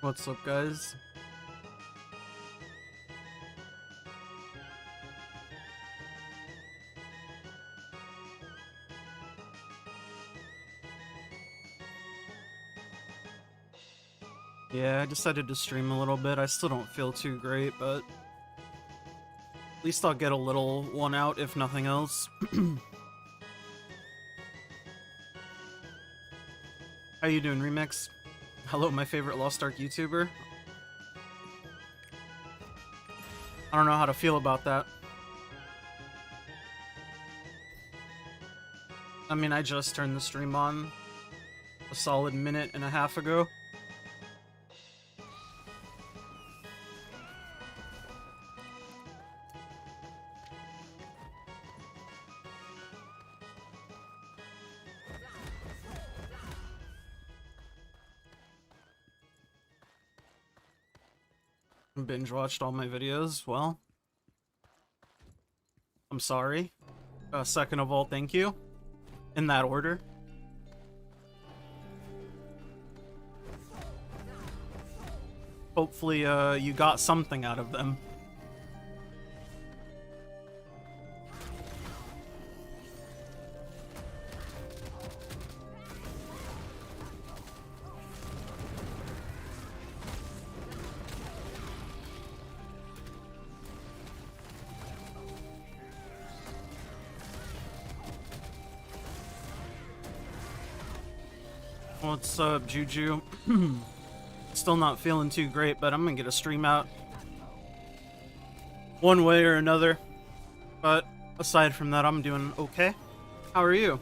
What's up, guys? Yeah, I decided to stream a little bit. I still don't feel too great, but at least I'll get a little one out, if nothing else. How you doing, Remix? Hello, my favorite Lost Ark YouTuber. I don't know how to feel about that. I mean, I just turned the stream on a solid minute and a half ago. Binge watched all my videos. Well, I'm sorry. Second of all, thank you. In that order. Hopefully, you got something out of them. What's up, Juju? Still not feeling too great, but I'm gonna get a stream out one way or another. But aside from that, I'm doing okay. How are you?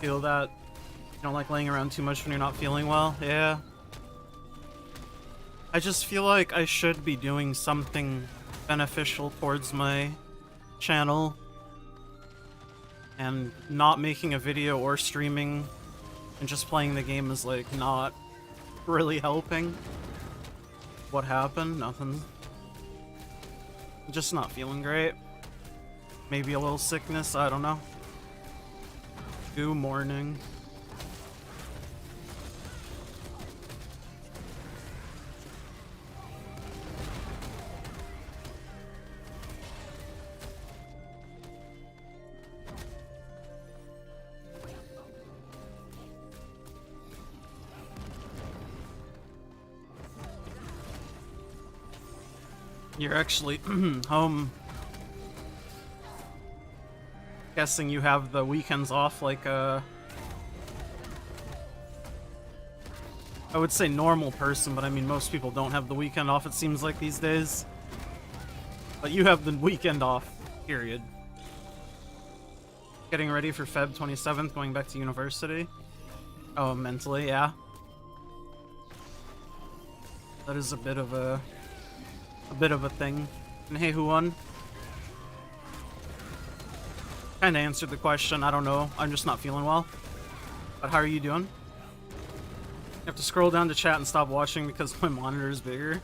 Feel that you don't like laying around too much when you're not feeling well? Yeah. I just feel like I should be doing something beneficial towards my channel, and not making a video or streaming and just playing the game is like not really helping. What happened? Nothing. Just not feeling great. Maybe a little sickness, I don't know. Good morning. You're actually home. Guessing you have the weekends off like I would say normal person, but I mean most people don't have the weekend off, it seems like these days. But you have the weekend off, period. Getting ready for Feb 27th, going back to university. Oh, mentally, yeah. That is a bit of a thing. And hey, who won? Kinda answered the question, I don't know. I'm just not feeling well. But how are you doing? You have to scroll down to chat and stop watching because my monitor is bigger.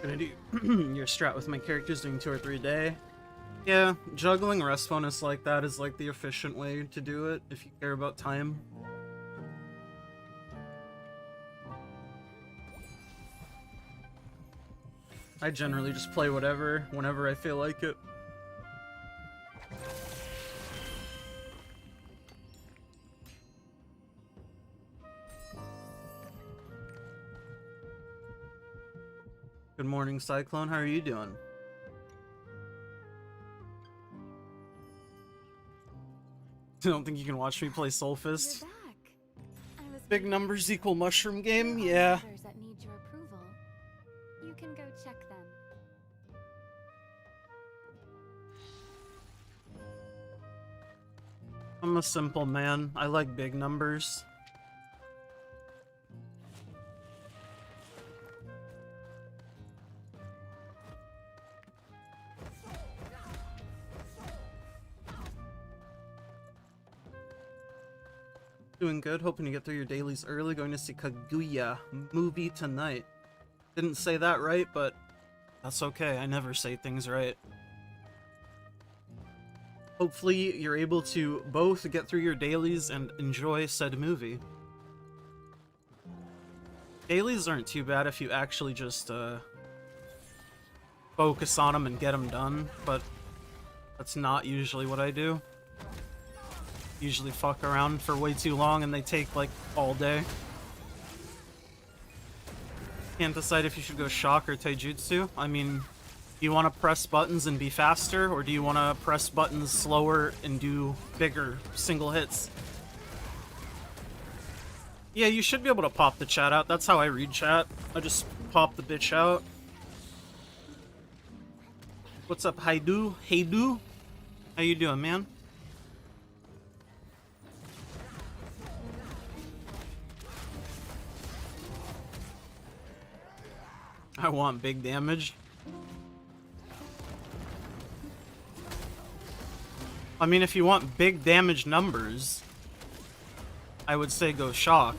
Gonna do your strat with my characters, doing 2 or 3 a day. Yeah, juggling rest bonus like that is like the efficient way to do it if you care about time. I generally just play whatever, whenever I feel like it. Good morning, Cyclone. How are you doing? I don't think you can watch me play Soulfist. You're back. Big numbers equal mushroom game? There are Yeah. others that need your approval. You can go check them. I'm a simple man. I like big numbers. Doing good. Hoping to get through your dailies early. Going to see Kaguya movie tonight. Didn't say that right, but that's okay. I never say things right. Hopefully you're able to both get through your dailies and enjoy said movie. Dailies aren't too bad if you actually just focus on them and get them done, but that's not usually what I do. Usually fuck around for way too long and they take like all day. Can't decide if you should go shock or taijutsu. I mean, do you want to press buttons and be faster, or do you want to press buttons slower and do bigger single hits? Yeah, you should be able to pop the chat out. That's how I read chat. I just pop the bitch out. What's up, Haidu? Haidu? How you doing, man? I want big damage. I mean, if you want big damage numbers, I would say go shock.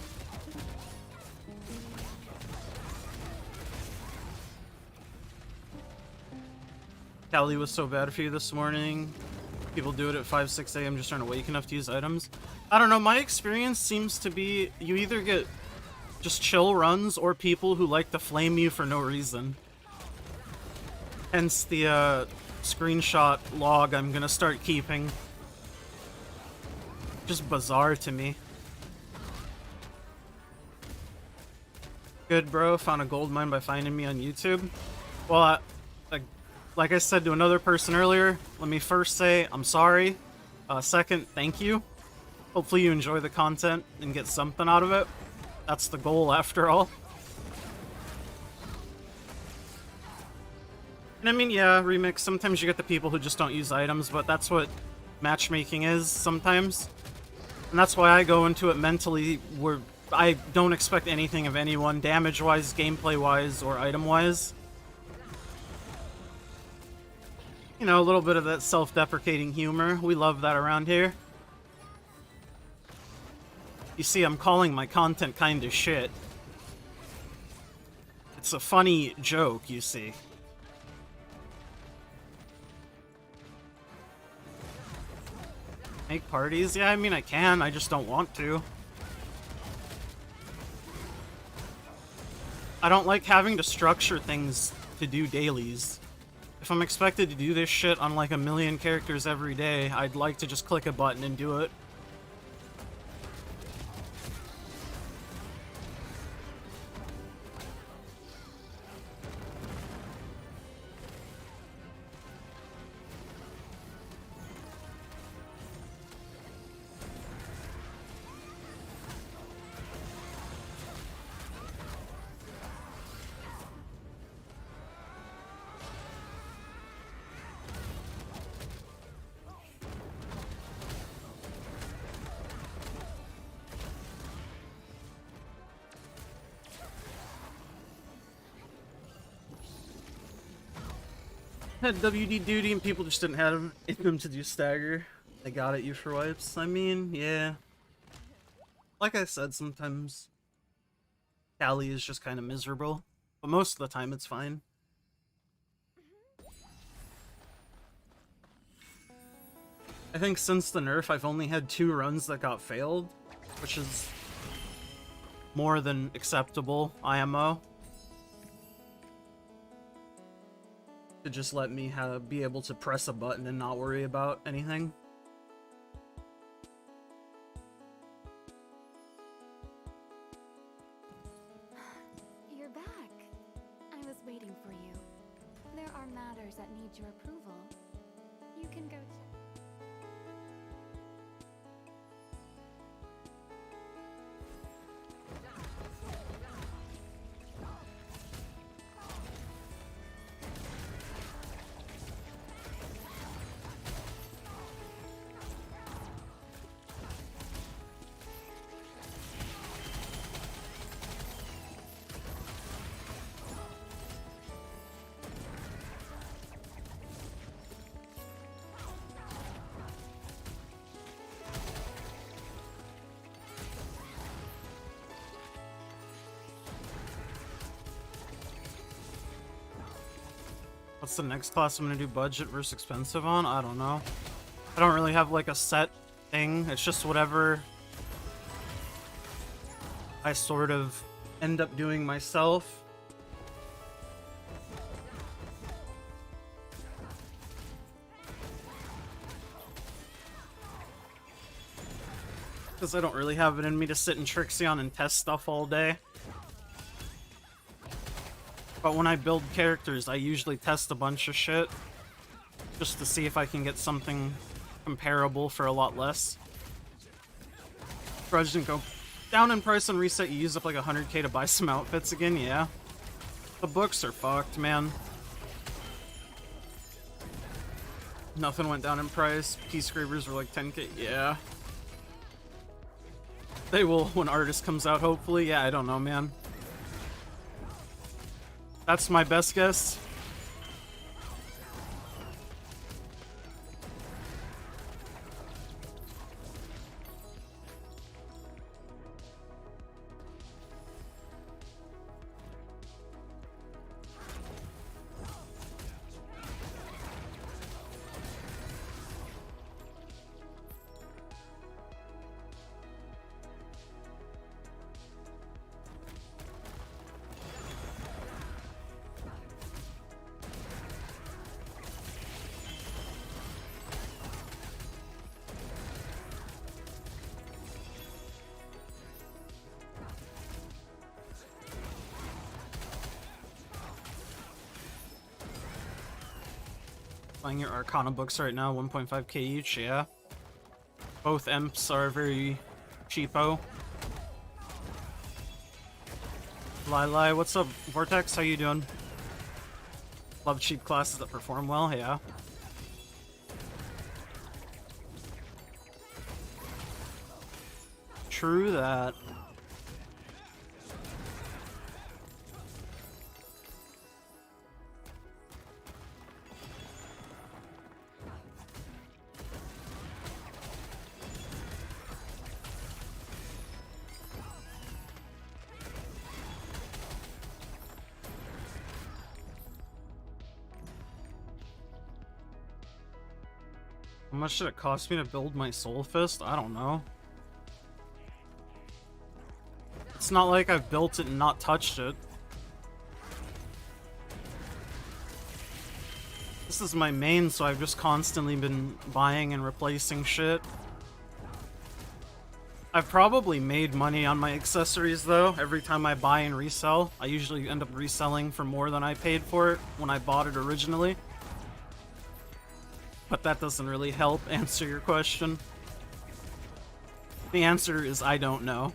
Cali was so bad for you this morning. People do it at 5, 6 a.m. just aren't awake enough to use items. I don't know, my experience seems to be you either get just chill runs or people who like to flame you for no reason. Hence the screenshot log I'm gonna start keeping. Just bizarre to me. Good, bro. Found a gold mine by finding me on YouTube. Well, like I said to another person earlier, let me first say I'm sorry. Second, thank you. Hopefully you enjoy the content and get something out of it. That's the goal after all. And I mean, yeah, Remix, sometimes you get the people who just don't use items, but that's what matchmaking is sometimes. And that's why I go into it mentally where I don't expect anything of anyone, damage-wise, gameplay-wise, or item-wise. You know, a little bit of that self-deprecating humor. We love that around here. You see, I'm calling my content kinda shit. It's a funny joke, you see. Make parties? Yeah, I mean, I can. I just don't want to. I don't like having to structure things to do dailies. If I'm expected to do this shit on like a million characters every day, I'd like to just click a button and do it. Had WD duty and people just didn't have in them to do Stagger. They got at you for wipes. I mean, yeah. Like I said, sometimes Callie is just kind of miserable, but most of the time it's fine. I think since the nerf, I've only had 2 runs that got failed, which is more than acceptable, IMO. To just let me be able to press a button and not worry about anything. You're back. I was waiting for others that need your approval, you can go check. What's the next class I'm gonna do budget versus expensive on? I don't know. I don't really have like a set thing. It's just whatever I sort of end up doing myself. Because I don't really have it in me to sit in Trixion and test stuff all day. But when I build characters, I usually test a bunch of shit just to see if I can get something comparable for a lot less. Grudge didn't go down in price on reset. You use up like 100k to buy some outfits again, yeah. The books are fucked, man. Nothing went down in price. Key scrapers were like 10k, yeah. They will when Artist comes out, hopefully. Yeah, I don't know, man. That's my best guess. Buying your Arcana books right now, 1.5k each, yeah. Both Imps are very cheapo. Lili, what's up? Vortex, how you doing? Love cheap classes that perform well, yeah. True that. How much did it cost me to build my Soul Fist? I don't know. It's not like I've built it and not touched it. This is my main, so I've just constantly been buying and replacing shit. I've probably made money on my accessories though. Every time I buy and resell, I usually end up reselling for more than I paid for it when I bought it originally. But that doesn't really help answer your question. The answer is I don't know.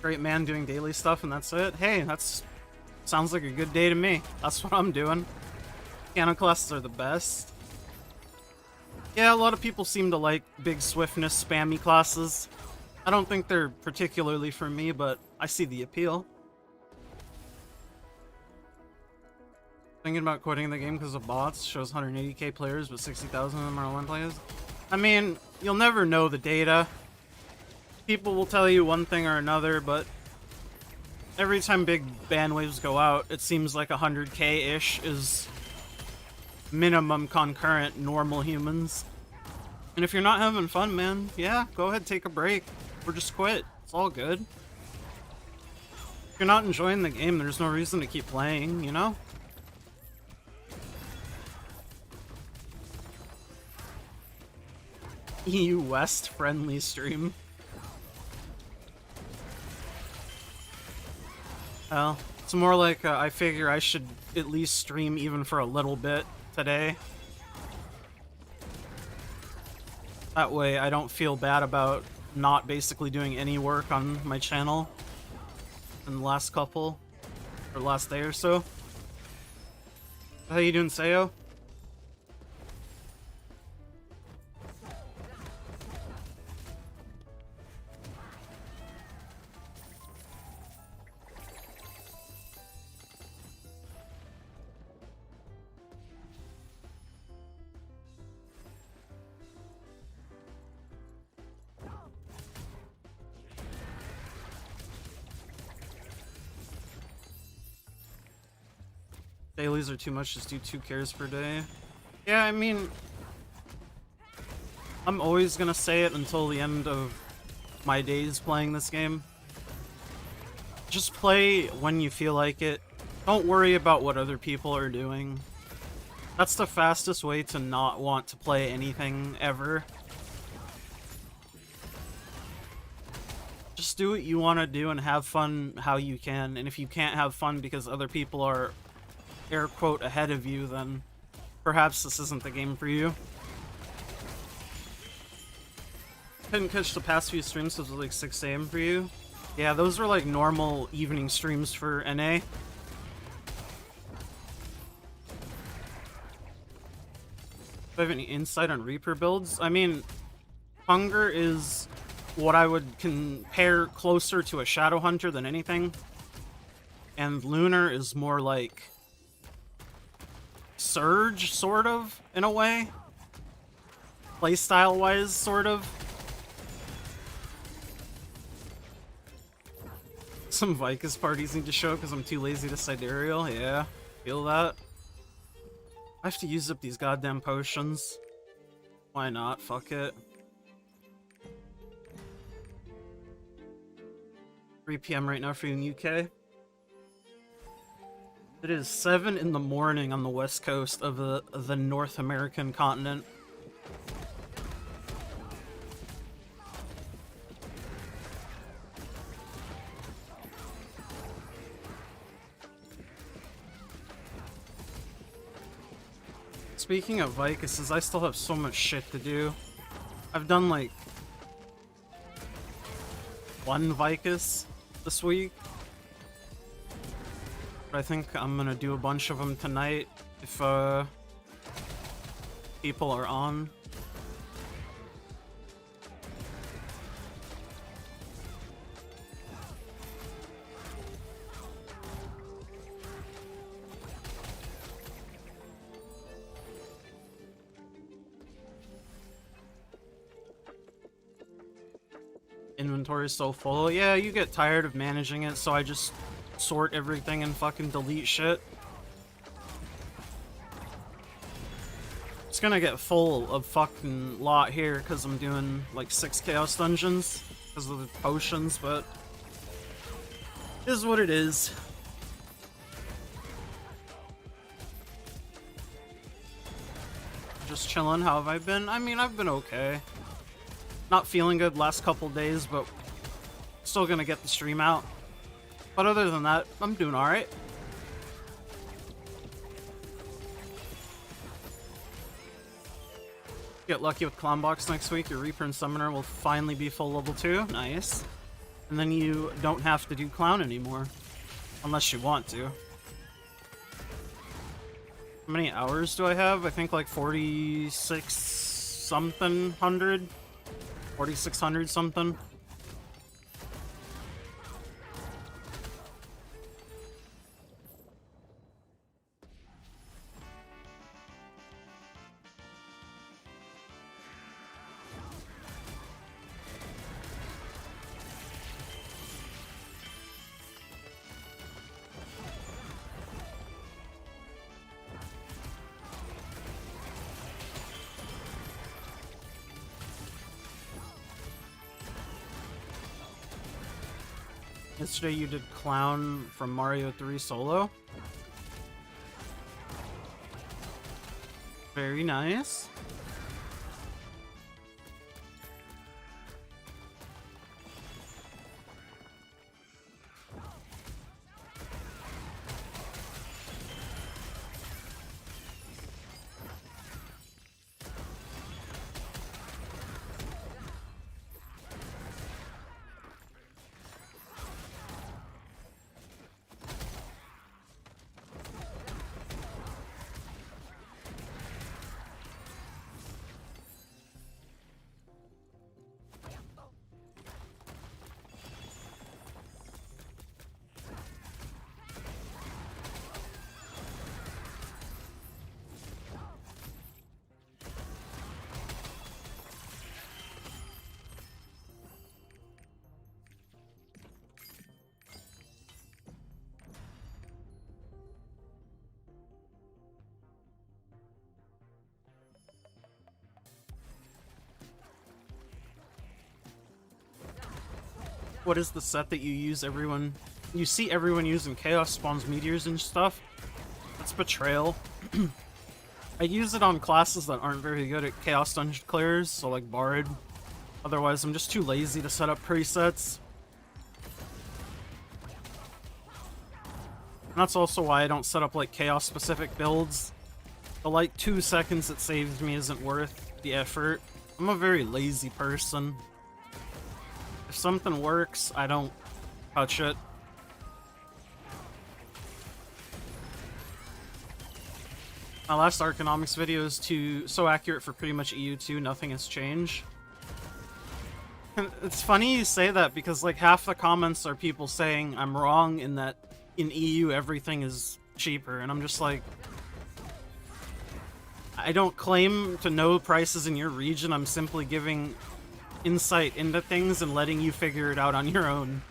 Great man doing daily stuff and that's it? Hey, that's sounds like a good day to me. That's what I'm doing. Piano classes are the best. Yeah, a lot of people seem to like big swiftness spammy classes. I don't think they're particularly for me, but I see the appeal. Thinking about quitting the game because of bots. Shows 180k players, but 60,000 of them are online players. I mean, you'll never know the data. People will tell you one thing or another, but every time big ban waves go out, it seems like 100k-ish is minimum concurrent normal humans. And if you're not having fun, man, yeah, go ahead, take a break. Or just quit. It's all good. If you're not enjoying the game, there's no reason to keep playing, you know? EU West friendly stream. Well, it's more like I figure I should at least stream even for a little bit today. That way I don't feel bad about not basically doing any work on my channel in the last couple, or last day or so. How you doing, Sayo? Dailies are too much, just do 2 cares per day. Yeah, I mean, I'm always gonna say it until the end of my days playing this game. Just play when you feel like it. Don't worry about what other people are doing. That's the fastest way to not want to play anything ever. Just do what you want to do and have fun how you can. And if you can't have fun because other people are air quote ahead of you, then perhaps this isn't the game for you. Couldn't catch the past few streams because it was like 6 AM for you. Yeah, those were like normal evening streams for NA. Do I have any insight on Reaper builds? I mean, Hunger is what I would compare closer to a Shadow Hunter than anything. And Lunar is more like Surge, sort of, in a way. Playstyle-wise, sort of. Some Vicus parties need to show because I'm too lazy to sidereal. Yeah, feel that. I have to use up these goddamn potions. Why not? Fuck it. 3 PM right now for you in UK. It is 7 in the morning on the west coast of the North American continent. Speaking of Vicuses, I still have so much shit to do. I've done like 1 Vicus this week. But I think I'm gonna do a bunch of them tonight if people are on. Inventory is so full. Yeah, you get tired of managing it, so I just sort everything and fucking delete shit. It's gonna get full of fucking lot here because I'm doing like 6 chaos dungeons because of the potions, but it is what it is. Just chilling. How have I been? I mean, I've been okay. Not feeling good last couple days, but still gonna get the stream out. But other than that, I'm doing alright. Get lucky with Clown Box next week, your Reaper and Summoner will finally be full level 2. Nice. And then you don't have to do Clown anymore. Unless you want to. How many hours do I have? I think like 46 something hundred. 4,600 something. Yesterday you did Clown from Mario 3 solo. Very nice. What is the set that you see everyone using chaos spawns meteors and stuff? That's Betrayal. I use it on classes that aren't very good at chaos dungeon clears, so like Bard. Otherwise, I'm just too lazy to set up presets. And that's also why I don't set up like chaos specific builds. The like 2 seconds it saves me isn't worth the effort. I'm a very lazy person. If something works, I don't touch it. My last Arconomics video is so accurate for pretty much EU2, nothing has changed. It's funny you say that because like half the comments are people saying I'm wrong in that in EU everything is cheaper, and I'm just like, I don't claim to know prices in your region, I'm simply giving insight into things and letting you figure it out on your own.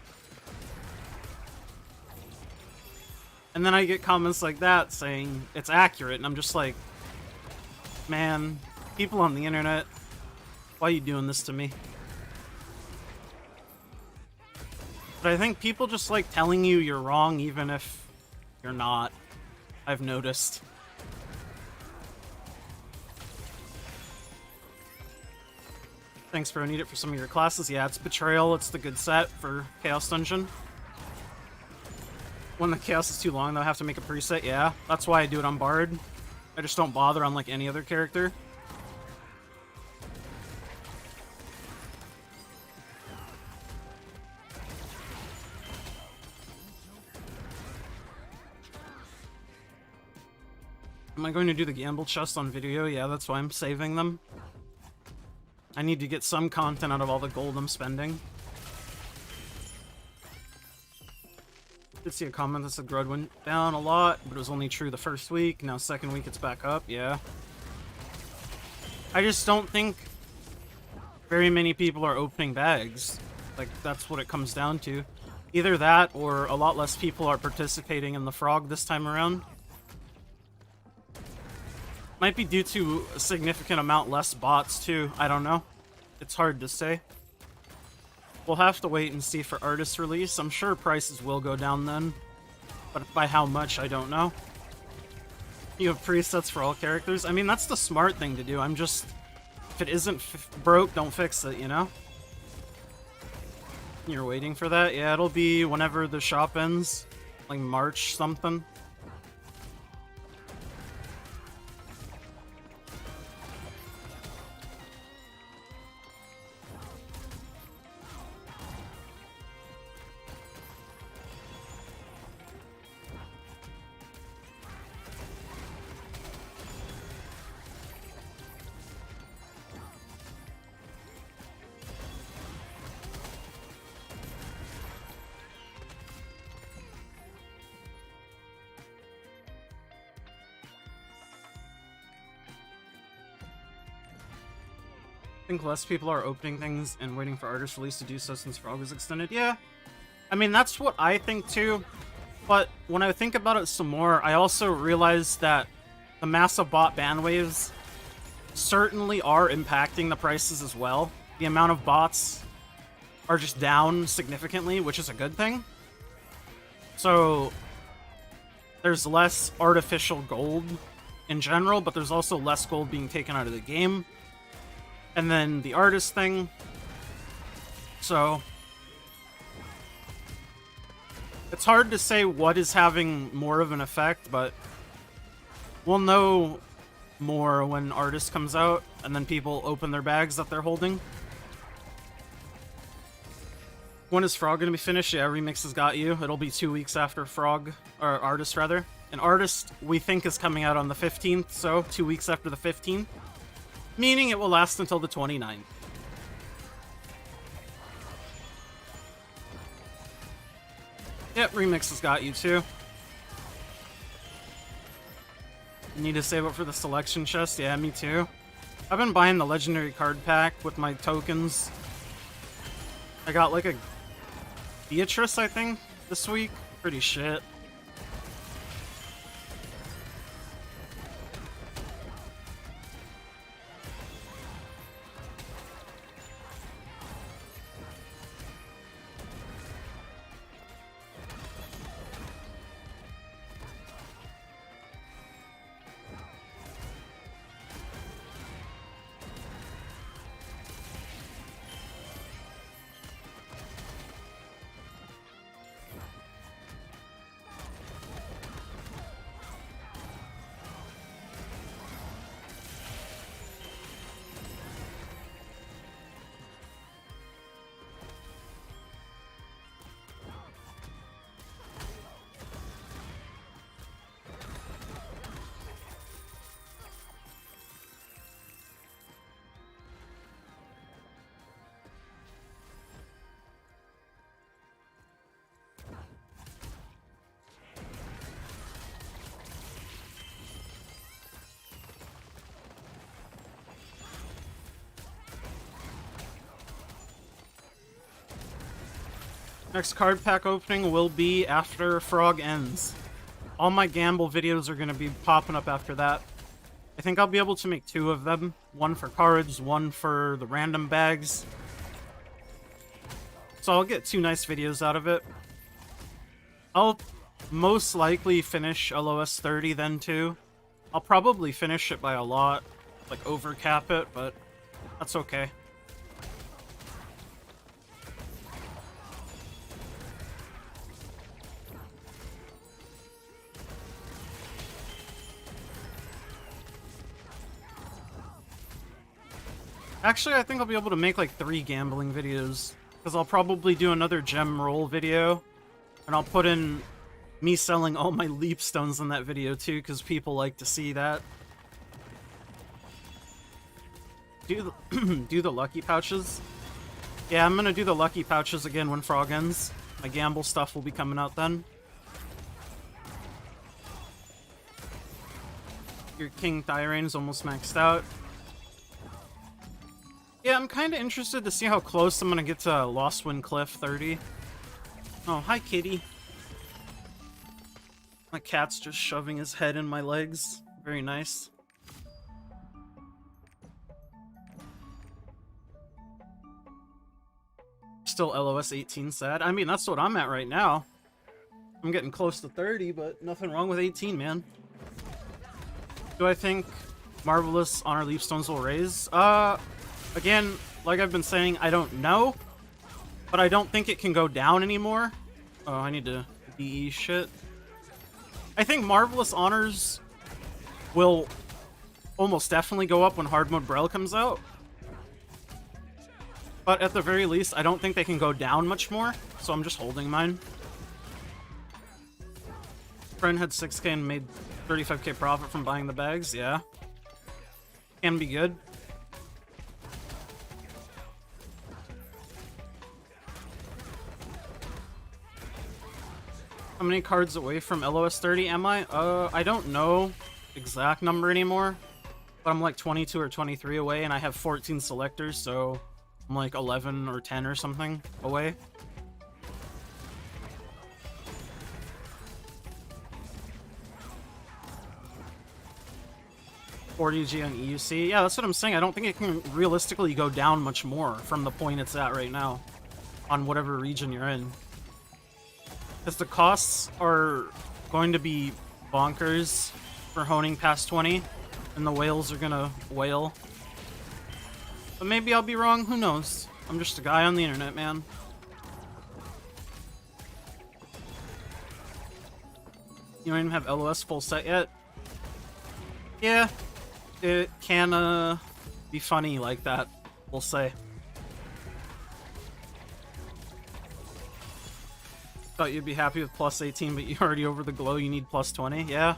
And then I get comments like that saying it's accurate, and I'm just like, man, people on the internet, why are you doing this to me? But I think people just like telling you you're wrong even if you're not. I've noticed. Thanks, bro. Need it for some of your classes. Yeah, it's Betrayal. It's the good set for Chaos Dungeon. When the chaos is too long, they'll have to make a preset. Yeah, that's why I do it on Bard. I just don't bother on like any other character. Am I going to do the gamble chest on video? Yeah, that's why I'm saving them. I need to get some content out of all the gold I'm spending. Did see a comment that said Grud went down a lot, but it was only true the first week. Now second week it's back up. Yeah. I just don't think very many people are opening bags. Like, that's what it comes down to. Either that, or a lot less people are participating in the frog this time around. Might be due to a significant amount less bots, too. I don't know. It's hard to say. We'll have to wait and see for artist release. I'm sure prices will go down then. But by how much, I don't know. You have presets for all characters? I mean, that's the smart thing to do. I'm just... If it isn't broke, don't fix it, you know? You're waiting for that? Yeah, it'll be whenever the shop ends. Like March something. I think less people are opening things and waiting for artist release to do so since Frog was extended. Yeah, I mean, that's what I think too. But when I think about it some more, I also realize that the massive bot ban waves certainly are impacting the prices as well. The amount of bots are just down significantly, which is a good thing. So there's less artificial gold in general, but there's also less gold being taken out of the game. And then the artist thing. So it's hard to say what is having more of an effect, but we'll know more when artist comes out and then people open their bags that they're holding. When is Frog gonna be finished? Yeah, Remix has got you. It'll be 2 weeks after Frog, or Artist rather. And Artist we think is coming out on the 15th, so 2 weeks after the 15th. Meaning it will last until the 29th. Yep, Remix has got you too. You need to save up for the selection chest? Yeah, me too. I've been buying the legendary card pack with my tokens. I got like a Beatrice, I think, this week. Pretty shit. Next card pack opening will be after Frog ends. All my gamble videos are going to be popping up after that. I think I'll be able to make 2 of them. One for cards, one for the random bags. So I'll get 2 nice videos out of it. I'll most likely finish LOS 30 then too. I'll probably finish it by a lot, like overcap it, but that's okay. Actually, I think I'll be able to make like 3 gambling videos, because I'll probably do another gem roll video, and I'll put in me selling all my leap stones in that video too, because people like to see that. Do the lucky pouches? Yeah, I'm gonna do the lucky pouches again when Frog ends. My gamble stuff will be coming out then. Your King Thyraine's almost maxed out. Yeah, I'm kind of interested to see how close I'm gonna get to Lost Wind Cliff 30. Oh, hi, kitty. My cat's just shoving his head in my legs. Very nice. Still LOS 18 sad. I mean, that's what I'm at right now. I'm getting close to 30, but nothing wrong with 18, man. Do I think Marvelous Honor Leapstones will raise? Again, like I've been saying, I don't know. But I don't think it can go down anymore. Oh, I need to DE shit. I think Marvelous Honors will almost definitely go up when Hard Mode Braille comes out. But at the very least, I don't think they can go down much more, so I'm just holding mine. Friend had 6k and made 35k profit from buying the bags, yeah. Can be good. How many cards away from LOS 30 am I? I don't know exact number anymore, but I'm like 22 or 23 away, and I have 14 selectors, so I'm like 11 or 10 or something away. $40G on EUC. Yeah, that's what I'm saying. I don't think it can realistically go down much more from the point it's at right now on whatever region you're in. Because the costs are going to be bonkers for honing past 20, and the whales are gonna whale. But maybe I'll be wrong, who knows? I'm just a guy on the internet, man. You don't even have LOS full set yet? Yeah, it can be funny like that, we'll say. Thought you'd be happy with plus 18, but you're already over the glow, you need plus 20? Yeah.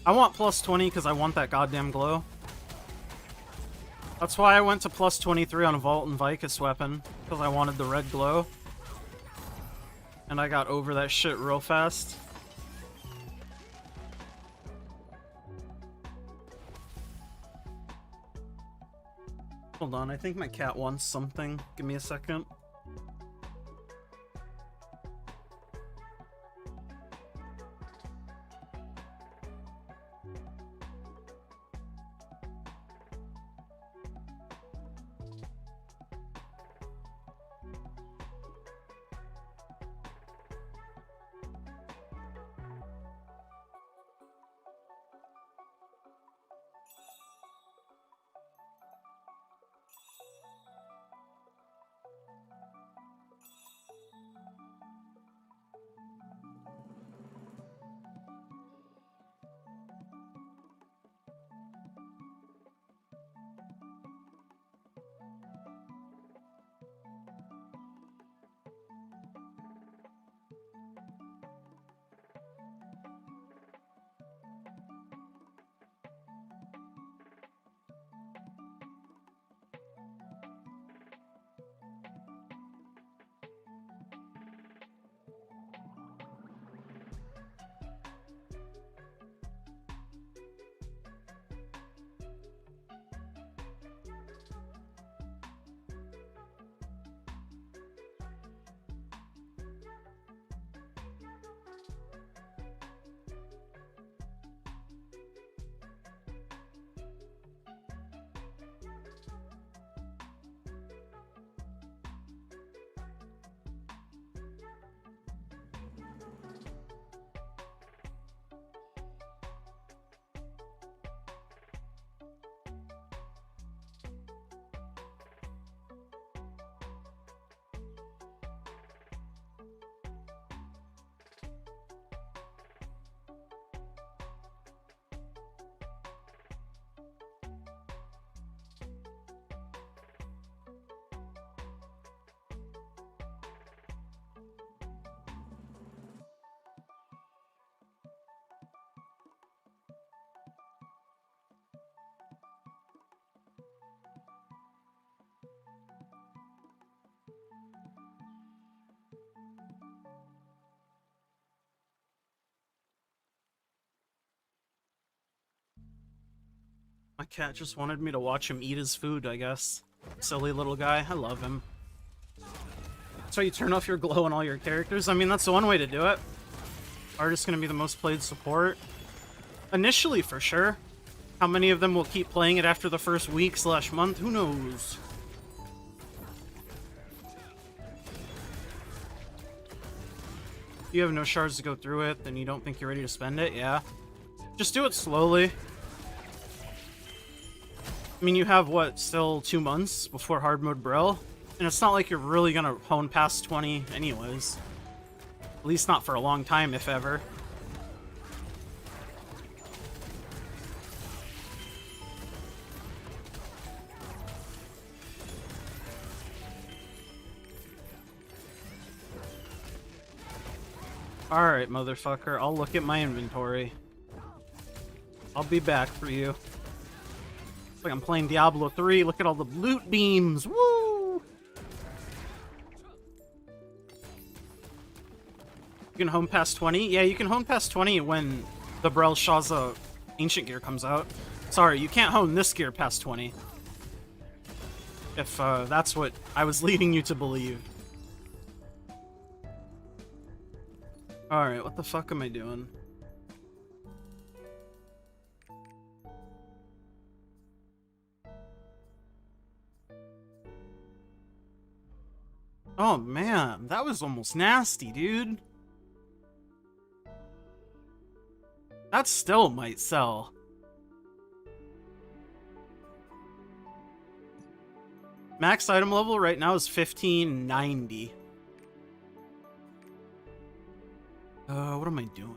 I want plus 20 because I want that goddamn glow. That's why I went to plus 23 on a Vault and Vicus weapon, because I wanted the red glow. And I got over that shit real fast. Hold on, I think my cat wants something. Give me a second. My cat just wanted me to watch him eat his food, I guess. Silly little guy. I love him. So you turn off your glow on all your characters? I mean, that's the one way to do it. Artist's gonna be the most played support. Initially, for sure. How many of them will keep playing it after the first week / month? Who knows? If you have no shards to go through it, then you don't think you're ready to spend it? Yeah. Just do it slowly. I mean, you have, what, still 2 months before hard mode Brill? And it's not like you're really gonna hone past 20 anyways. At least not for a long time, if ever. Alright, motherfucker, I'll look at my inventory. I'll be back for you. It's like I'm playing Diablo 3. Look at all the loot beams. Woo! You can home past 20? Yeah, you can home past 20 when the Brel Shaza Ancient Gear comes out. Sorry, you can't hone this gear past 20. If that's what I was leading you to believe. Alright, what the fuck am I doing? Oh man, that was almost nasty, dude. That still might sell. Max item level right now is 1590. What am I doing?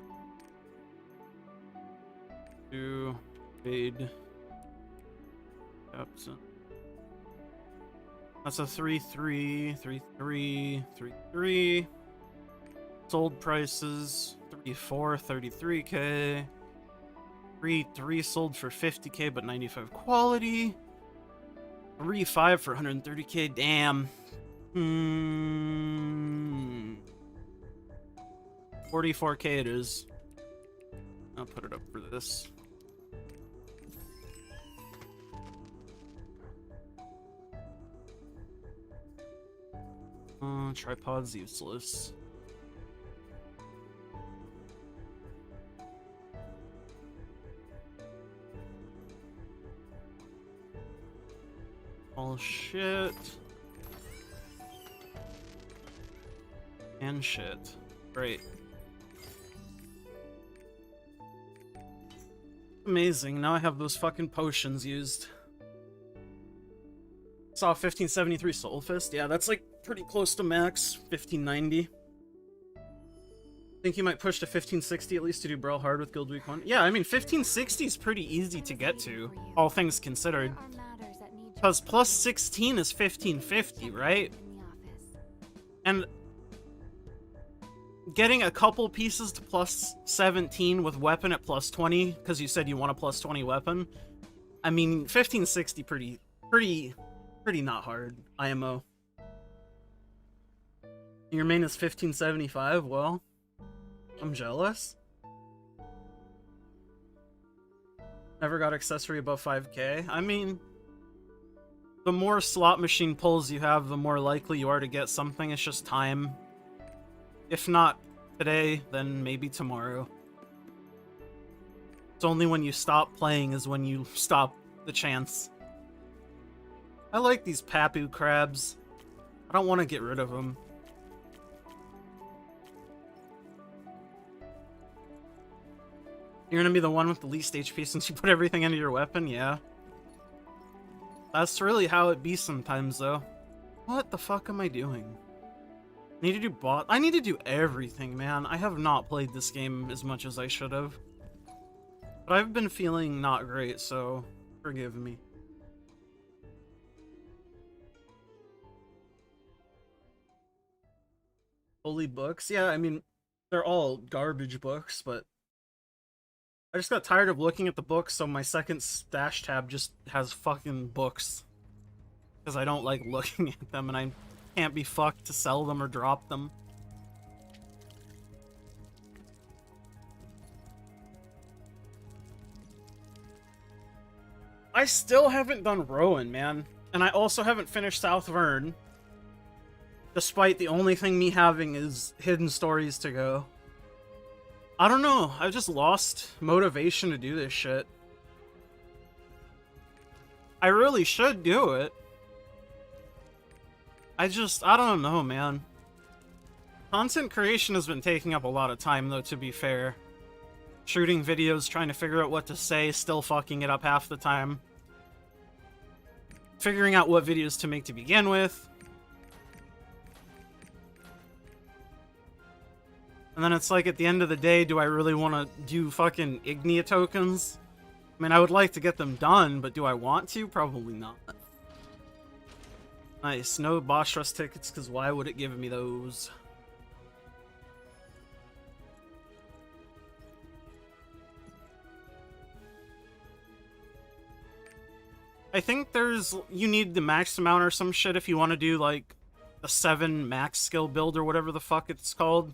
Do fade. Absent. That's a 3-3, 3-3, 3-3. Sold prices 34, 33k. 3-3 sold for 50k but 95 quality. 3-5 for 130k. Damn. 44k it is. I'll put it up for this. Tripod's useless. All shit. And shit. Great. Amazing, now I have those fucking potions used. Saw 1573 Soul Fist. Yeah, that's like pretty close to max. 1590. Think you might push to 1560 at least to do Brawl hard with Guild Week 1? Yeah, I mean 1560 is pretty easy to get to, all things considered. Because plus 16 is 1550, right? And getting a couple pieces to plus 17 with weapon at plus 20, because you said you want a plus 20 weapon. I mean, 1560 pretty not hard, IMO. Your main is 1575, well, I'm jealous. Never got accessory above 5k. I mean, the more slot machine pulls you have, the more likely you are to get something. It's just time. If not today, then maybe tomorrow. It's only when you stop playing is when you stop the chance. I like these Papu crabs. I don't want to get rid of them. You're gonna be the one with the least HP since you put everything into your weapon? Yeah. That's really how it be sometimes, though. What the fuck am I doing? I need to do bot. I need to do everything, man. I have not played this game as much as I should have. But I've been feeling not great, so forgive me. Holy books? Yeah, I mean, they're all garbage books, but I just got tired of looking at the books, so my second stash tab just has fucking books. Because I don't like looking at them, and I can't be fucked to sell them or drop them. I still haven't done Rowan, man. And I also haven't finished South Vern. Despite the only thing me having is hidden stories to go. I don't know. I've just lost motivation to do this shit. I really should do it. I don't know, man. Content creation has been taking up a lot of time, though, to be fair. Shooting videos, trying to figure out what to say, still fucking it up half the time. Figuring out what videos to make to begin with. And then it's like, at the end of the day, do I really want to do fucking Ignia tokens? I mean, I would like to get them done, but do I want to? Probably not. Nice. No Boss Rush tickets, because why would it give me those? I think you need the max amount or some shit if you want to do, like, a 7 max skill build or whatever the fuck it's called.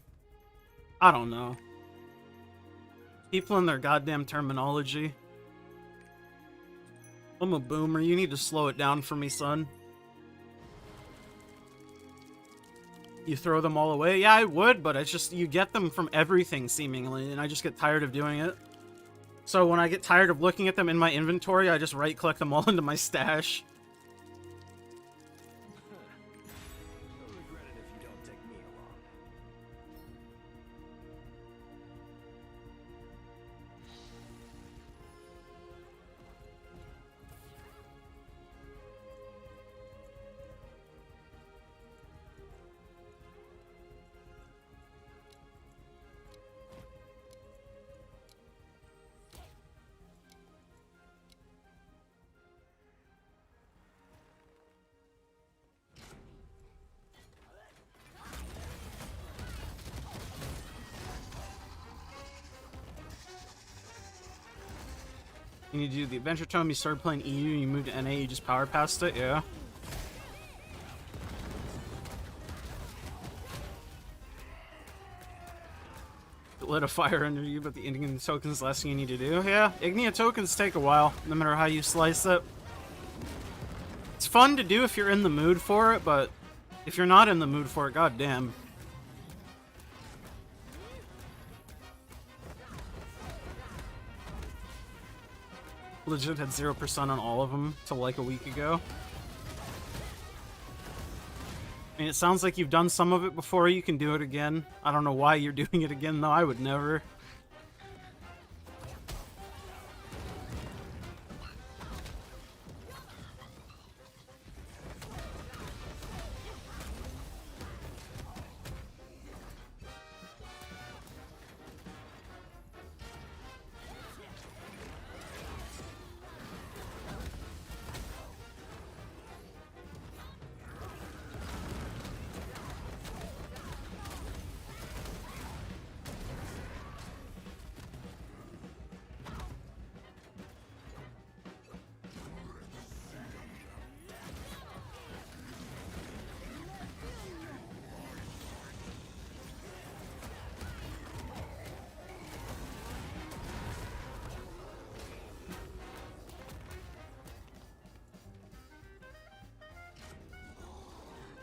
I don't know. People and their goddamn terminology. I'm a boomer, you need to slow it down for me, son. You throw them all away? Yeah, I would, but it's just, you get them from everything, seemingly, and I just get tired of doing it. So when I get tired of looking at them in my inventory, I just right-click them all into my stash. You need to do the Adventure Tome, you started playing EU, you moved to NA, you just power past it, yeah. Lit a fire under you, but the Ignia tokens is the last thing you need to do. Yeah, Ignia tokens take a while, no matter how you slice it. It's fun to do if you're in the mood for it, but if you're not in the mood for it, goddamn. Legit had 0% on all of them till like a week ago. I mean, it sounds like you've done some of it before, you can do it again. I don't know why you're doing it again, though. I would never.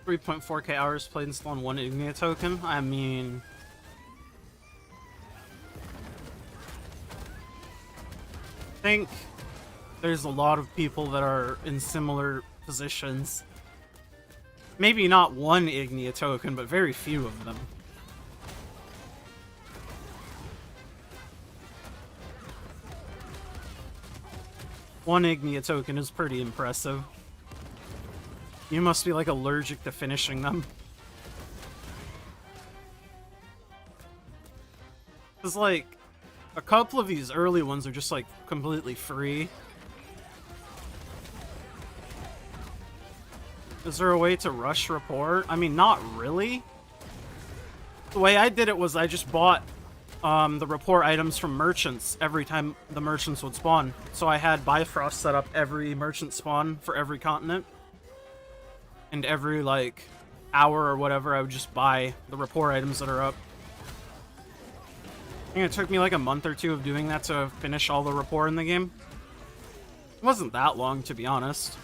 .4k hours played installing 1 Ignia token. I mean, I think there's a lot of people that are in similar positions. Maybe not 1 Ignia token, but very few of them. One Ignia token is pretty impressive. You must be, like, allergic to finishing them. Because, like, a couple of these early ones are just, like, completely free. Is there a way to rush report? I mean, not really. The way I did it was I just bought the report items from merchants every time the merchants would spawn. So I had Bifrost set up every merchant spawn for every continent. And every, like, hour or whatever, I would just buy the report items that are up. I think it took me like a month or two of doing that to finish all the rapport in the game. It wasn't that long, to be honest.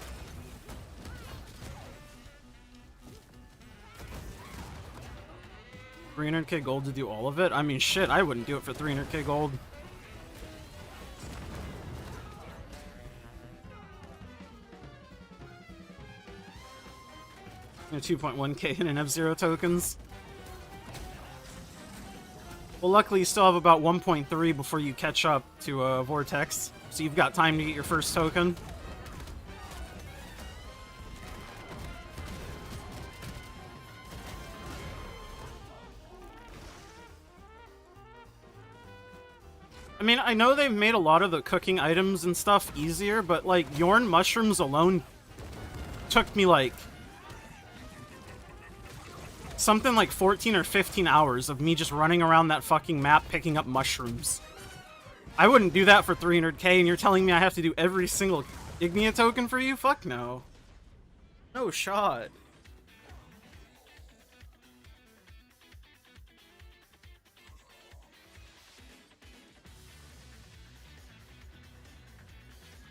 $300k gold to do all of it? I mean, shit, I wouldn't do it for 300k gold. You know, 2.1k in F-Zero tokens. Well, luckily you still have about 1.3 before you catch up to Vortex, so you've got time to get your first token. I mean, I know they've made a lot of the cooking items and stuff easier, but, like, Yorn mushrooms alone took me, like, something like 14 or 15 hours of me just running around that fucking map picking up mushrooms. I wouldn't do that for 300k, and you're telling me I have to do every single Ignia token for you? Fuck no. No shot.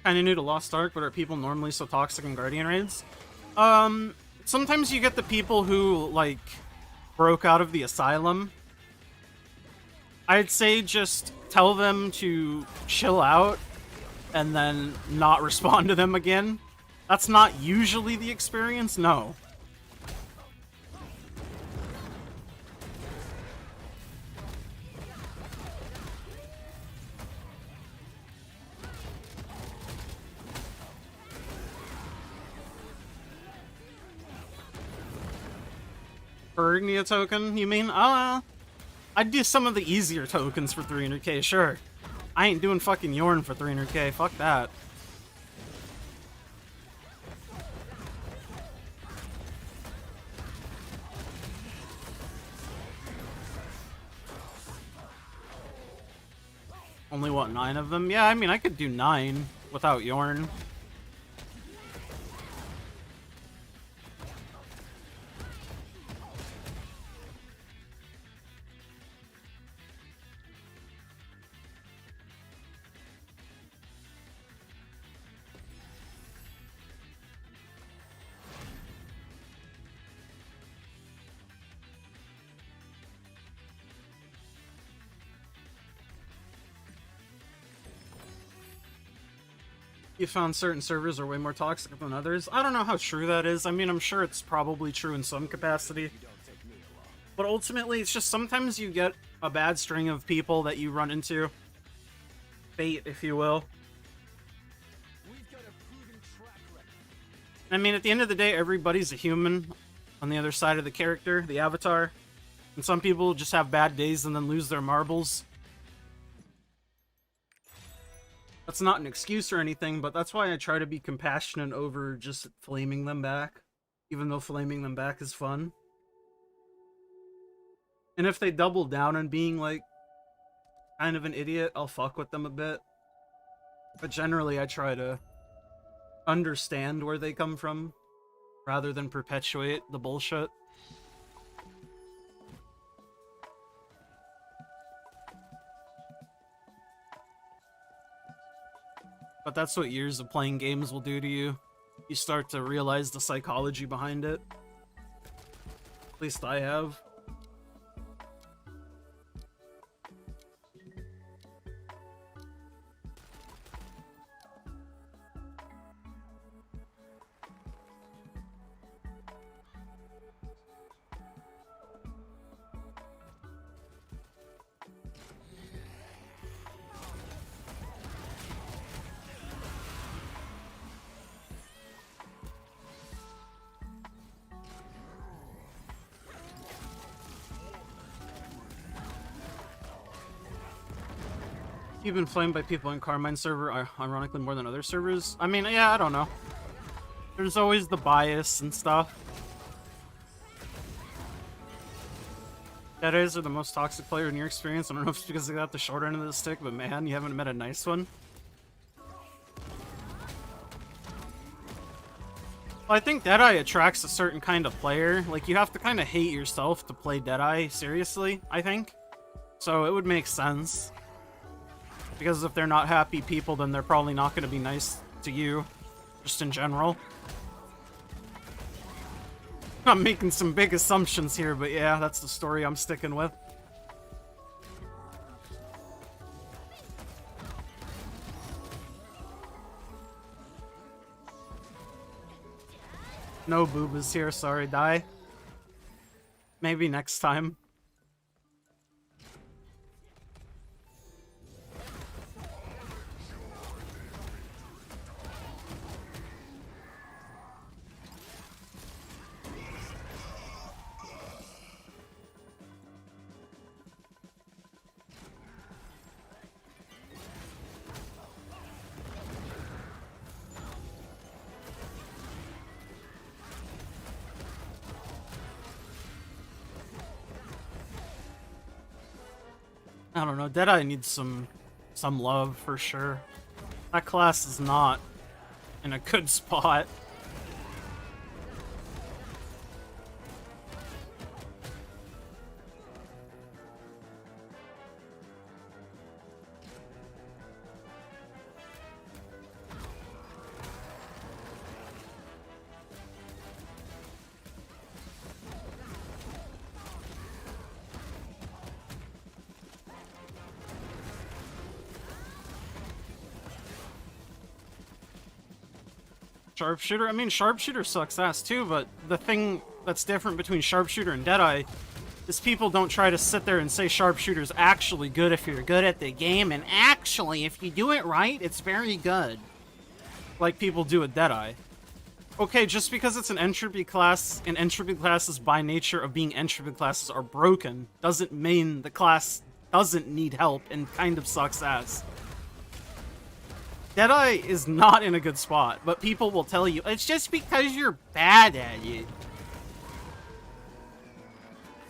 Kinda new to Lost Ark, but are people normally so toxic in Guardian raids? Sometimes you get the people who, like, broke out of the asylum. I'd say just tell them to chill out and then not respond to them again. That's not usually the experience, no. Per Ignia token, you mean? I'd do some of the easier tokens for 300k, sure. I ain't doing fucking Yorn for 300k, fuck that. Only, what, 9 of them? Yeah, I mean, I could do 9 without Yorn. You found certain servers are way more toxic than others. I don't know how true that is. I mean, I'm sure it's probably true in some capacity. But ultimately, it's just sometimes you get a bad string of people that you run into. Fate, if you will. I mean, at the end of the day, everybody's a human on the other side of the character, the avatar. And some people just have bad days and then lose their marbles. That's not an excuse or anything, but that's why I try to be compassionate over just flaming them back. Even though flaming them back is fun. And if they double down on being, like, kind of an idiot, I'll fuck with them a bit. But generally, I try to understand where they come from, rather than perpetuate the bullshit. But that's what years of playing games will do to you. You start to realize the psychology behind it. At least I have. You've been flamed by people in Carmine server, ironically more than other servers. I mean, yeah, I don't know. There's always the bias and stuff. Deadies are the most toxic player in your experience. I don't know if it's because they got the short end of the stick, but man, you haven't met a nice one. Well, I think Deadeye attracts a certain kind of player. Like, you have to kind of hate yourself to play Deadeye seriously, I think. So it would make sense. Because if they're not happy people, then they're probably not going to be nice to you, just in general. I'm making some big assumptions here, but yeah, that's the story I'm sticking with. No boobas here, sorry, die. Maybe next time. I don't know, Deadeye needs some love for sure. That class is not in a good spot. Sharpshooter? I mean, Sharpshooter sucks ass too, but the thing that's different between Sharpshooter and Deadeye is people don't try to sit there and say Sharpshooter's actually good if you're good at the game, and actually, if you do it right, it's very good. Like people do with Deadeye. Okay, just because it's an entropy class, and entropy classes by nature of being entropy classes are broken, doesn't mean the class doesn't need help and kind of sucks ass. Deadeye is not in a good spot, but people will tell you, it's just because you're bad at it.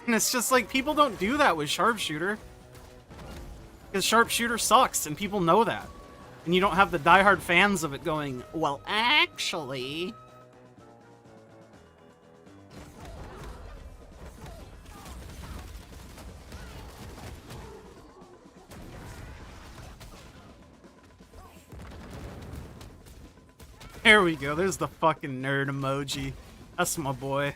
And it's just like, people don't do that with Sharpshooter. Because Sharpshooter sucks, and people know that. And you don't have the diehard fans of it going, well, actually... There we go, there's the fucking nerd emoji. That's my boy.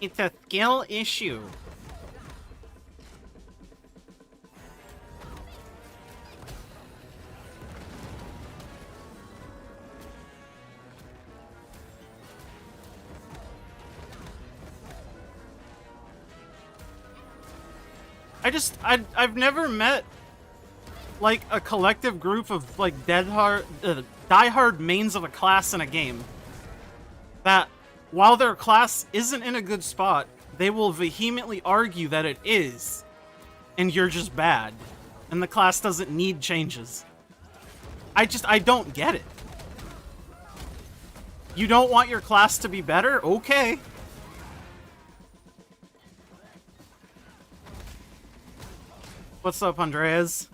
It's a skill issue. I've never met like a collective group of like diehard mains of a class in a game that, while their class isn't in a good spot, they will vehemently argue that it is, and you're just bad, and the class doesn't need changes. I don't get it. You don't want your class to be better? Okay. What's up, Andreas?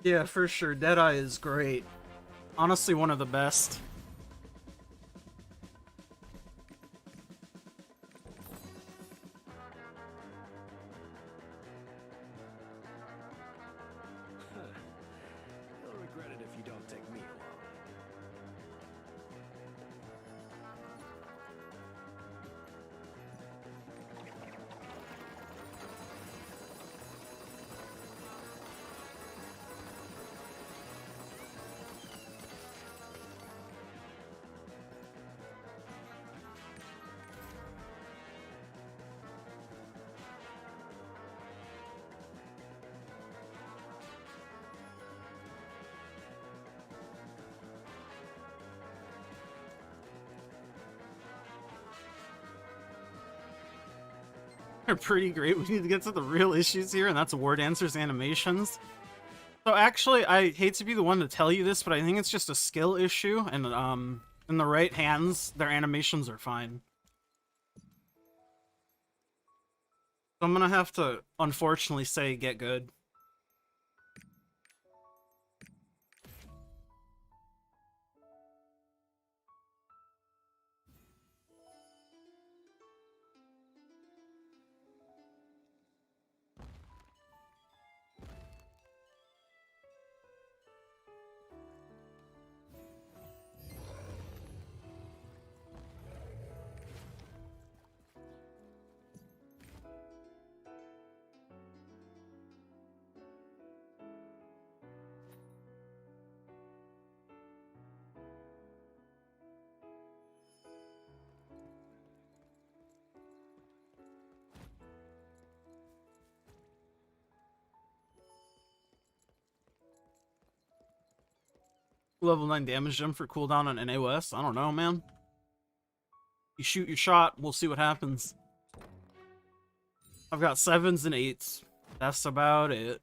Yeah, for sure. Deadeye is great. Honestly, one of the best. You'll regret it if you don't take me along. They're pretty great. We need to get to the real issues here, and that's word answers animations. So actually, I hate to be the one to tell you this, but I think it's just a skill issue, and in the right hands, their animations are fine. So I'm gonna have to, unfortunately, say get good. level 9 damage gem for cooldown on NAOS? I don't know, man. You shoot your shot, we'll see what happens. I've got 7s and 8s. That's about it.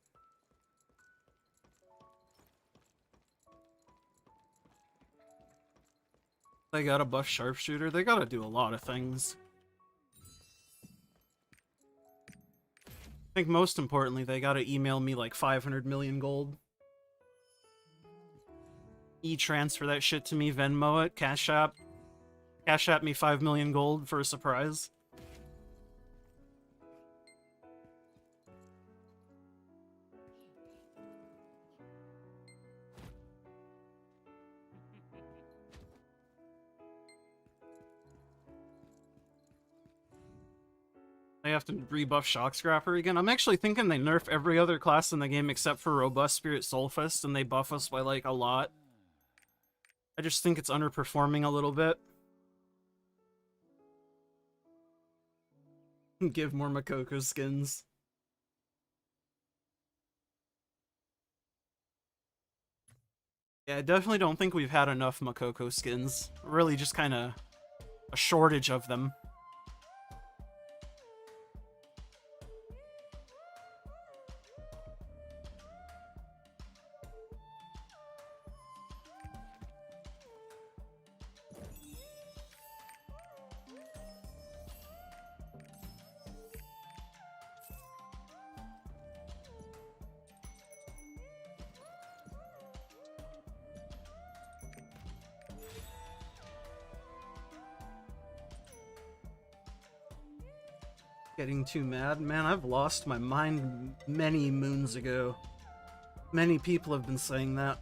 They gotta buff sharpshooter. They gotta do a lot of things. I think most importantly, they gotta email me like 500 million gold. E-transfer that shit to me, Venmo it, Cash App. Cash App me 5 million gold for a surprise. They have to rebuff Shock Scrapper again. I'm actually thinking they nerf every other class in the game except for Robust Spirit Soulfist, and they buff us by, like, a lot. I just think it's underperforming a little bit. Give more Makoko skins. Yeah, I definitely don't think we've had enough Makoko skins. Really just kind of a shortage of them. Getting too mad? Man, I've lost my mind many moons ago. Many people have been saying that.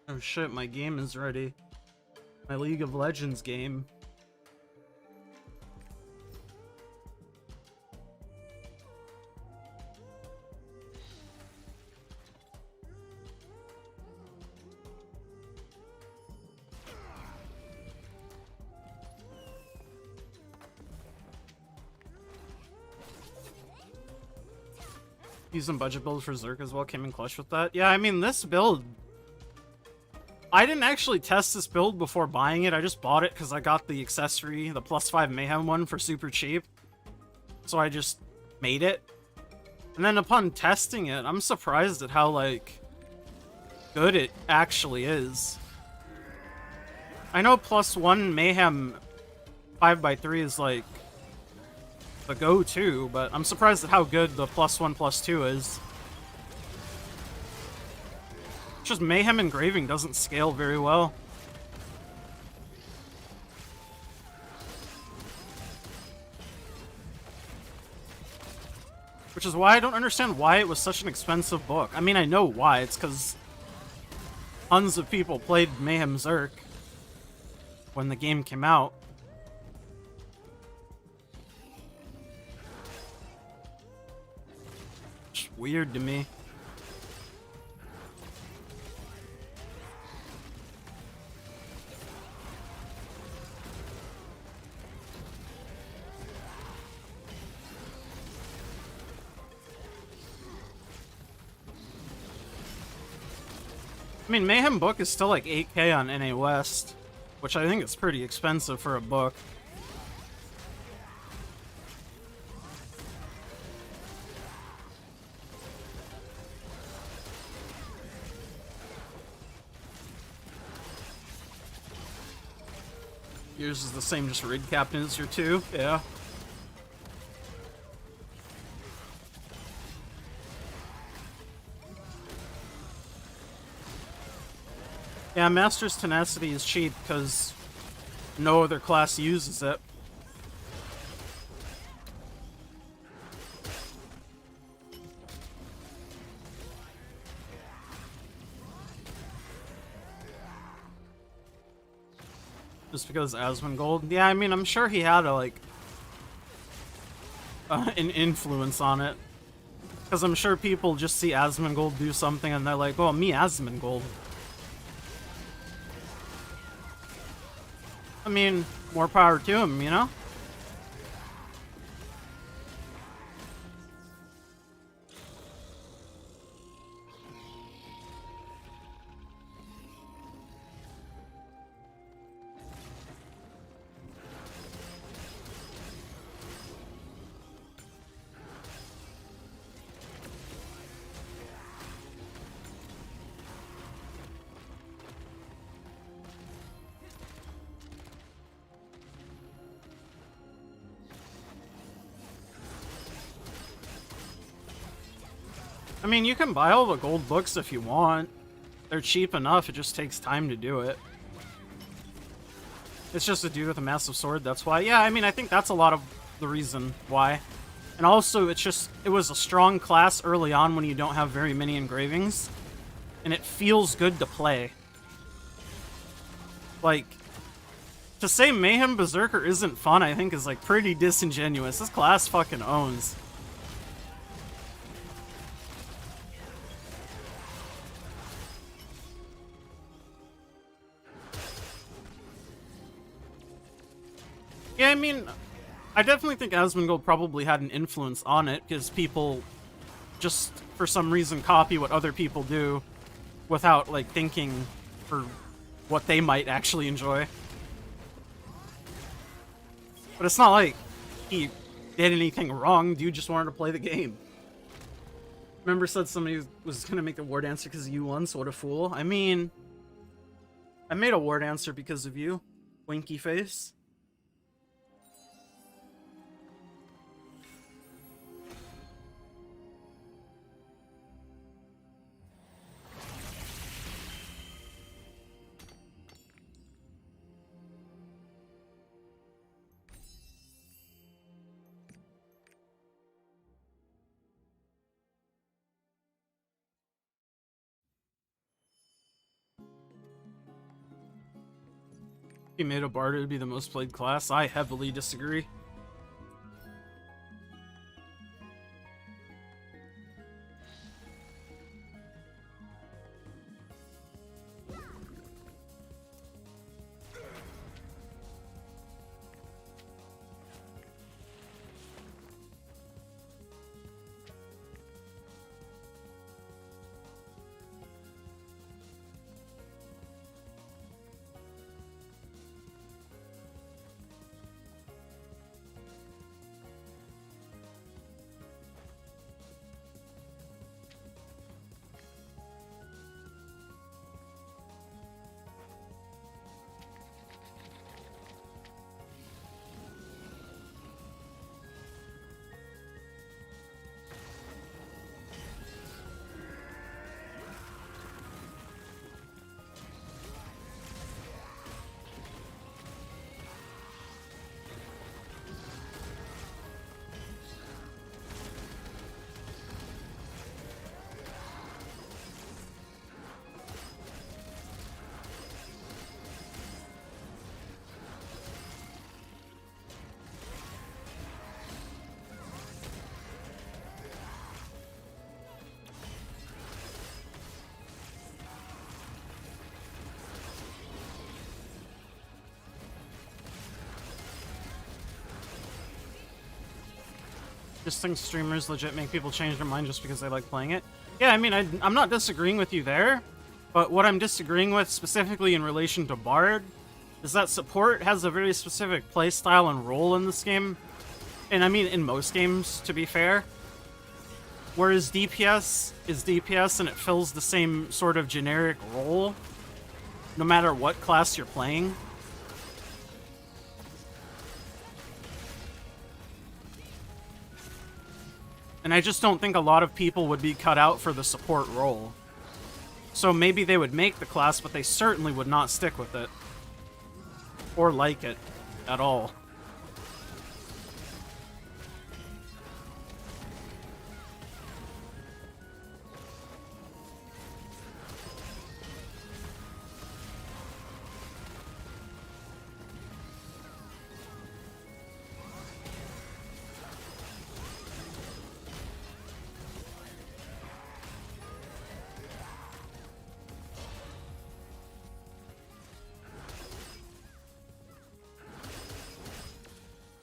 Oh shit, my game is ready. My League of Legends game. Using budget build for Zerk as well, came in clutch with that. Yeah, I mean, this build... I didn't actually test this build before buying it. I just bought it because I got the accessory, the +5 Mayhem one, for super cheap. So I just made it. And then upon testing it, I'm surprised at how, like, good it actually is. I know +1 Mayhem 5x3 is, like, the go-to, but I'm surprised at how good the +1/+2 is. It's just Mayhem Engraving doesn't scale very well. Which is why I don't understand why it was such an expensive book. I mean, I know why. It's because tons of people played Mayhem Zerk when the game came out. It's weird to me. I mean, Mayhem book is still like 8K on NA West, which I think is pretty expensive for a book. Yours is the same, just rig captain as your 2, yeah. Yeah, Master's Tenacity is cheap because no other class uses it. Just because Asmongold? Yeah, I mean, I'm sure he had a, like, an influence on it. Because I'm sure people just see Asmongold do something and they're like, oh, me Asmongold. I mean, more power to him, you know? I mean, you can buy all the gold books if you want. They're cheap enough, it just takes time to do it. It's just a dude with a massive sword, that's why. Yeah, I mean, I think that's a lot of the reason why. And also, it was a strong class early on when you don't have very many engravings. And it feels good to play. Like, to say Mayhem Berserker isn't fun, I think is, like, pretty disingenuous. This class fucking owns. Yeah, I mean, I definitely think Asmongold probably had an influence on it, because people just, for some reason, copy what other people do without, like, thinking for what they might actually enjoy. But it's not like he did anything wrong, dude just wanted to play the game. Remember said somebody was gonna make a war dancer because of you once, what a fool. I mean, I made a war dancer because of you, winky face. He made a bard to be the most played class. I heavily disagree. Just think streamers legit make people change their mind just because they like playing it. Yeah, I mean, I'm not disagreeing with you there, but what I'm disagreeing with specifically in relation to Bard is that support has a very specific playstyle and role in this game. And I mean, in most games, to be fair. Whereas DPS is DPS and it fills the same sort of generic role, no matter what class you're playing. And I just don't think a lot of people would be cut out for the support role. So maybe they would make the class, but they certainly would not stick with it. Or like it at all.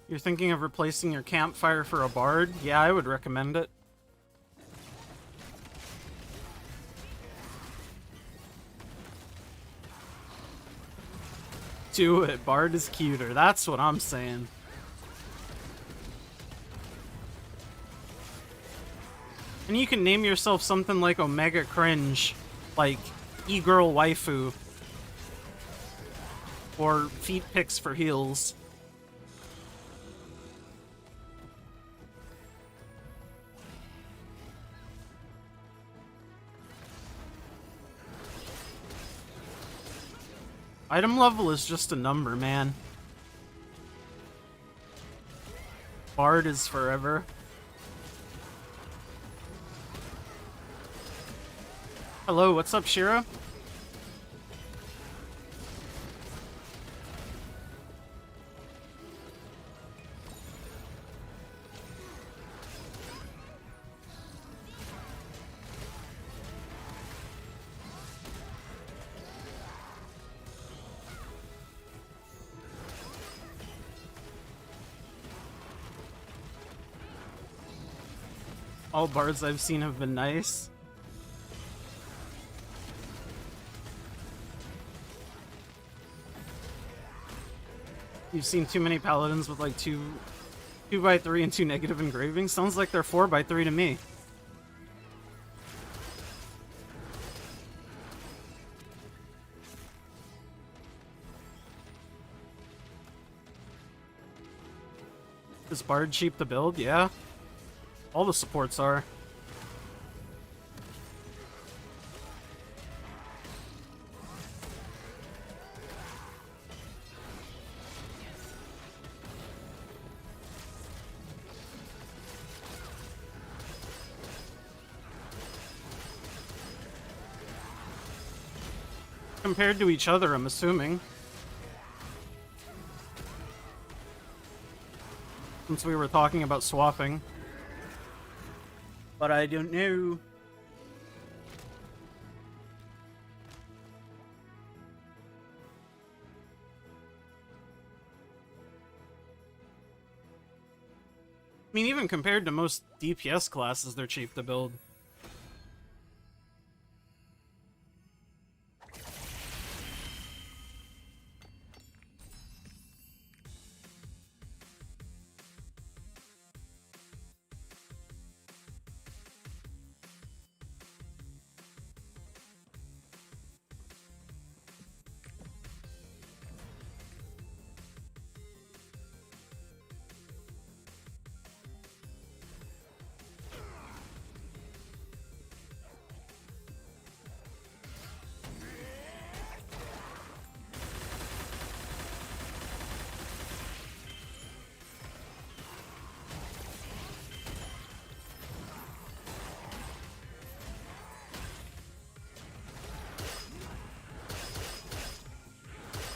You're thinking of replacing your campfire for a bard? Yeah, I would recommend it. Do it. Bard is cuter. That's what I'm saying. And you can name yourself something like Omega Cringe, like E-Girl Waifu, or Feet Pics for Heels. Item level is just a number, man. Bard is forever. Hello, what's up, Shira? All bards I've seen have been nice. You've seen too many paladins with like 2x3 and 2 negative engravings? Sounds like they're 4x3 to me. Is Bard cheap to build? Yeah. All the supports are. Compared to each other, I'm assuming. Since we were talking about swapping. But I don't know. I mean, even compared to most DPS classes, they're cheap to build.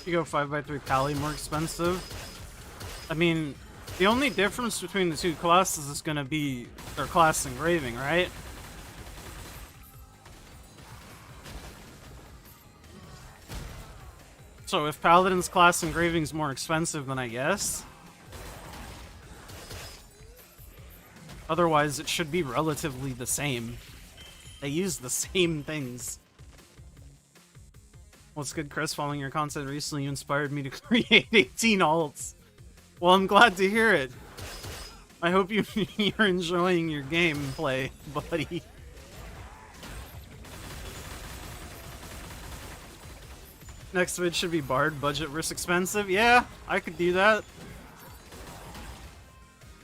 You go 5x3 Pally more expensive. I mean, the only difference between the two classes is going to be their class engraving, right? So if Paladin's class engraving is more expensive, then I guess. Otherwise, it should be relatively the same. They use the same things. What's good, Chris? Following your content recently, you inspired me to create 18 alts. Well, I'm glad to hear it. I hope you're enjoying your gameplay, buddy. Next vid should be Bard, budget versus expensive. Yeah, I could do that.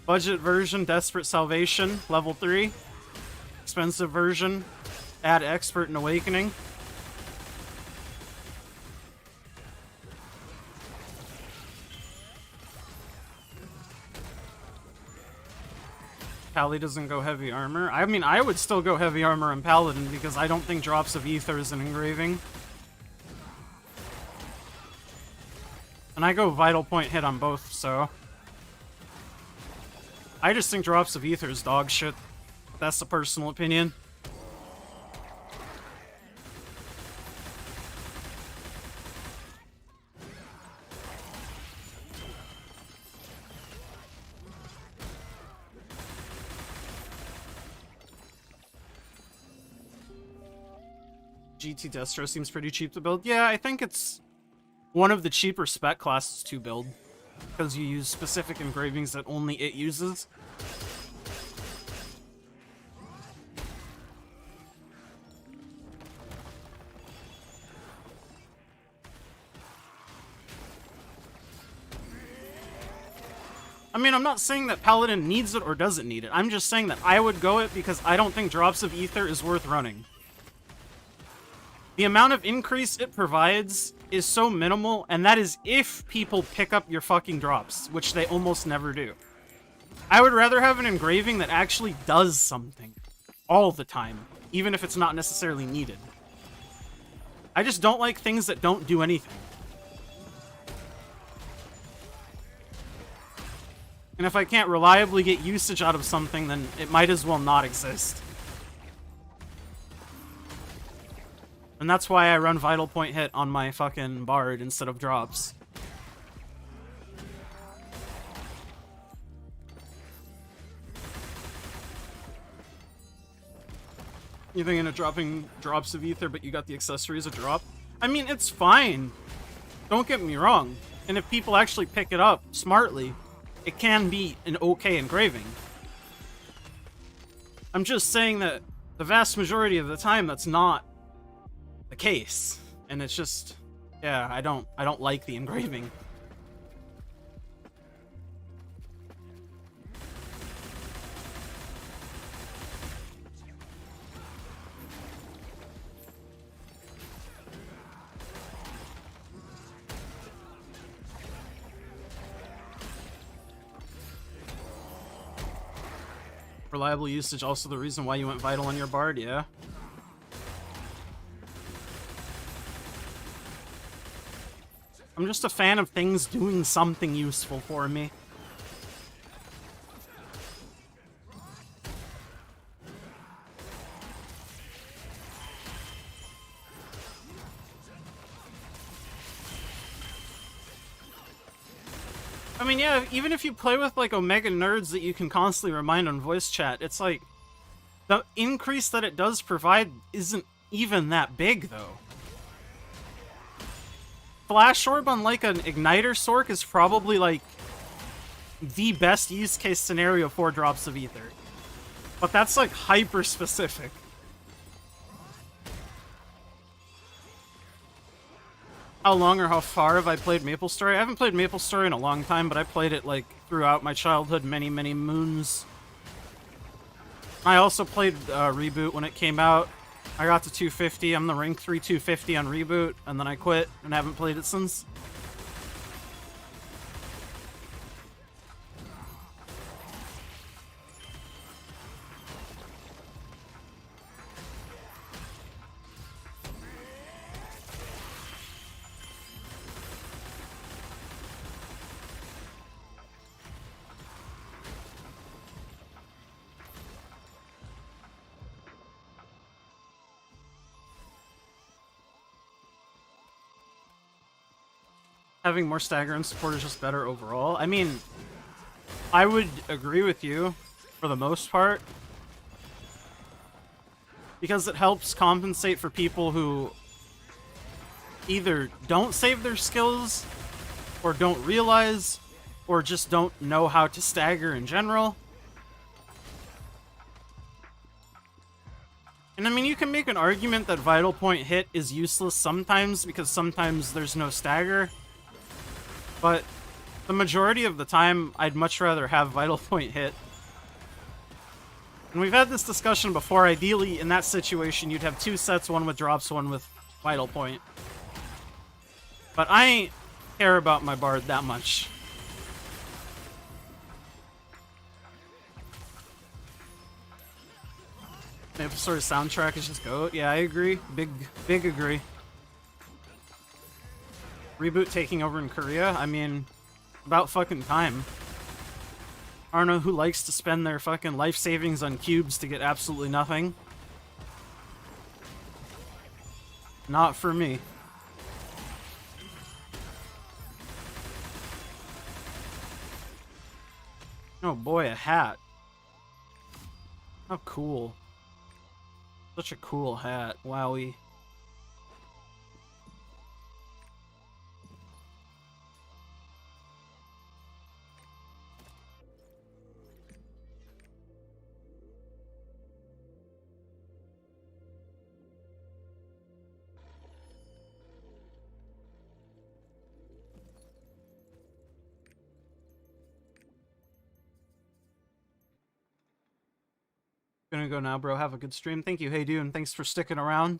Budget version, Desperate Salvation, level 3. Expensive version, add Expert and Awakening. Pally doesn't go heavy armor. I mean, I would still go heavy armor in Paladin because I don't think Drops of Ether is an engraving. And I go Vital Point hit on both, so... I just think Drops of Ether is dog shit. That's a personal opinion. GT Destro seems pretty cheap to build. Yeah, I think it's one of the cheaper spec classes to build, because you use specific engravings that only it uses. I mean, I'm not saying that Paladin needs it or doesn't need it. I'm just saying that I would go it because I don't think Drops of Ether is worth running. The amount of increase it provides is so minimal, and that is if people pick up your fucking drops, which they almost never do. I would rather have an engraving that actually does something all the time, even if it's not necessarily needed. I just don't like things that don't do anything. And if I can't reliably get usage out of something, then it might as well not exist. And that's why I run Vital Point Hit on my fucking Bard instead of drops. You thinking of dropping Drops of Ether, but you got the accessories a drop? I mean, it's fine. Don't get me wrong. And if people actually pick it up smartly, it can be an okay engraving. I'm just saying that the vast majority of the time that's not the case. And it's just, yeah, I don't like the engraving. Reliable usage also the reason why you went Vital on your Bard, yeah? I'm just a fan of things doing something useful for me. I mean, yeah, even if you play with, like, Omega nerds that you can constantly remind on voice chat, it's like, the increase that it does provide isn't even that big, though. Flash Orb on, like, an Igniter Sork is probably, like, the best use case scenario for Drops of Ether. But that's, like, hyper-specific. How long or how far have I played MapleStory? I haven't played MapleStory in a long time, but I played it, like, throughout my childhood many, many moons. I also played Reboot when it came out. I got to 250. I'm the rank 3 250 on Reboot, and then I quit and haven't played it since. Having more Stagger and support is just better overall. I mean, I would agree with you for the most part, because it helps compensate for people who either don't save their skills, or don't realize, or just don't know how to stagger in general. And I mean, you can make an argument that Vital Point Hit is useless sometimes, because sometimes there's no stagger. But the majority of the time, I'd much rather have Vital Point Hit. And we've had this discussion before. Ideally, in that situation, you'd have two sets, one with drops, one with Vital Point. But I ain't care about my Bard that much. MapleStory soundtrack is just GOAT. Yeah, I agree. Big agree. Reboot taking over in Korea? I mean, about fucking time. I don't know who likes to spend their fucking life savings on cubes to get absolutely nothing. Not for me. Oh boy, a hat. How cool. Such a cool hat. Wowie. Gonna go now, bro. Have a good stream. Thank you, Hey Dune. Thanks for sticking around.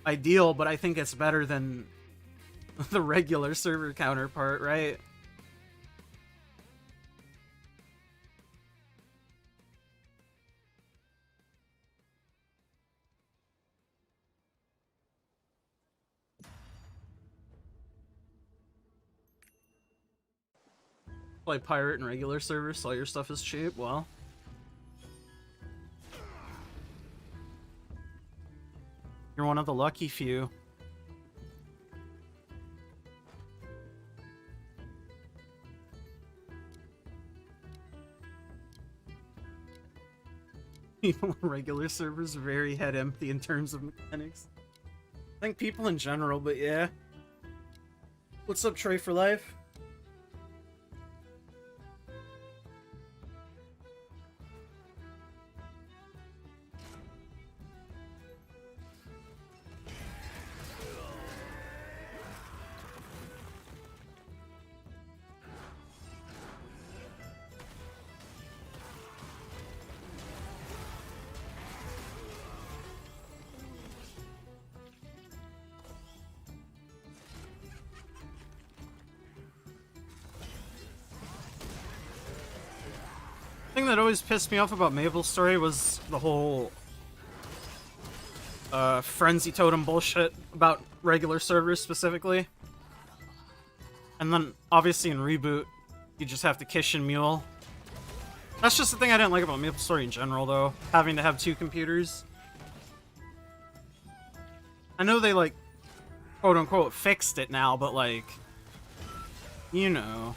Ideal, but I think it's better than the regular server counterpart, right? Play pirate and regular servers, so all your stuff is cheap. Well, you're one of the lucky few. People on regular servers are very head empty in terms of mechanics. I think people in general, but yeah. What's up, Trey for life? The thing that always pissed me off about Mabel's story was the whole frenzy totem bullshit about regular servers specifically. And then obviously in Reboot, you just have to Kishin Mule. That's just the thing I didn't like about Maple's story in general, though. Having to have two computers. I know they, like, quote-unquote fixed it now, but, like, you know.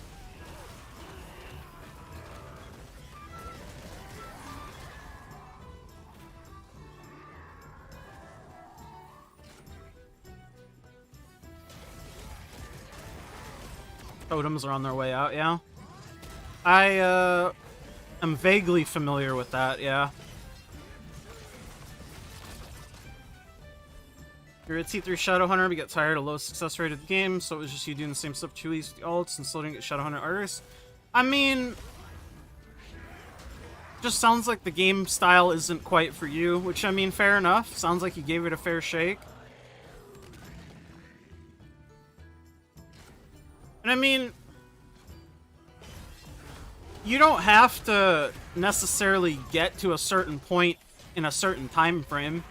Totems are on their way out, yeah. I am vaguely familiar with that, yeah. You're a T3 Shadowhunter, but get tired of low success rate of the game, so it was just you doing the same stuff 2 weeks with the alts and still didn't get Shadowhunter artists. I mean, just sounds like the game style isn't quite for you, which I mean, fair enough. Sounds like you gave it a fair shake. And I mean, you don't have to necessarily get to a certain point in a certain time frame.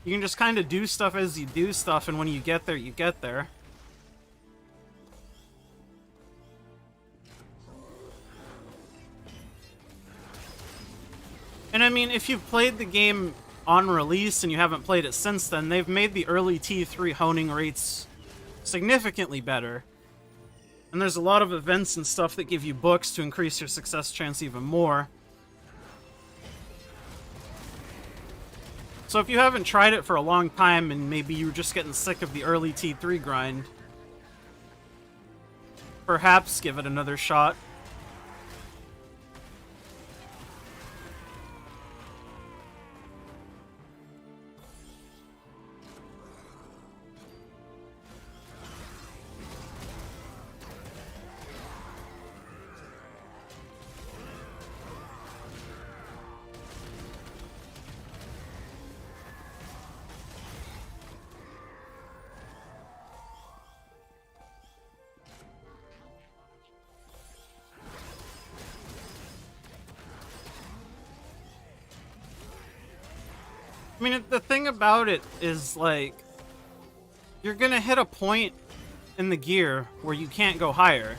You can just kind of do stuff as you do stuff, and when you get there, you get there. And I mean, if you've played the game on release and you haven't played it since then, they've made the early T3 honing rates significantly better. And there's a lot of events and stuff that give you books to increase your success chance even more. So if you haven't tried it for a long time and maybe you're just getting sick of the early T3 grind, perhaps give it another shot. I mean, the thing about it is, like, you're gonna hit a point in the gear where you can't go higher.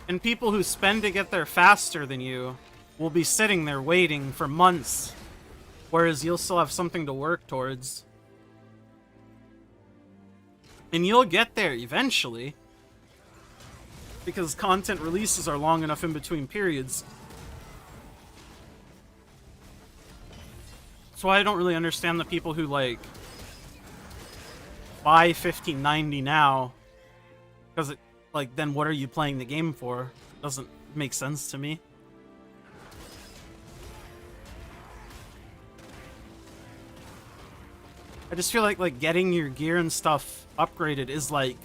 And people who spend to get there faster than you will be sitting there waiting for months, whereas you'll still have something to work towards. And you'll get there eventually, because content releases are long enough in between periods. That's why I don't really understand the people who, like, buy 1590 now, because it, like, then what are you playing the game for? Doesn't make sense to me. I just feel like getting your gear and stuff upgraded is like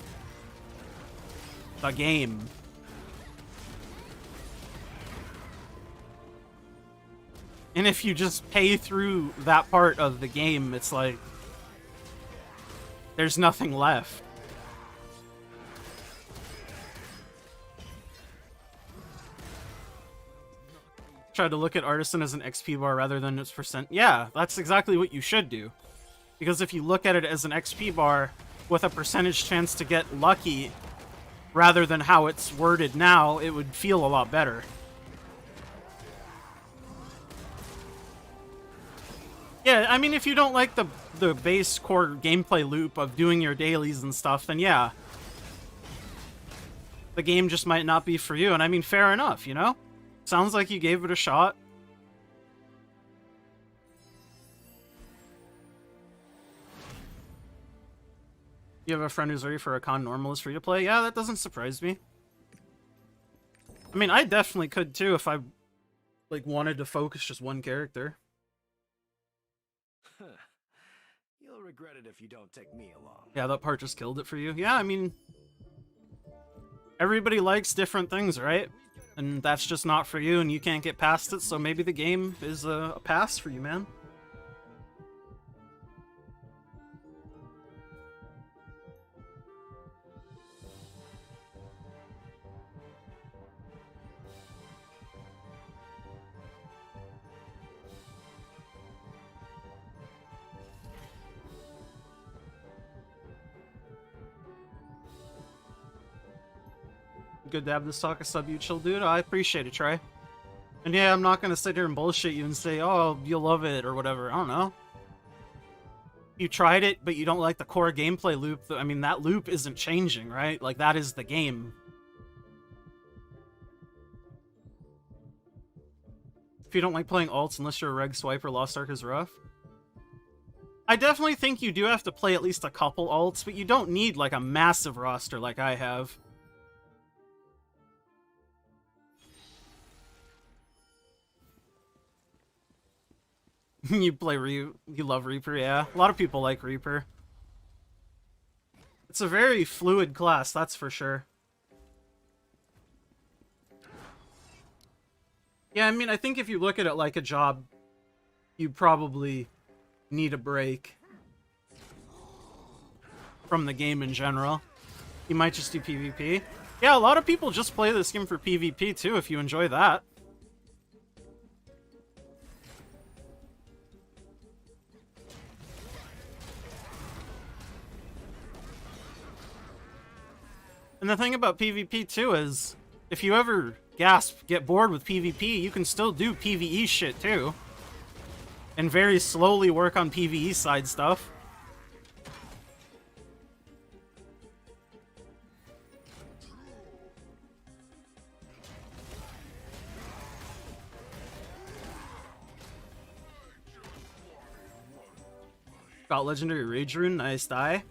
the game. And if you just pay through that part of the game, it's like there's nothing left. Try to look at Artisan as an XP bar rather than its percent. Yeah, that's exactly what you should do. Because if you look at it as an XP bar with a percentage chance to get lucky rather than how it's worded now, it would feel a lot better. Yeah, I mean, if you don't like the base core gameplay loop of doing your dailies and stuff, then yeah. The game just might not be for you, and I mean, fair enough, you know? Sounds like you gave it a shot. You have a friend who's ready for a con normalist free to play? Yeah, that doesn't surprise me. I mean, I definitely could too if I, like, wanted to focus just one character. You'll regret it if you don't take me along. Yeah, that part just killed it for you. Yeah, I mean, everybody likes different things, right? And that's just not for you, and you can't get past it, so maybe the game is a pass for you, man. Good to have this talk, a sub you chill, dude. I appreciate it, Trey. And yeah, I'm not gonna sit here and bullshit you and say, oh, you'll love it or whatever. I don't know. You tried it, but you don't like the core gameplay loop. I mean, that loop isn't changing, right? Like, that is the game. If you don't like playing alts unless you're a reg swiper, Lost Ark is rough. I definitely think you do have to play at least a couple alts, but you don't need, like, a massive roster like I have. You love Reaper, yeah. A lot of people like Reaper. It's a very fluid class, that's for sure. Yeah, I mean, I think if you look at it like a job, you probably need a break from the game in general. You might just do PvP. Yeah, a lot of people just play this game for PvP too, if you enjoy that. And the thing about PvP too is, if you ever get bored with PvP, you can still do PvE shit too. And very slowly work on PvE side stuff. Got legendary Rage Rune, nice die.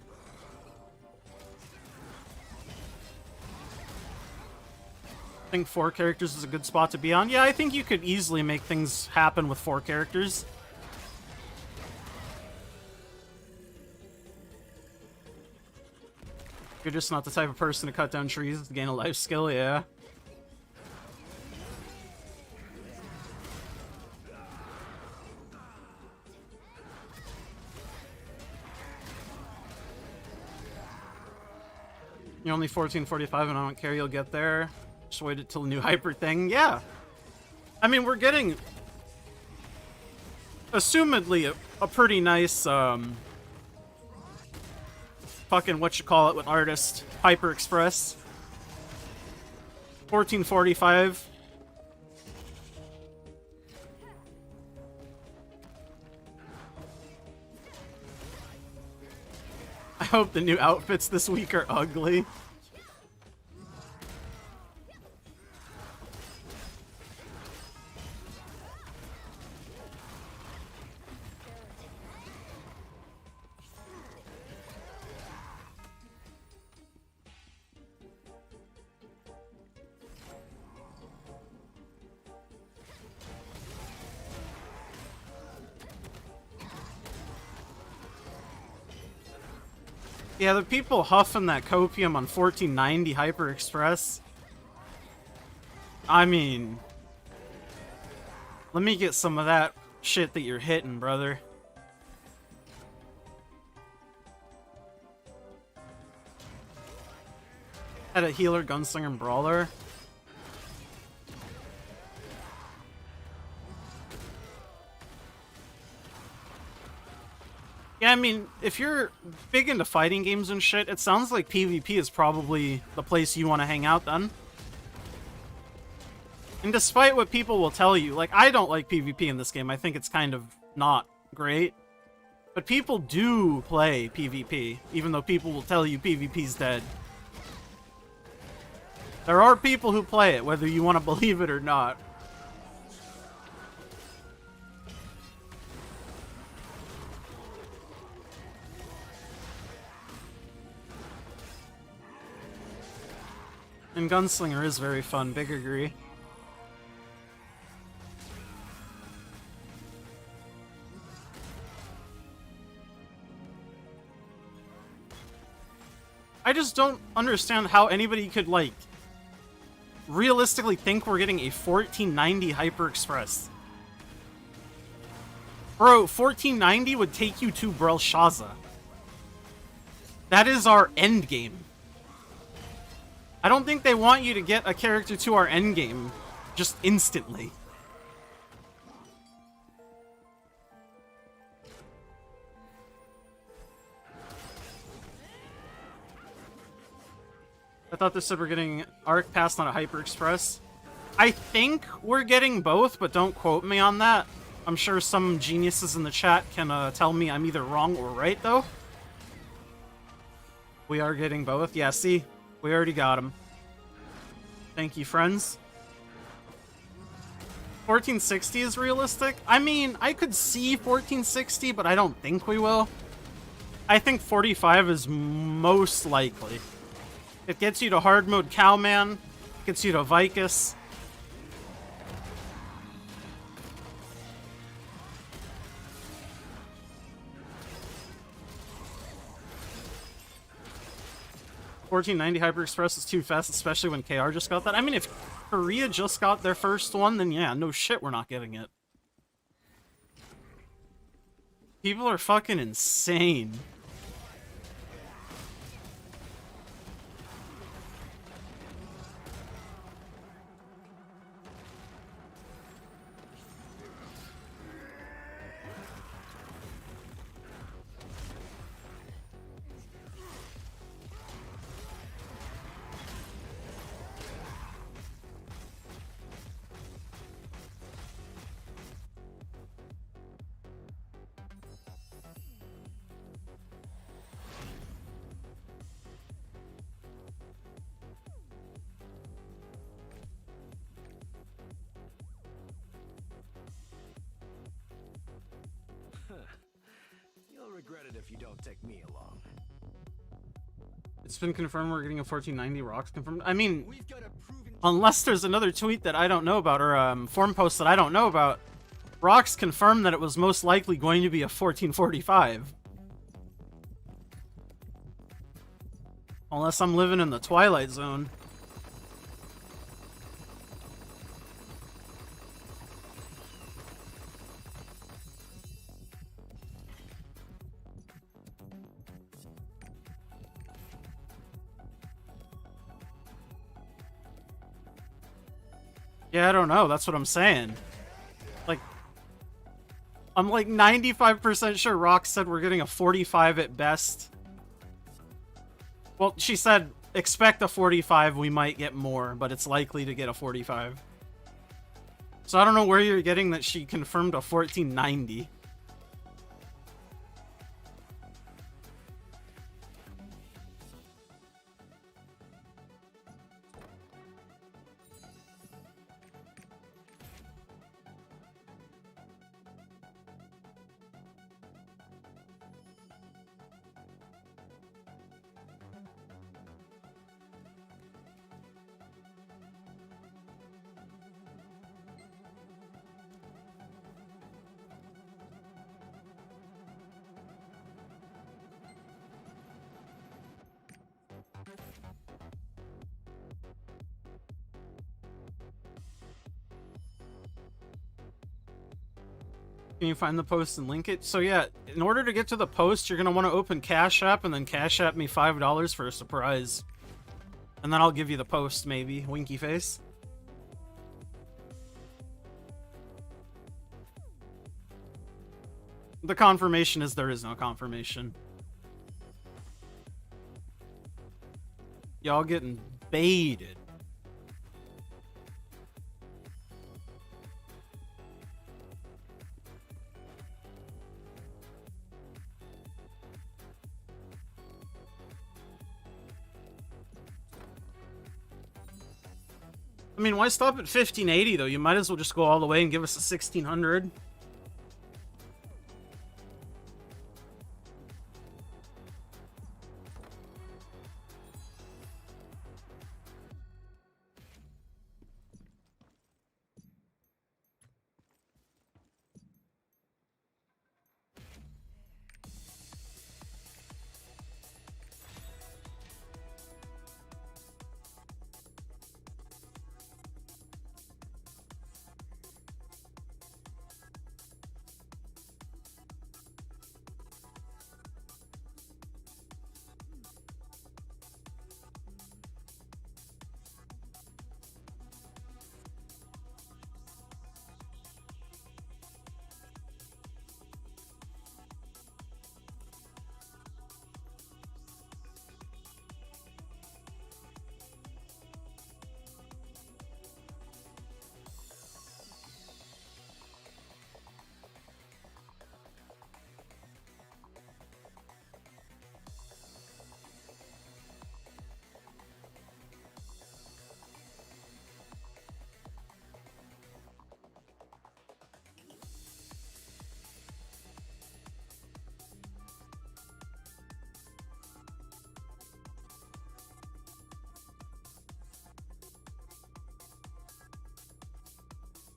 I think 4 characters is a good spot to be on. Yeah, I think you could easily make things happen with 4 characters. You're just not the type of person to cut down trees to gain a life skill, yeah. You're only 1445 and I don't care, you'll get there. Just wait till the new hyper thing. Yeah. I mean, we're getting assumedly a pretty nice fucking whatchamacallit with artist. Hyper Express. 1445. I hope the new outfits this week are ugly. Yeah, the people huffing that copium on 1490 Hyper Express. I mean, let me get some of that shit that you're hitting, brother. Had a healer, gunslinger, and brawler. Yeah, I mean, if you're big into fighting games and shit, it sounds like PvP is probably the place you want to hang out then. And despite what people will tell you, like, I don't like PvP in this game. I think it's kind of not great. But people do play PvP, even though people will tell you PvP's dead. There are people who play it, whether you want to believe it or not. And Gunslinger is very fun, big agree. I just don't understand how anybody could, like, realistically think we're getting a 1490 Hyper Express. Bro, 1490 would take you to Belshazzar. That is our end game. I don't think they want you to get a character to our endgame just instantly. I thought they said we're getting Arc Pass, not a Hyper Express. I think we're getting both, but don't quote me on that. I'm sure some geniuses in the chat can tell me I'm either wrong or right, though. We are getting both. Yeah, see? We already got him. Thank you, friends. 1460 is realistic? I mean, I could see 1460, but I don't think we will. I think 45 is most likely. It gets you to hard mode Cowman, gets you to Vicus. 1490 Hyper Express is too fast, especially when KR just got that. I mean, if Korea just got their first one, then yeah, no shit, we're not getting it. People are fucking insane. You'll regret it if you don't take me along. It's been confirmed we're getting a 1490 rocks confirmed. I mean, unless there's another tweet that I don't know about, or forum post that I don't know about, rocks confirmed that it was most likely going to be a 1445. Unless I'm living in the Twilight Zone. Yeah, I don't know. That's what I'm saying. Like, I'm like 95% sure Rox said we're getting a 45 at best. Well, she said expect a 45, we might get more, but it's likely to get a 45. So I don't know where you're getting that she confirmed a 1490. Can you find the post and link it? So yeah, in order to get to the post, you're going to want to open Cash App and then Cash App me $5 for a surprise. And then I'll give you the post, maybe. Winky face. The confirmation is there is no confirmation. Y'all getting baited. I mean, why stop at 1580 though? You might as well just go all the way and give us a 1600.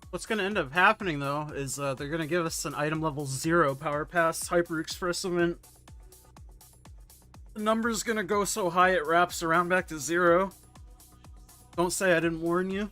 What's going to end up happening, though, is they're going to give us an item level 0 Power Pass Hyper Express event. The number's gonna go so high it wraps around back to 0. Don't say I didn't warn you.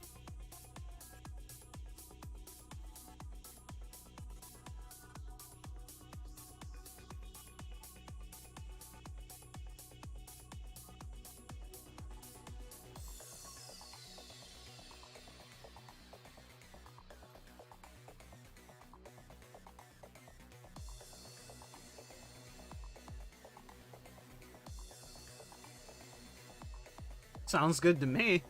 Sounds good to me.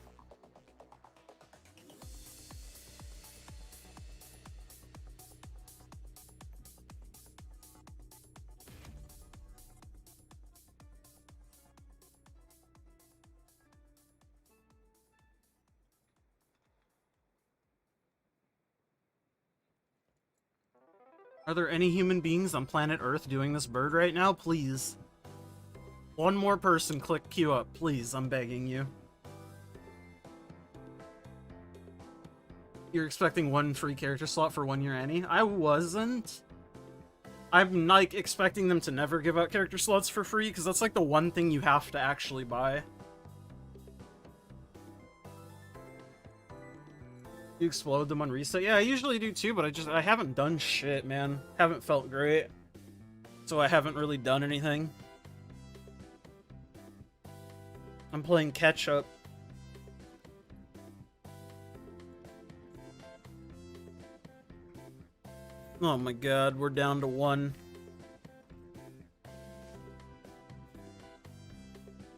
Are there any human beings on planet Earth doing this bird right now? Please. One more person click queue up, please. I'm begging you. You're expecting one free character slot for 1 year Annie? I wasn't. I'm like expecting them to never give out character slots for free because that's like the one thing you have to actually buy. You explode them on reset? Yeah, I usually do too, but I haven't done shit, man. Haven't felt great. So I haven't really done anything. I'm playing catch up. Oh my god, we're down to 1.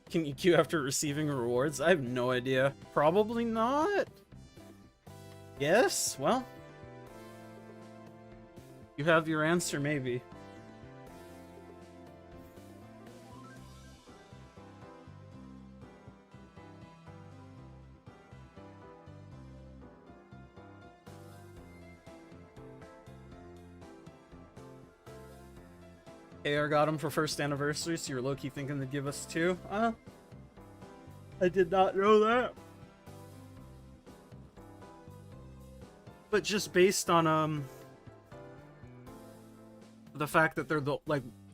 Can you queue after receiving rewards? I have no idea. Probably not. Yes? Well. You have your answer, maybe. AR got him for first anniversary, so you're low-key thinking to give us 2? I did not know that. But just based on, the fact that they're the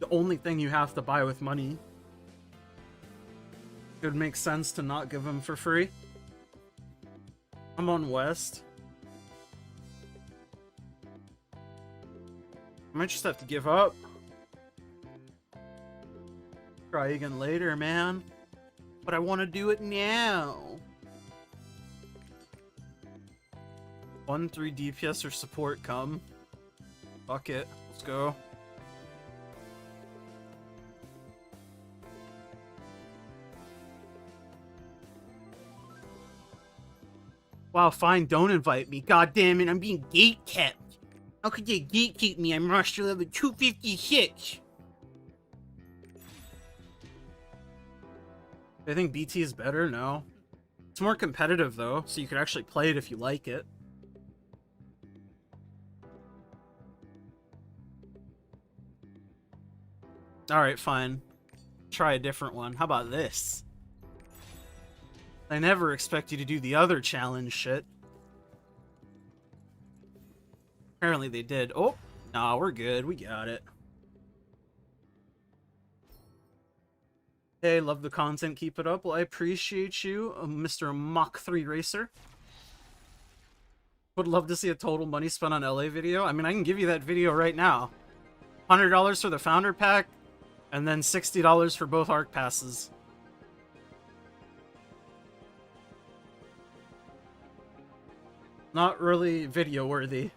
only thing you have to buy with money, it would make sense to not give them for free. I'm on West. I might just have to give up. Try again later, man. But I want to do it now. 1-3 DPS or support come. Fuck it. Let's go. Wow, fine, don't invite me. God damn it, I'm being gatekept. How could they gatekeep me? I'm roster level 256. I think BT is better? No. It's more competitive, though, so you could actually play it if you like it. Alright, fine. Try a different one. How about this? I never expect you to do the other challenge shit. Apparently they did. Oh! Nah, we're good. We got it. Hey, love the content. Keep it up. Well, I appreciate you, Mr. Mach 3 Racer. Would love to see a total money spent on LA video. I mean, I can give you that video right now. $100 for the Founder Pack, and then $60 for both ARC passes. Not really video worthy.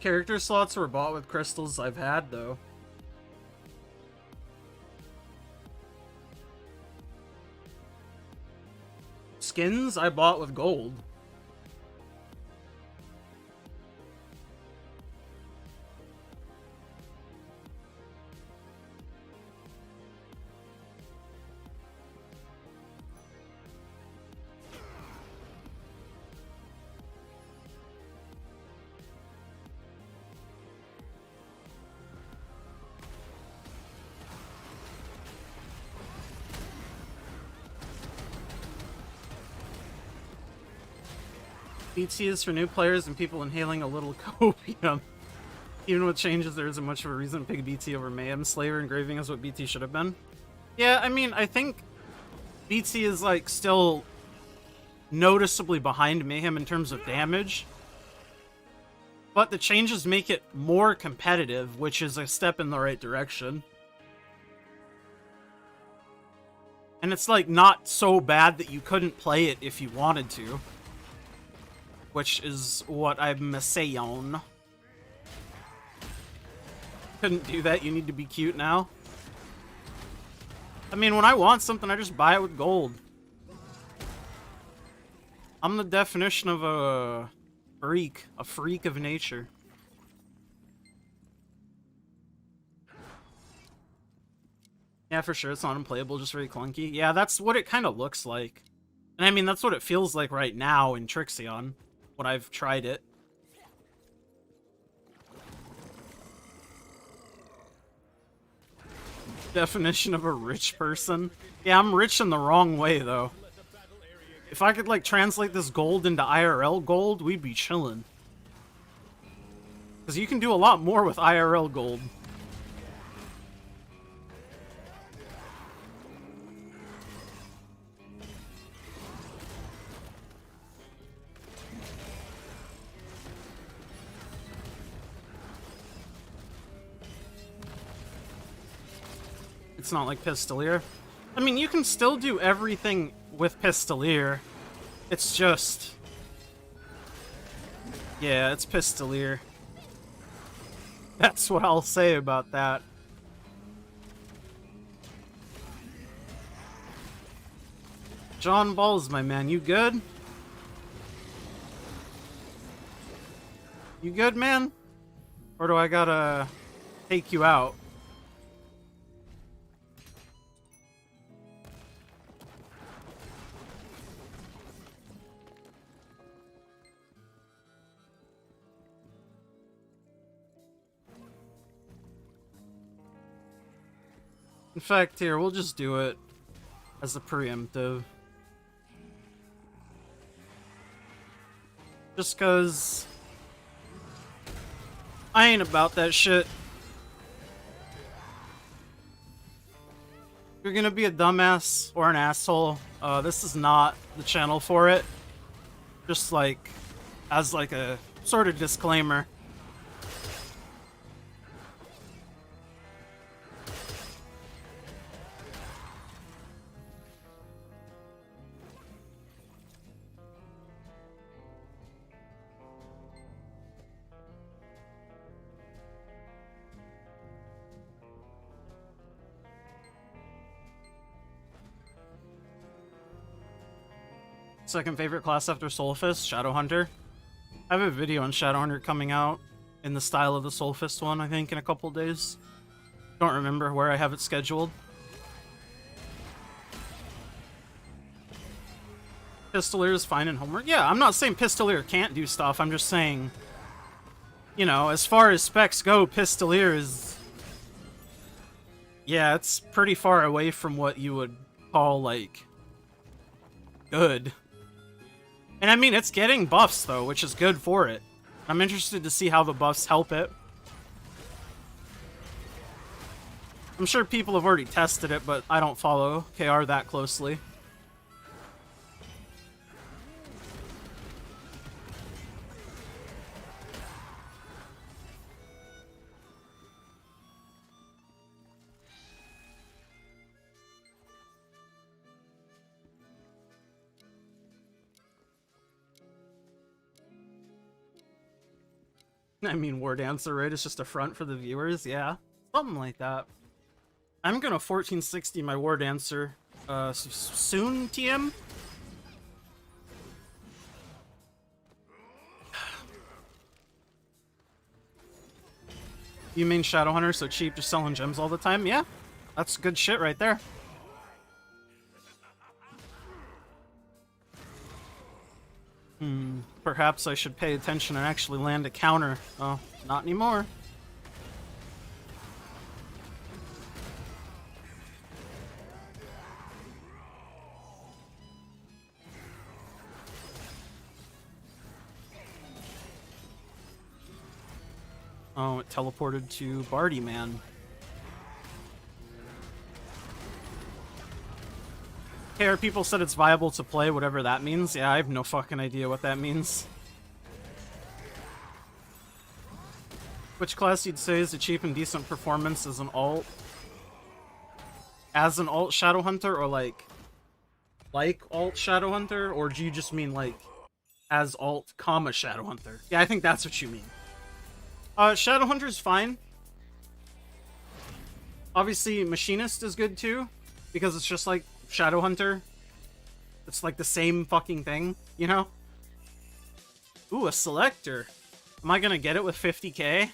Character slots were bought with crystals I've had, though. Skins I bought with gold. BT is for new players and people inhaling a little copium. Even with changes, there isn't much of a reason to pick BT over Mayhem. Slayer engraving is what BT should have been. Yeah, I mean, I think BT is, like, still noticeably behind Mayhem in terms of damage. But the changes make it more competitive, which is a step in the right direction. And it's, like, not so bad that you couldn't play it if you wanted to. Which is what I'm saying. Couldn't do that, you need to be cute now. I mean, when I want something, I just buy it with gold. I'm the definition of a freak of nature. Yeah, for sure, it's not unplayable, just very clunky. Yeah, that's what it kind of looks like. And I mean, that's what it feels like right now in Trixion, when I've tried it. Definition of a rich person. Yeah, I'm rich in the wrong way, though. If I could, like, translate this gold into IRL gold, we'd be chillin'. Because you can do a lot more with IRL gold. It's not like Pistolier. I mean, you can still do everything with Pistolier. It's just... yeah, it's Pistolier. That's what I'll say about that. John Balls, my man, you good? You good, man? Or do I gotta take you out? In fact, here, we'll just do it as a preemptive. Just cause I ain't about that shit. If you're gonna be a dumbass or an asshole, this is not the channel for it. Just like, as like a sort of disclaimer. Second favorite class after Soulfist, Shadowhunter. I have a video on Shadowhunter coming out in the style of the Soulfist one, I think, in a couple days. Don't remember where I have it scheduled. Pistolier is fine in homework. Yeah, I'm not saying Pistolier can't do stuff. I'm just saying, you know, as far as specs go, Pistolier is... yeah, it's pretty far away from what you would call, like, good. And I mean, it's getting buffs, though, which is good for it. I'm interested to see how the buffs help it. I'm sure people have already tested it, but I don't follow KR that closely. I mean, War Dancer, right? It's just a front for the viewers, yeah. Something like that. I'm gonna 1460 my War Dancer soon, TM? You mean Shadowhunter so cheap, just selling gems all the time? Yeah, that's good shit right there. Perhaps I should pay attention and actually land a counter. Oh, not anymore. Oh, it teleported to Barty Man. Hey, people said it's viable to play, whatever that means. Yeah, I have no fucking idea what that means. Which class you'd say is a cheap and decent performance as an alt? As an alt Shadowhunter, or like alt Shadowhunter? Or do you just mean like as alt, comma Shadowhunter? Yeah, I think that's what you mean. Shadowhunter's fine. Obviously, Machinist is good too, because it's just like Shadowhunter. It's like the same fucking thing, you know? Ooh, a Selector. Am I gonna get it with 50k?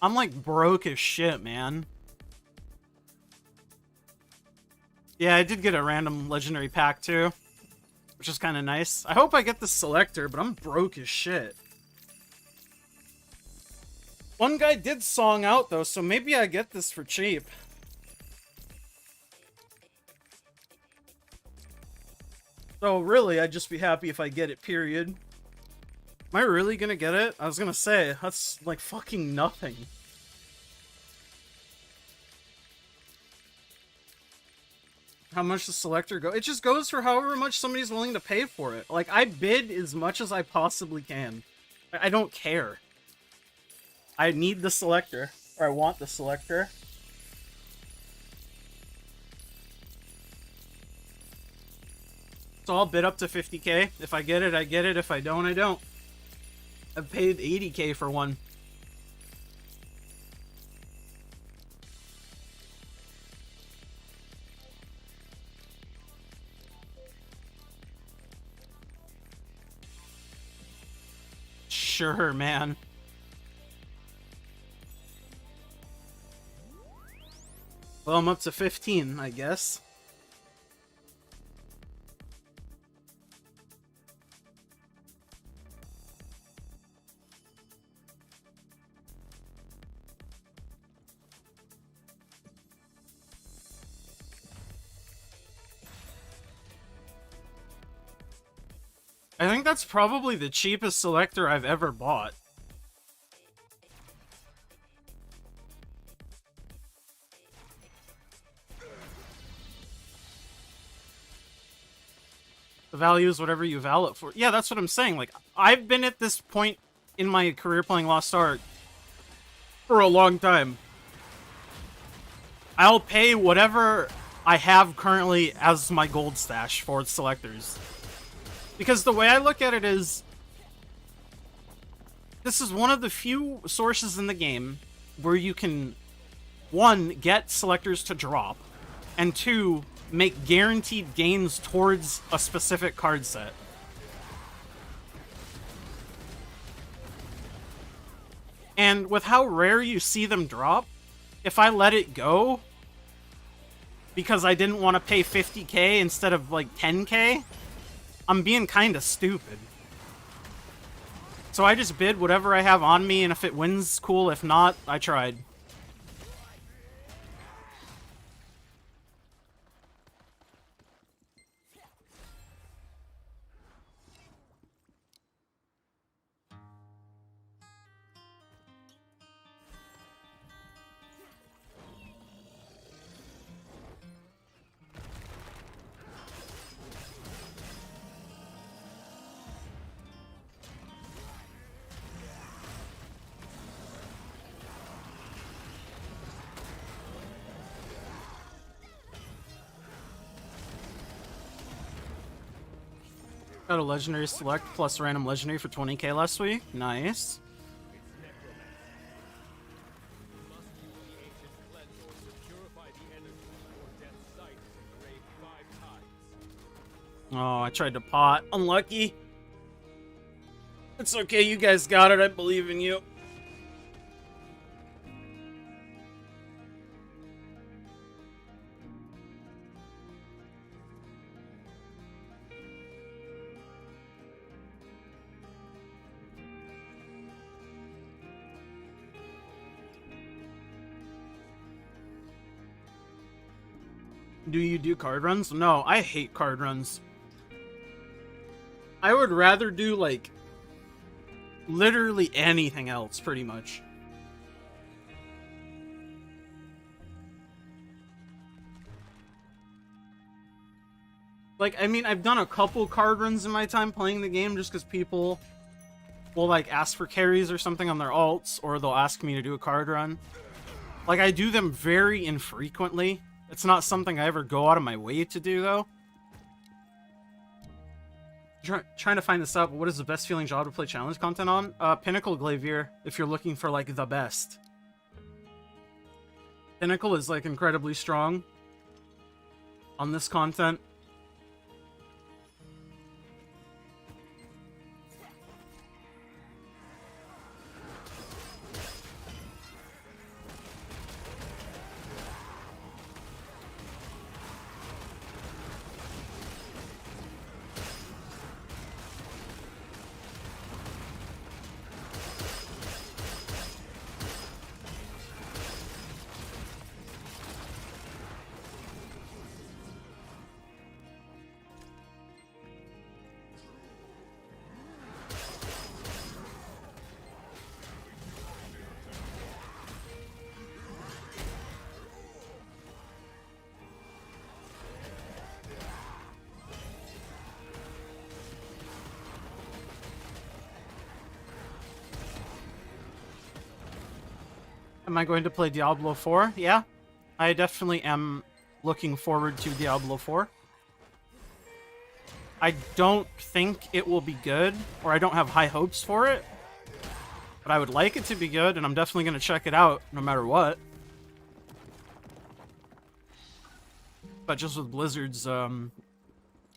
I'm like broke as shit, man. Yeah, I did get a random legendary pack too, which is kind of nice. I hope I get the Selector, but I'm broke as shit. One guy did song out though, so maybe I get this for cheap. So really, I'd just be happy if I get it, period. Am I really gonna get it? I was gonna say, that's like fucking nothing. How much the Selector go? It just goes for however much somebody's willing to pay for it. Like, I bid as much as I possibly can. I don't care. I need the Selector. Or I want the Selector. So I'll bid up to 50k. If I get it, I get it. If I don't, I don't. I've paid 80k for one. Sure, man. Well, I'm up to 15, I guess. I think that's probably the cheapest Selector I've ever bought. The value is whatever you value it for. Yeah, that's what I'm saying. Like, I've been at this point in my career playing Lost Ark for a long time. I'll pay whatever I have currently as my gold stash for Selectors. Because the way I look at it is, this is one of the few sources in the game where you can, one, get Selectors to drop, and two, make guaranteed gains towards a specific card set. And with how rare you see them drop, if I let it go because I didn't want to pay 50k instead of like 10k, I'm being kind of stupid. So I just bid whatever I have on me, and if it wins, cool. If not, I tried. Got a legendary select plus random legendary for 20k last week. Nice. Oh, I tried to pot. Unlucky. It's okay, you guys got it. I believe in you. Do you do card runs? No, I hate card runs. I would rather do, like, literally anything else, pretty much. Like, I mean, I've done a couple card runs in my time playing the game just because people will, like, ask for carries or something on their alts, or they'll ask me to do a card run. Like, I do them very infrequently. It's not something I ever go out of my way to do, though. Trying to find this out, but what is the best feeling job to play challenge content on? Pinnacle Glavier, if you're looking for, like, the best. Pinnacle is, like, incredibly strong on this content. Am I going to play Diablo 4? Yeah, I definitely am looking forward to Diablo 4. I don't think it will be good, or I don't have high hopes for it, but I would like it to be good, and I'm definitely going to check it out no matter what. But just with Blizzard's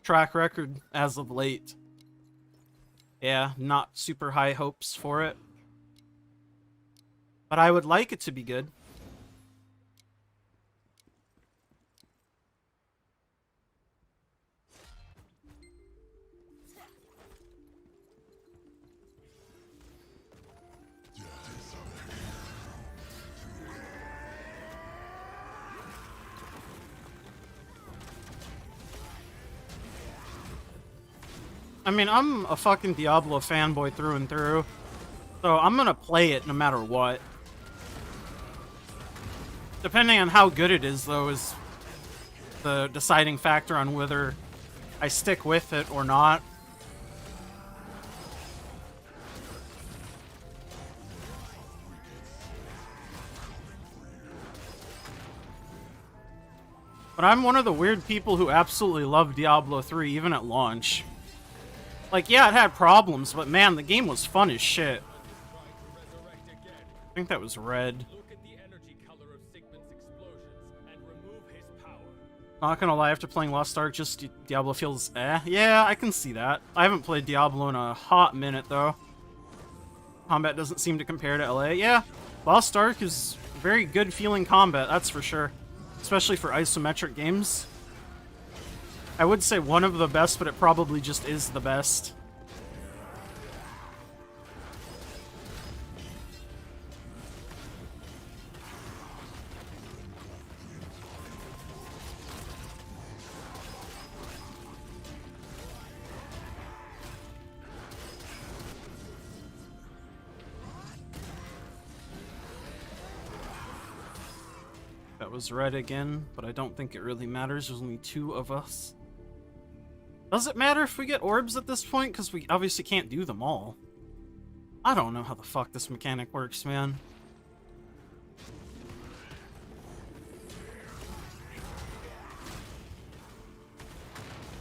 track record as of late, yeah, not super high hopes for it. But I would like it to be good. I mean, I'm a fucking Diablo fanboy through and through, so I'm gonna play it no matter what. Depending on how good it is, though, is the deciding factor on whether I stick with it or not. But I'm one of the weird people who absolutely love Diablo 3, even at launch. Like, yeah, it had problems, but man, the game was fun as shit. I think that was red. Not gonna lie, after playing Lost Ark, just Diablo feels eh. Yeah, I can see that. I haven't played Diablo in a hot minute, though. Combat doesn't seem to compare to LA. Yeah, Lost Ark is very good feeling combat, that's for sure. Especially for isometric games. I would say one of the best, but it probably just is the best. That was red again, but I don't think it really matters. There's only 2 of us. Does it matter if we get orbs at this point? Because we obviously can't do them all. I don't know how the fuck this mechanic works, man.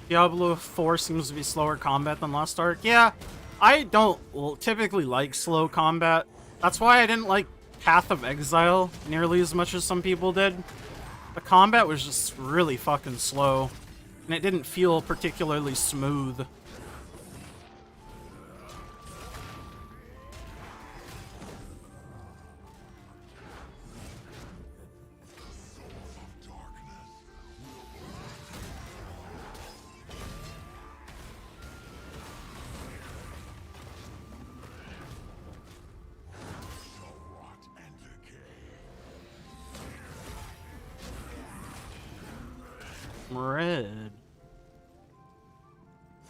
Diablo 4 seems to be slower combat than Lost Ark. Yeah, I don't typically like slow combat. That's why I didn't like Path of Exile nearly as much as some people did. The combat was just really fucking slow, and it didn't feel particularly smooth. Red.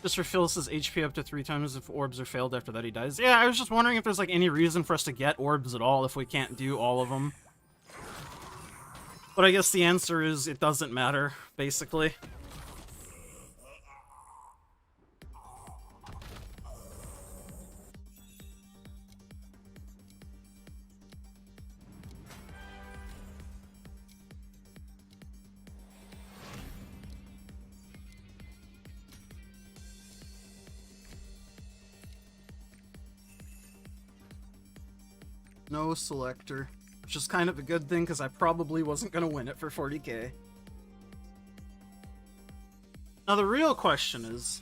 Just refills his HP up to 3 times if orbs are failed after that he dies. Yeah, I was just wondering if there's like any reason for us to get orbs at all if we can't do all of them. But I guess the answer is it doesn't matter, basically. no Selector. Which is kind of a good thing, because I probably wasn't going to win it for 40k. Now the real question is,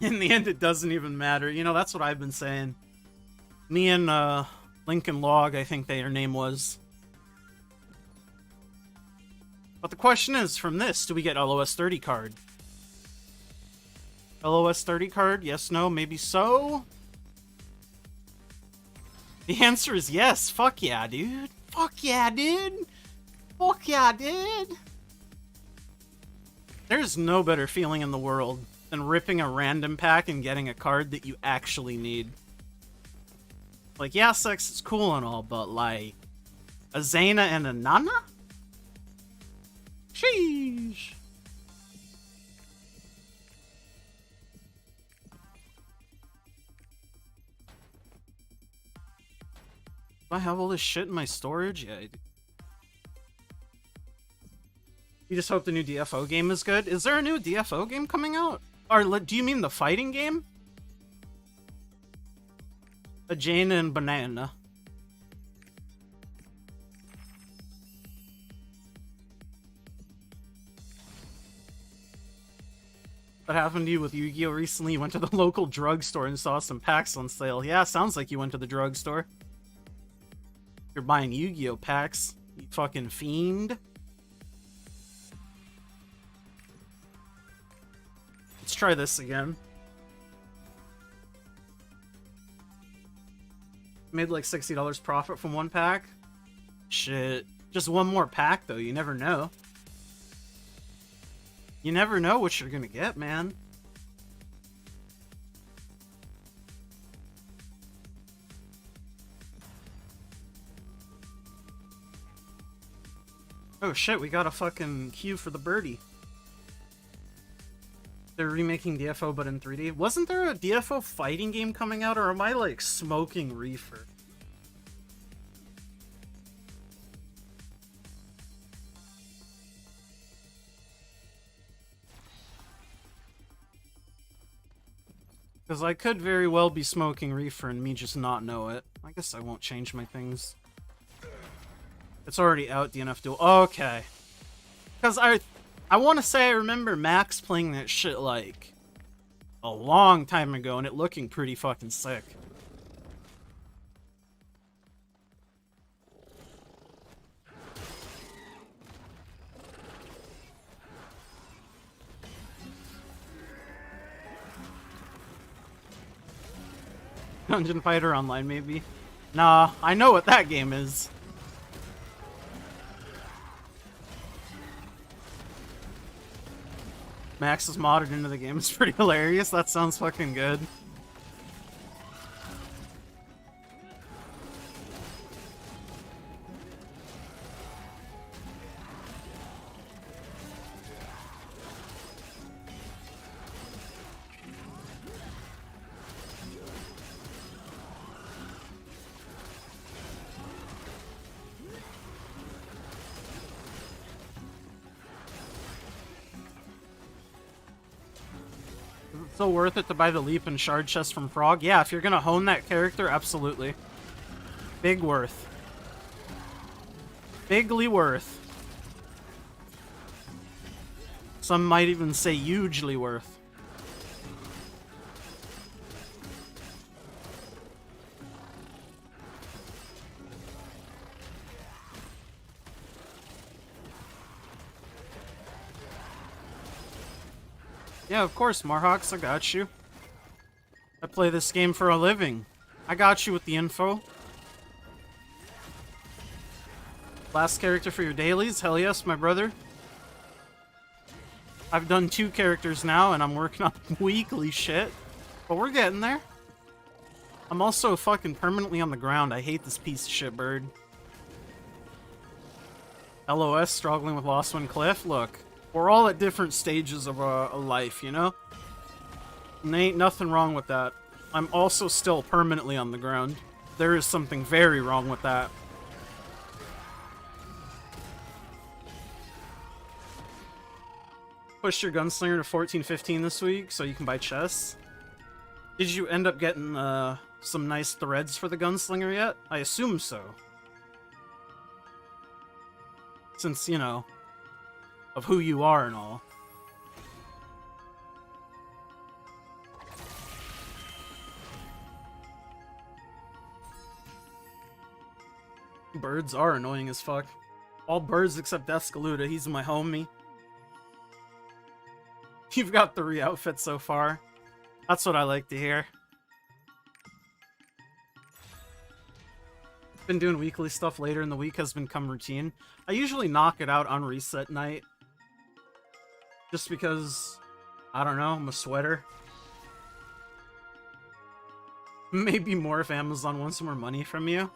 in the end it doesn't even matter. You know, that's what I've been saying. Me and Lincoln Log, I think their name was. But the question is, from this, do we get LOS 30 card? LOS 30 card? Yes, no, maybe so? The answer is yes. Fuck yeah, dude. Fuck yeah, dude. Fuck yeah, dude. There's no better feeling in the world than ripping a random pack and getting a card that you actually need. Like, yeah, sex is cool and all, but like, a Zaina and a Nana? Sheesh. Do I have all this shit in my storage? Yeah, I do. You just hope the new DFO game is good? Is there a new DFO game coming out? Or do you mean the fighting game? A Jane and Banana. What happened to you with Yu-Gi-Oh! Recently? You went to the local drugstore and saw some packs on sale. Yeah, sounds like you went to the drugstore. You're buying Yu-Gi-Oh! Packs, you fucking fiend. Let's try this again. Made like $60 profit from one pack. Shit. Just one more pack though, you never know. You never know what you're gonna get, man. Oh shit, we got a fucking queue for the birdie. They're remaking DFO but in 3D. Wasn't there a DFO fighting game coming out, or am I like smoking reefer? Because I could very well be smoking reefer and me just not know it. I guess I won't change my things. It's already out, DNF Duel. Okay. Because I want to say I remember Max playing that shit like a long time ago and it looking pretty fucking sick. Dungeon Fighter Online, maybe? Nah, I know what that game is. Max is modded into the game. It's pretty hilarious. That sounds fucking good. So worth it to buy the leap and shard chest from Frog? Yeah, if you're gonna hone that character, absolutely. Big worth. Bigly worth. Some might even say hugely worth. Yeah, of course, Marhawks, I got you. I play this game for a living. I got you with the info. Last character for your dailies? Hell yes, my brother. I've done 2 characters now, and I'm working on weekly shit. But we're getting there. I'm also fucking permanently on the ground. I hate this piece of shit bird. LOS, struggling with Lost One Cliff? Look. We're all at different stages of a life, you know? And there ain't nothing wrong with that. I'm also still permanently on the ground. There is something very wrong with that. Pushed your gunslinger to 14-15 this week so you can buy chests. Did you end up getting some nice threads for the gunslinger yet? I assume so. Since, you know, of who you are and all. Birds are annoying as fuck. All birds except Escaluda, he's my homie. You've got 3 outfits so far. That's what I like to hear. Been doing weekly stuff later in the week has become routine. I usually knock it out on reset night. Just because, I don't know, I'm a sweater. Maybe more if Amazon wants some more money from you.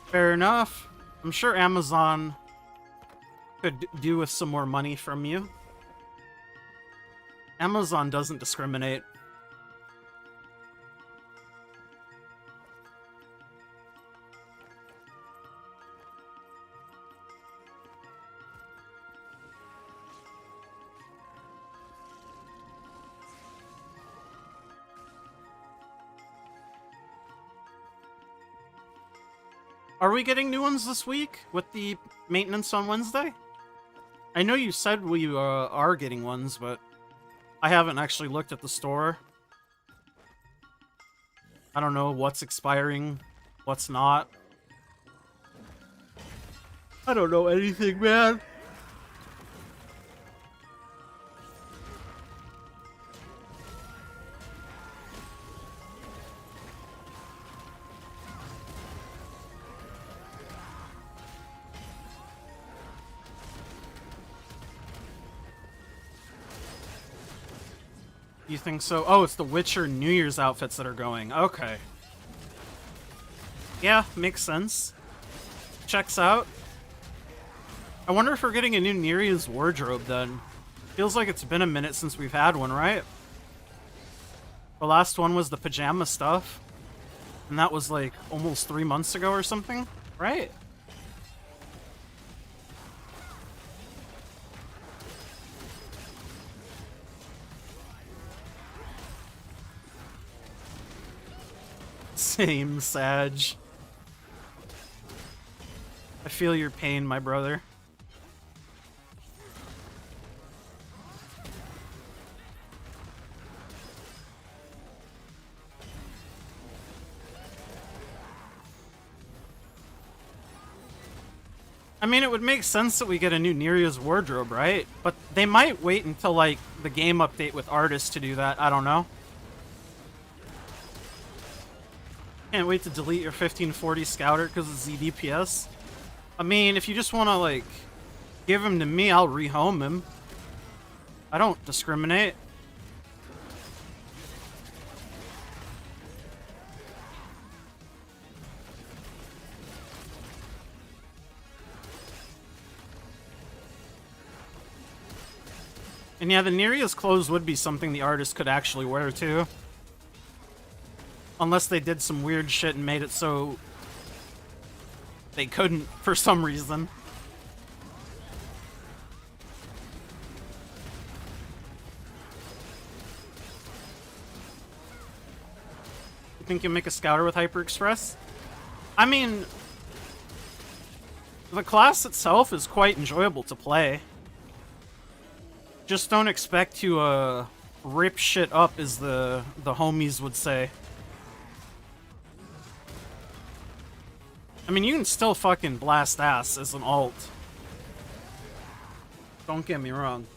Fair enough. I'm sure Amazon could do with some more money from you. Amazon doesn't discriminate. Are we getting new ones this week with the maintenance on Wednesday? I know you said we are getting ones, but I haven't actually looked at the store. I don't know what's expiring, what's not. I don't know anything, man. You think so? Oh, it's the Witcher New Year's outfits that are going. Okay. Yeah, makes sense. Checks out. I wonder if we're getting a new Neria's wardrobe then. Feels like it's been a minute since we've had one, right? The last one was the pajama stuff. And that was like almost 3 months ago or something, right? Same, Sag. I feel your pain, my brother. I mean, it would make sense that we get a new Neria's wardrobe, right? But they might wait until, like, the game update with artists to do that. I don't know. Can't wait to delete your 1540 Scouter because of ZDPS. I mean, if you just want to, like, give him to me, I'll rehome him. I don't discriminate. And yeah, the Neria's clothes would be something the artist could actually wear, too. Unless they did some weird shit and made it so they couldn't for some reason. You think you'll make a Scouter with Hyper Express? I mean, the class itself is quite enjoyable to play. Just don't expect to rip shit up, as the homies would say. I mean, you can still fucking blast ass as an alt. Don't get me wrong.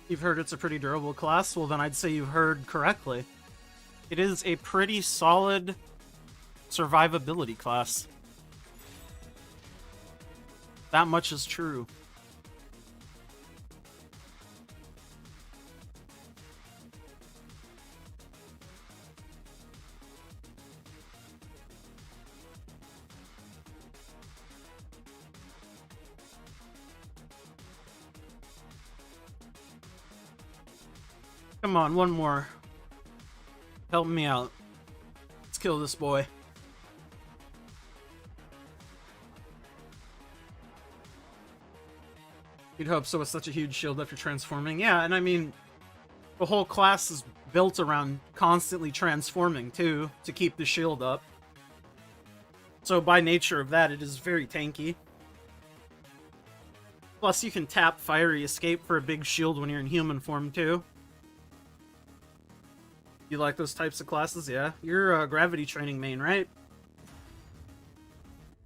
You've heard it's a pretty durable class? Well, then I'd say you've heard correctly. It is a pretty solid survivability class. That much is true. Come on, one more. Help me out. Let's kill this boy. You'd hope so with such a huge shield after transforming. Yeah, and I mean, the whole class is built around constantly transforming, too, to keep the shield up. So by nature of that, it is very tanky. Plus, you can tap Fiery Escape for a big shield when you're in human form, too. You like those types of classes? Yeah. You're a gravity training main, right?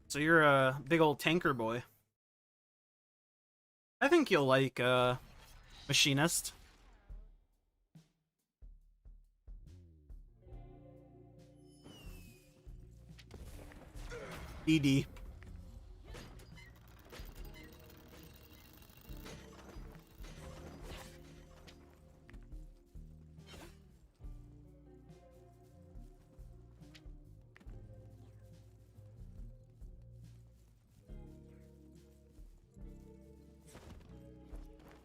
So you're a big old tanker boy. I think you'll like, Machinist. DD.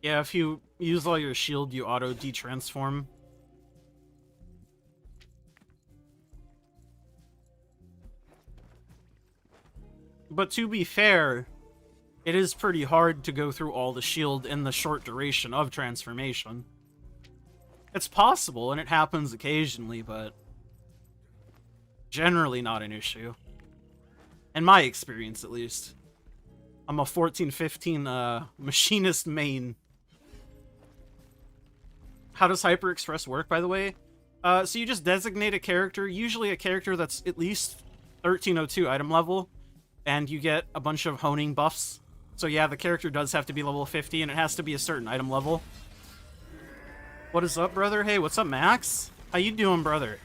Yeah, if you use all your shield, you auto de-transform. But to be fair, it is pretty hard to go through all the shield in the short duration of transformation. It's possible, and it happens occasionally, but generally not an issue. In my experience, at least. I'm a 14-15 machinist main. How does Hyper Express work, by the way? So you just designate a character, usually a character that's at least 1302 item level, and you get a bunch of honing buffs. So yeah, the character does have to be level 50, and it has to be a certain item level. What is up, brother? Hey, what's up, Max? How you doing, brother?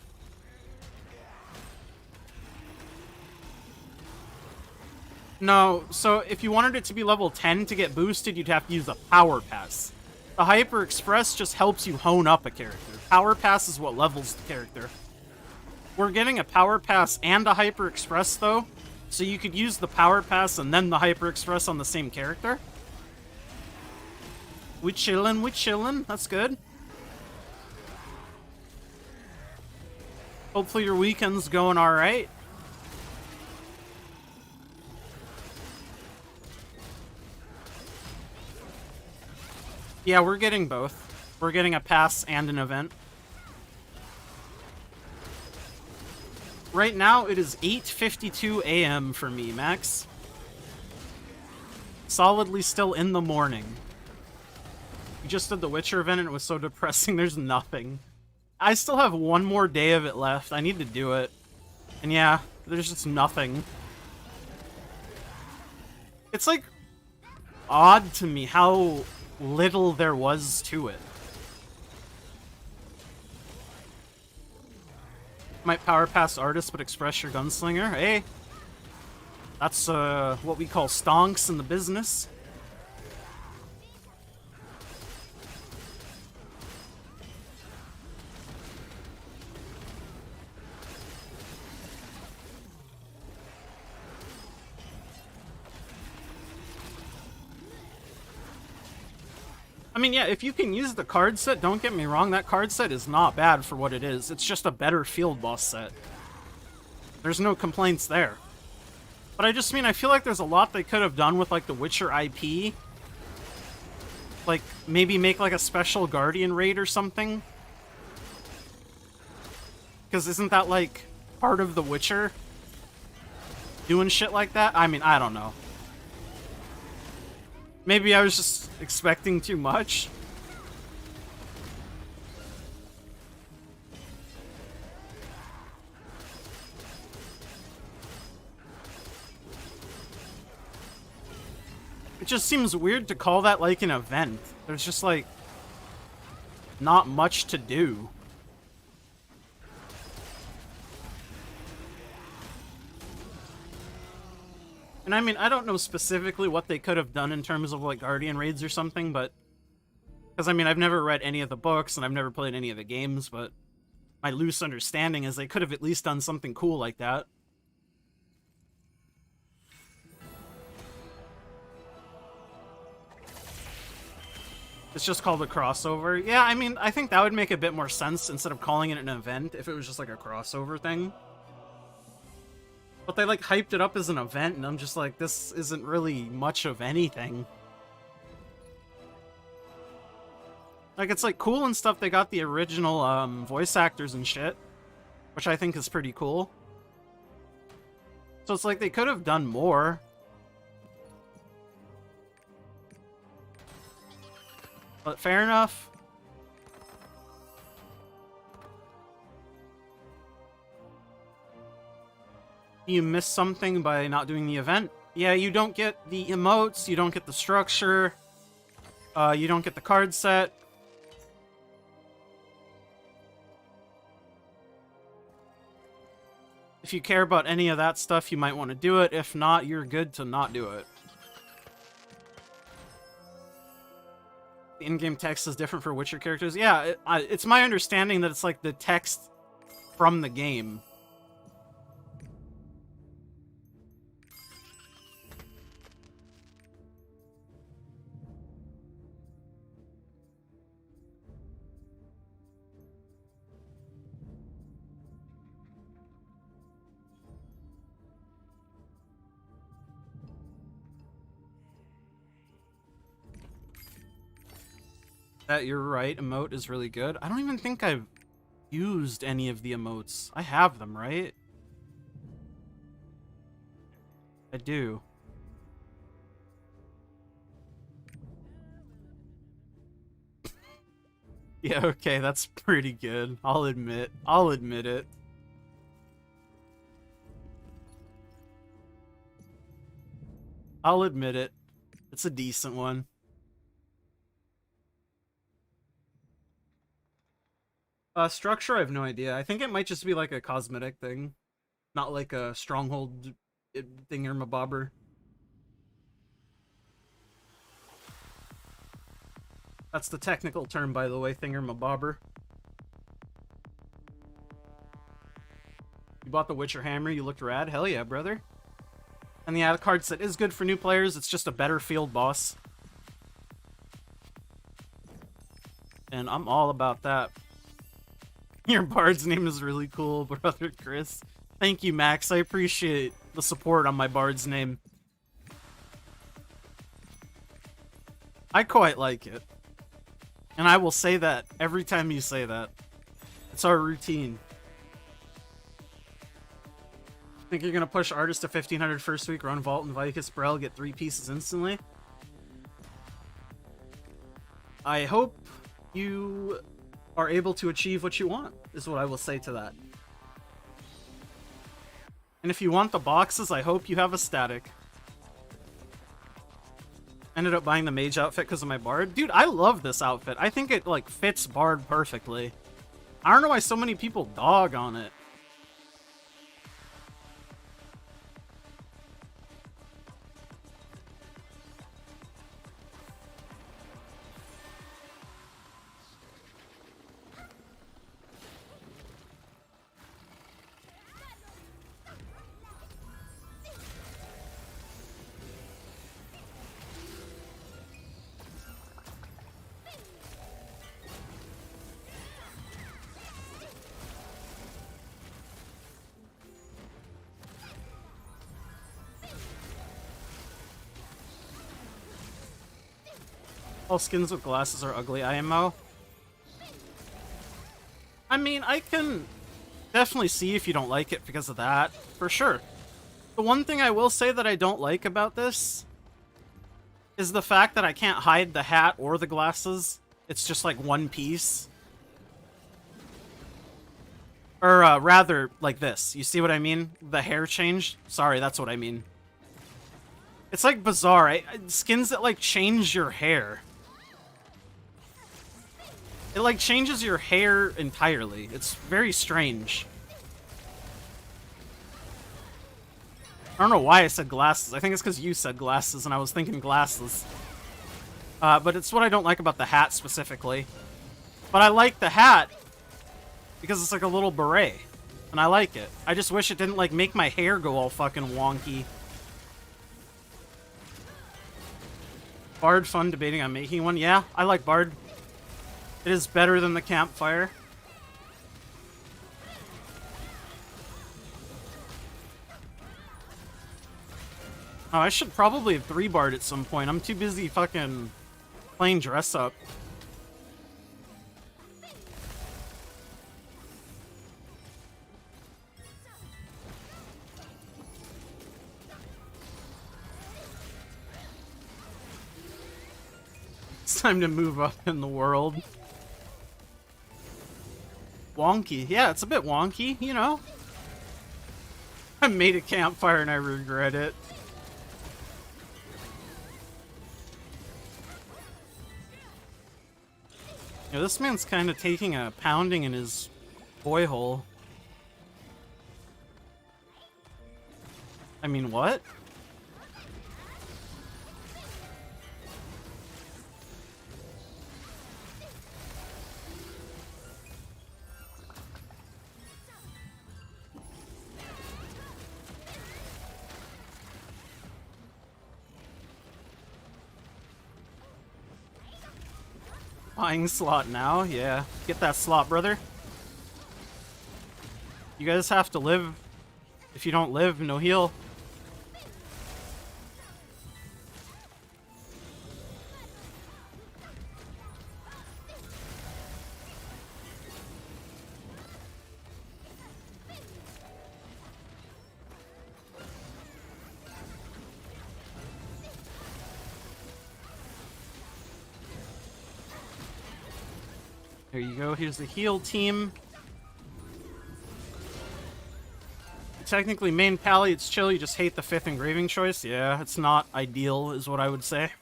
No, so if you wanted it to be level 10 to get boosted, you'd have to use the Power Pass. The Hyper Express just helps you hone up a character. Power Pass is what levels the character. We're getting a Power Pass and a Hyper Express, though, so you could use the Power Pass and then the Hyper Express on the same character. We chillin', that's good. Hopefully your weekend's going alright. Yeah, we're getting both. We're getting a pass and an event. Right now, it is 8:52 a.m. for me, Max. Solidly still in the morning. We just did the Witcher event and it was so depressing, there's nothing. I still have one more day of it left. I need to do it. And yeah, there's just nothing. It's like odd to me how little there was to it. Might power pass artist, but express your gunslinger. Hey, that's what we call stonks in the business. I mean, yeah, if you can use the card set, don't get me wrong, that card set is not bad for what it is. It's just a better field boss set. There's no complaints there. But I just mean, I feel like there's a lot they could have done with, like, the Witcher IP. Like, maybe make, like, a special Guardian raid or something. Because isn't that, like, part of the Witcher? Doing shit like that? I mean, I don't know. Maybe I was just expecting too much. It just seems weird to call that like an event. There's just like not much to do. And I mean, I don't know specifically what they could have done in terms of, like, Guardian raids or something, but... Because, I mean, I've never read any of the books, and I've never played any of the games, but... My loose understanding is they could have at least done something cool like that. It's just called a crossover. Yeah, I mean, I think that would make a bit more sense instead of calling it an event if it was just like a crossover thing. But they like hyped it up as an event, and I'm just like, this isn't really much of anything. Like, it's like cool and stuff. They got the original voice actors and shit, which I think is pretty cool. So it's like they could have done more. But fair enough. You miss something by not doing the event. Yeah, you don't get the emotes, you don't get the structure, you don't get the card set. If you care about any of that stuff, you might want to do it. If not, you're good to not do it. The in-game text is different for Witcher characters. Yeah, it's my understanding that it's like the text from the game. That you're right, emote is really good. I don't even think I've used any of the emotes. I have them, right? I do. Yeah, okay, that's pretty good. I'll admit it. I'll admit it. It's a decent one. Structure, I have no idea. I think it might just be like a cosmetic thing. Not like a stronghold thingamabobber. That's the technical term, by the way, thingamabobber. You bought the Witcher hammer, you looked rad. Hell yeah, brother. And yeah, the card set is good for new players. It's just a better field boss. And I'm all about that. Your bard's name is really cool, brother Chris. Thank you, Max. I appreciate the support on my bard's name. I quite like it. And I will say that every time you say that. It's our routine. Think you're gonna push Artist to 1500 first week, run Vault and Vicus Brel, get 3 pieces instantly? I hope you are able to achieve what you want, is what I will say to that. And if you want the boxes, I hope you have a static. Ended up buying the mage outfit because of my bard. Dude, I love this outfit. I think it, like, fits bard perfectly. I don't know why so many people dog on it. All skins with glasses are ugly, IMO. I mean, I can definitely see if you don't like it because of that, for sure. The one thing I will say that I don't like about this is the fact that I can't hide the hat or the glasses. It's just like one piece. Or rather, like this. You see what I mean? The hair changed? Sorry, that's what I mean. It's like bizarre. Skins that like change your hair. It like changes your hair entirely. It's very strange. I don't know why I said glasses. I think it's because you said glasses and I was thinking glasses. But it's what I don't like about the hat specifically. But I like the hat because it's like a little beret. And I like it. I just wish it didn't like make my hair go all fucking wonky. Bard fun debating on making one? Yeah, I like Bard. It is better than the campfire. Oh, I should probably have 3 Bard at some point. I'm too busy fucking playing dress up. It's time to move up in the world. Wonky. Yeah, it's a bit wonky, you know? I made a campfire and I regret it. Yeah, this man's kind of taking a pounding in his boy hole. I mean, what? Buying slot now? Yeah. Get that slot, brother. You guys have to live. If you don't live, no heal. There you go, here's the heal team. Technically main pally, it's chill, you just hate the 5th engraving choice. Yeah, it's not ideal, is what I would say.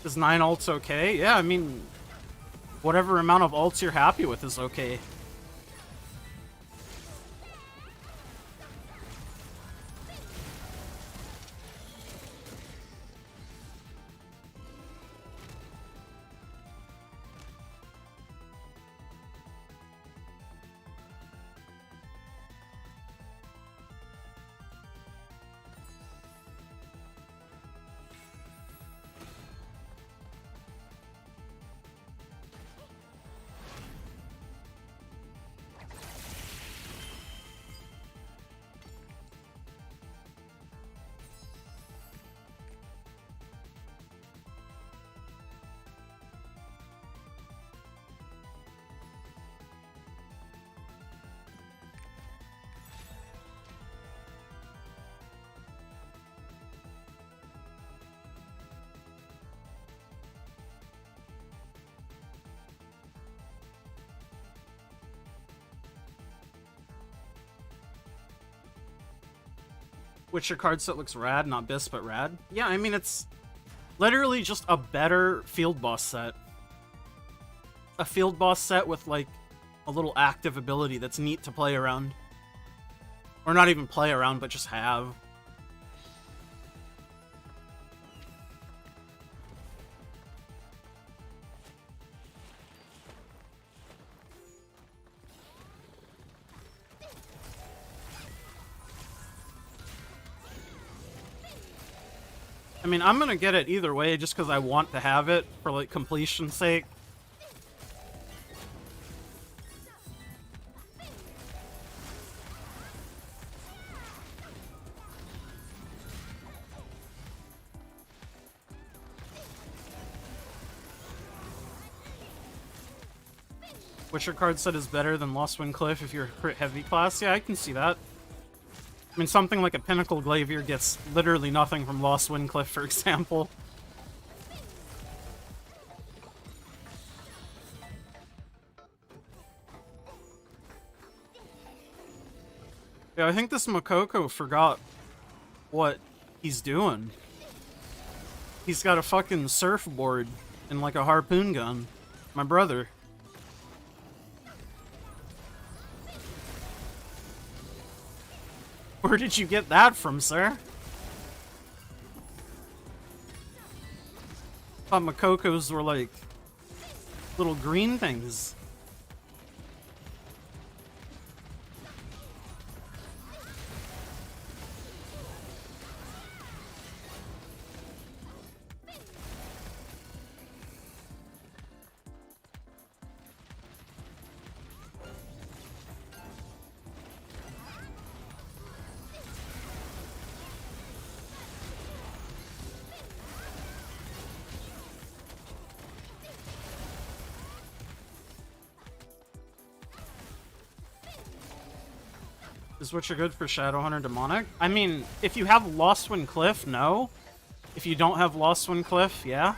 Is 9 ults okay? Yeah, I mean, whatever amount of ults you're happy with is okay. Witcher card set looks rad, not bis, but rad. Yeah, I mean, it's literally just a better field boss set. A field boss set with, like, a little active ability that's neat to play around. Or not even play around, but just have. I mean, I'm gonna get it either way just because I want to have it for, like, completion's sake. Witcher card set is better than Lost Wind Cliff if you're a crit heavy class. Yeah, I can see that. I mean, something like a Pinnacle Glavier gets literally nothing from Lost Wind Cliff, for example. Yeah, I think this Makoko forgot what he's doing. He's got a fucking surfboard and like a harpoon gun. My brother. Where did you get that from, sir? Thought Makokos were like little green things. Is Witcher good for Shadowhunter Demonic? I mean, if you have Lost Wind Cliff, no. If you don't have Lost Wind Cliff, yeah.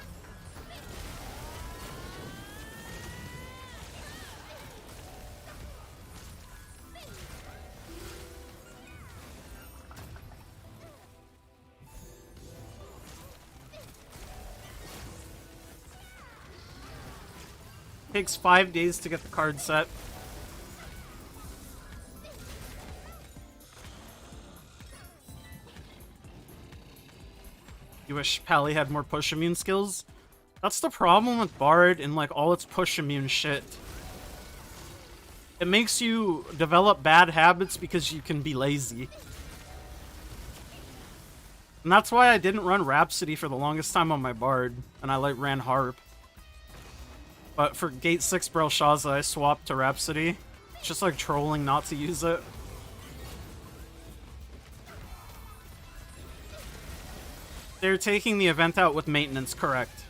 Takes 5 days to get the card set. You wish Pally had more push immune skills? That's the problem with Bard and like all its push immune shit. It makes you develop bad habits because you can be lazy. And that's why I didn't run Rhapsody for the longest time on my Bard, and I like ran Harp. But for Gate 6 Belshazzar, I swapped to Rhapsody. It's just like trolling not to use it. They're taking the event out with maintenance, correct.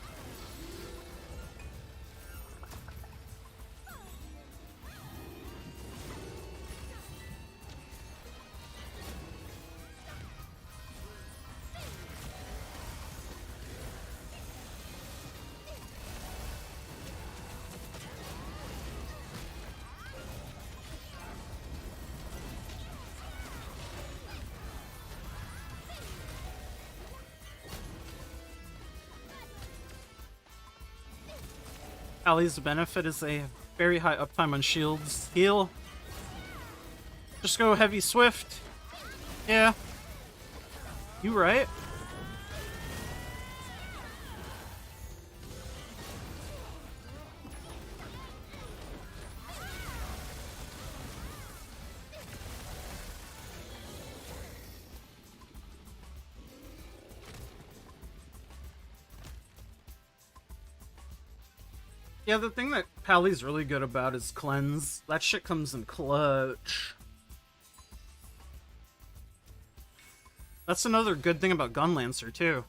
Ali's benefit is a very high uptime on shields. Heal. Just go heavy swift. Yeah. You right. Yeah, the thing that Pally's really good about is cleanse. That shit comes in clutch. That's another good thing about Gunlancer, too.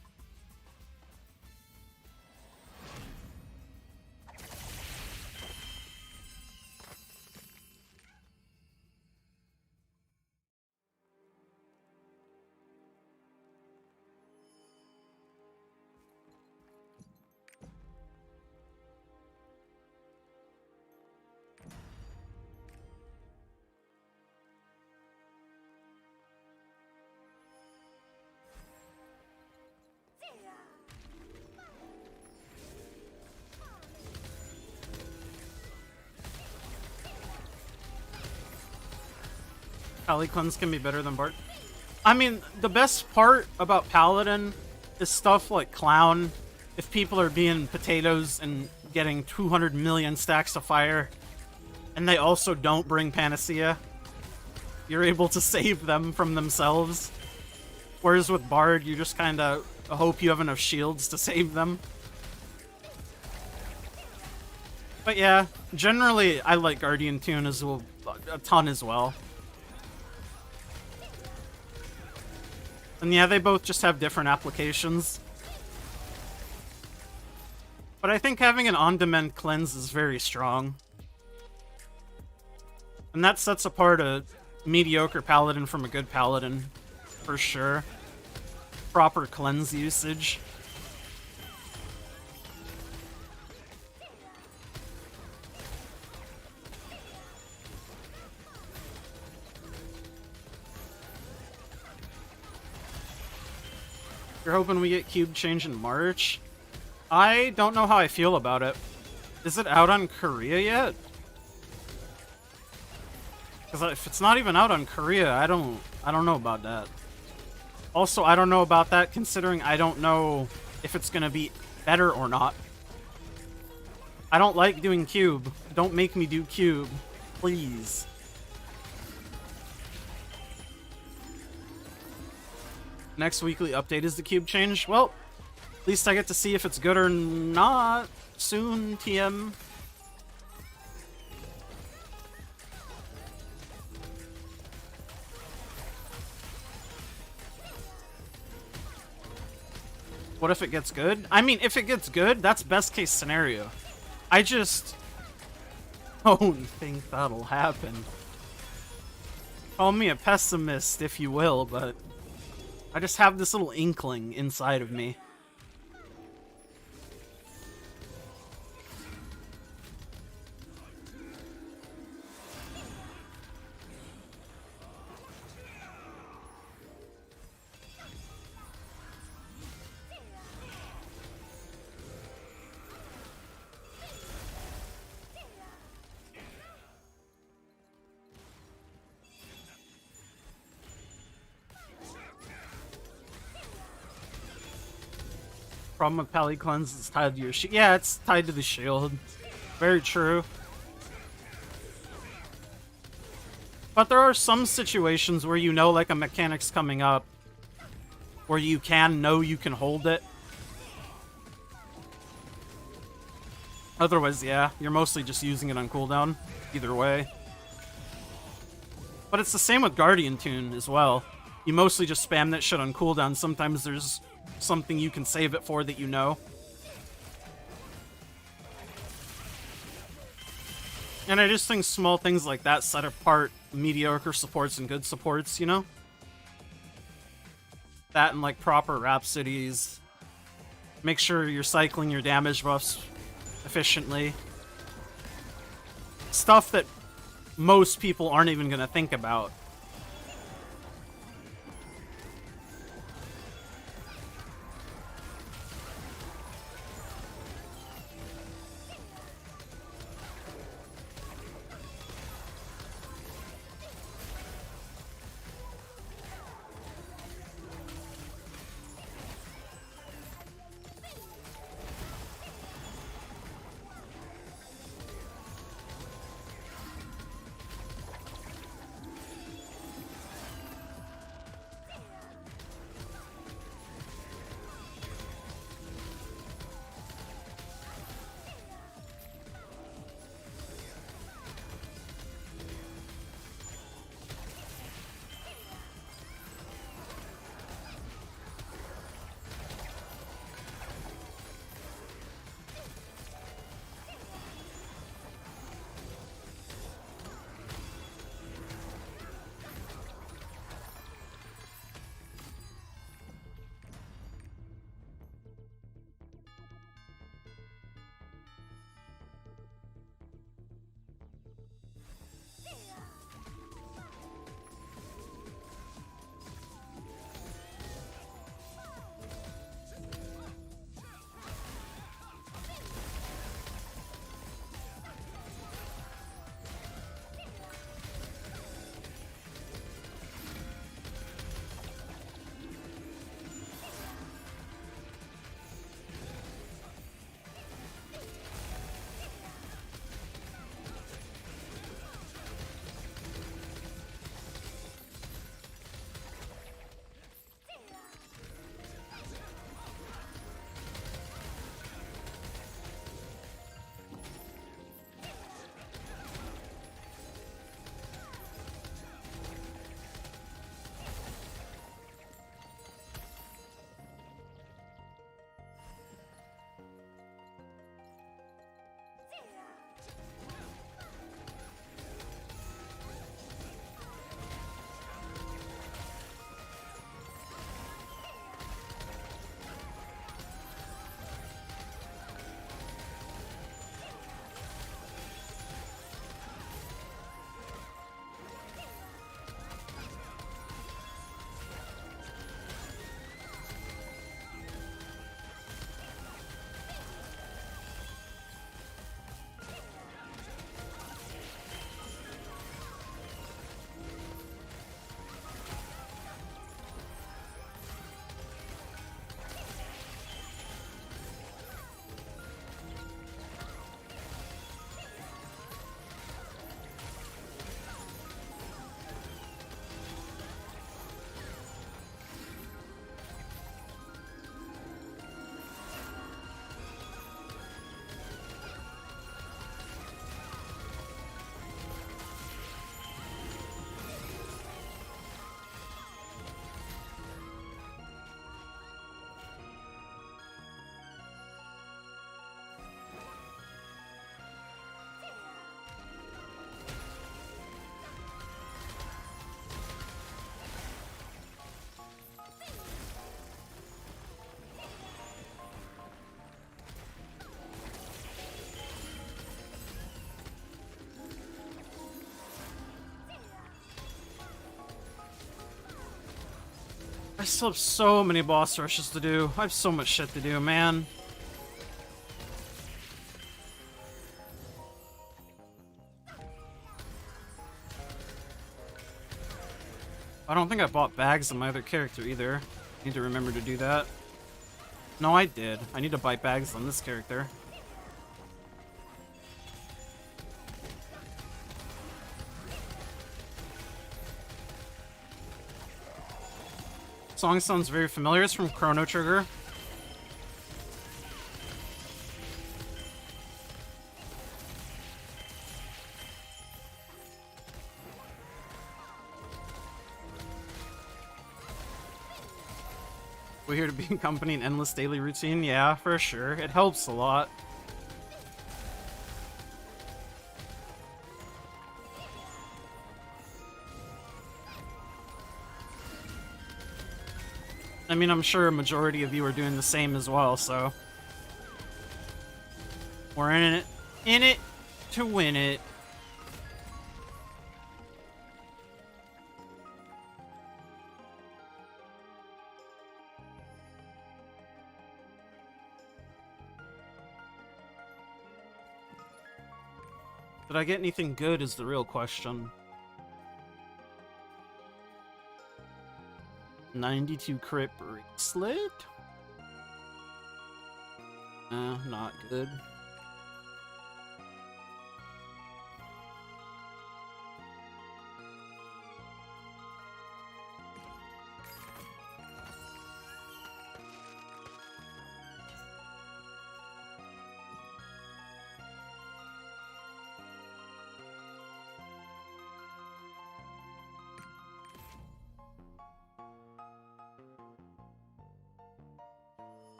Pally cleanse can be better than Bard. I mean, the best part about Paladin is stuff like Clown. If people are being potatoes and getting 200 million stacks of fire, and they also don't bring Panacea, you're able to save them from themselves. Whereas with Bard, you just kind of hope you have enough shields to save them. But yeah, generally I like Guardian Tune as well, a ton as well. And yeah, they both just have different applications. But I think having an on-demand cleanse is very strong. And that sets apart a mediocre paladin from a good paladin, for sure. Proper cleanse usage. You're hoping we get cube change in March? I don't know how I feel about it. Is it out on Korea yet? Because if it's not even out on Korea, I don't know about that. Also, I don't know about that considering I don't know if it's gonna be better or not. I don't like doing cube. Don't make me do cube, please. Next weekly update is the cube change. Well, at least I get to see if it's good or not soon, TM. What if it gets good? I mean, if it gets good, that's best case scenario. I just don't think that'll happen. Call me a pessimist if you will, but I just have this little inkling inside of me. Problem with Pally Cleanse is tied to your shield. Yeah, it's tied to the shield. Very true. But there are some situations where you know like a mechanic's coming up where you know you can hold it. Otherwise, yeah, you're mostly just using it on cooldown, either way. But it's the same with Guardian Tune as well. You mostly just spam that shit on cooldown. Sometimes there's something you can save it for that you know. And I just think small things like that set apart mediocre supports and good supports, you know? That and like proper Rhapsodies. Make sure you're cycling your damage buffs efficiently. Stuff that most people aren't even gonna think about. I still have so many boss rushes to do. I have so much shit to do, man. I don't think I bought bags on my other character either. Need to remember to do that. No, I did. I need to buy bags on this character. Song sounds very familiar. It's from Chrono Trigger. We're here to be accompanying an endless daily routine. Yeah, for sure. It helps a lot. I mean, I'm sure a majority of you are doing the same as well, so... We're in it to win it. Did I get anything good is the real question. 92 crit bracelet? Not good.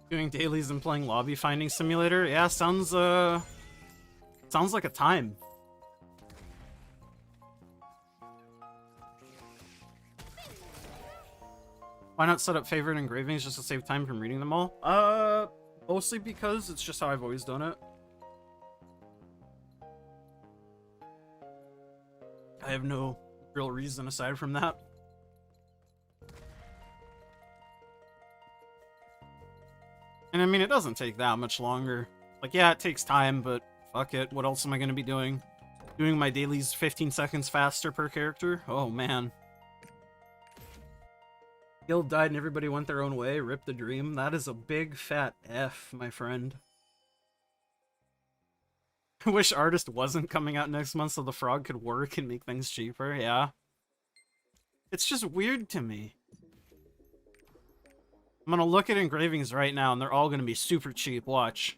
Doing dailies and playing lobby finding simulator? Yeah, sounds like a time. Why not set up favorite engravings just to save time from reading them all? Mostly because it's just how I've always done it. I have no real reason aside from that. And I mean, it doesn't take that much longer. Like, yeah, it takes time, but fuck it. What else am I going to be doing? Doing my dailies 15 seconds faster per character? Oh, man. Guild died and everybody went their own way. Rip the dream. That is a big fat F, my friend. I wish Artist wasn't coming out next month so the frog could work and make things cheaper. Yeah. It's just weird to me. I'm gonna look at engravings right now, and they're all gonna be super cheap. Watch.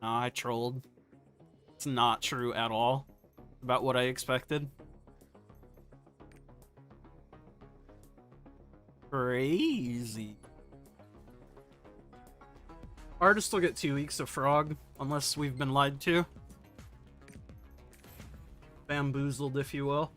Nah, I trolled. It's not true at all about what I expected. Crazy. Artists will get 2 weeks of frog, unless we've been lied to. Bamboozled, if you will.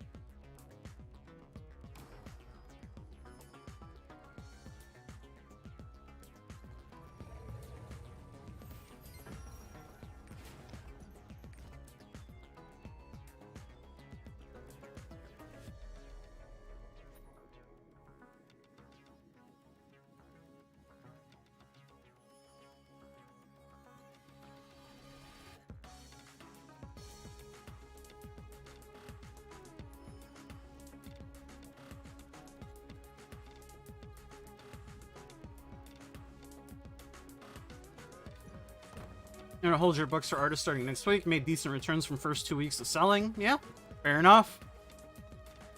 You're gonna hold your books for artists starting next week. Made decent returns from first 2 weeks of selling. Yeah, fair enough.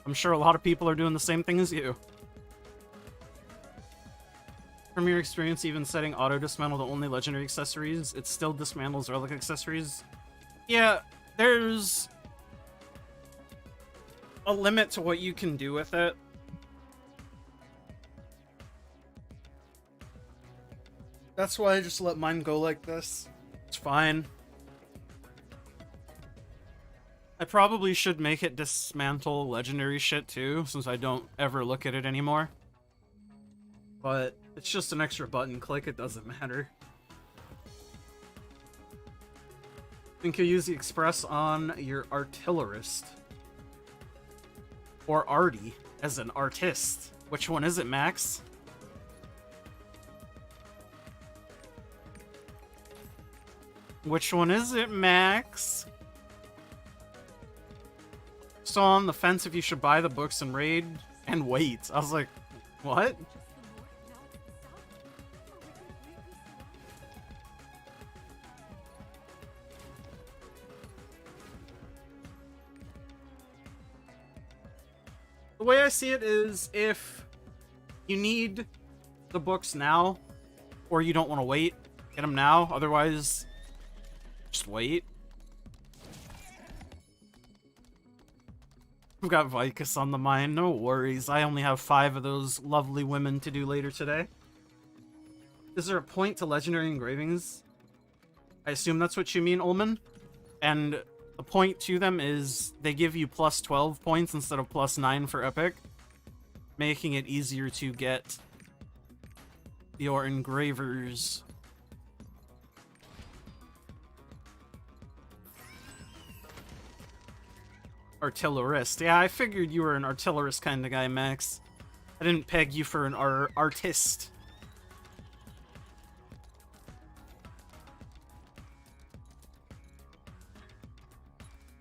I'm sure a lot of people are doing the same thing as you. From your experience, even setting auto dismantle to only legendary accessories, it still dismantles relic accessories. Yeah, there's a limit to what you can do with it. That's why I just let mine go like this. It's fine. I probably should make it dismantle legendary shit too, since I don't ever look at it anymore. But it's just an extra button click, it doesn't matter. Think you'll use the express on your artillerist. Or arty, as an artist. Which one is it, Max? Which one is it, Max? Still on the fence if you should buy the books and raid and wait. I was like, what? The way I see it is if you need the books now or you don't want to wait, get them now. Otherwise, just wait. I've got Vicus on the mind, no worries. I only have 5 of those lovely women to do later today. Is there a point to legendary engravings? I assume that's what you mean, Ullman. And the point to them is they give you plus 12 points instead of plus 9 for epic, making it easier to get your engravers. Artillerist. Yeah, I figured you were an artillerist kind of guy, Max. I didn't peg you for an artist.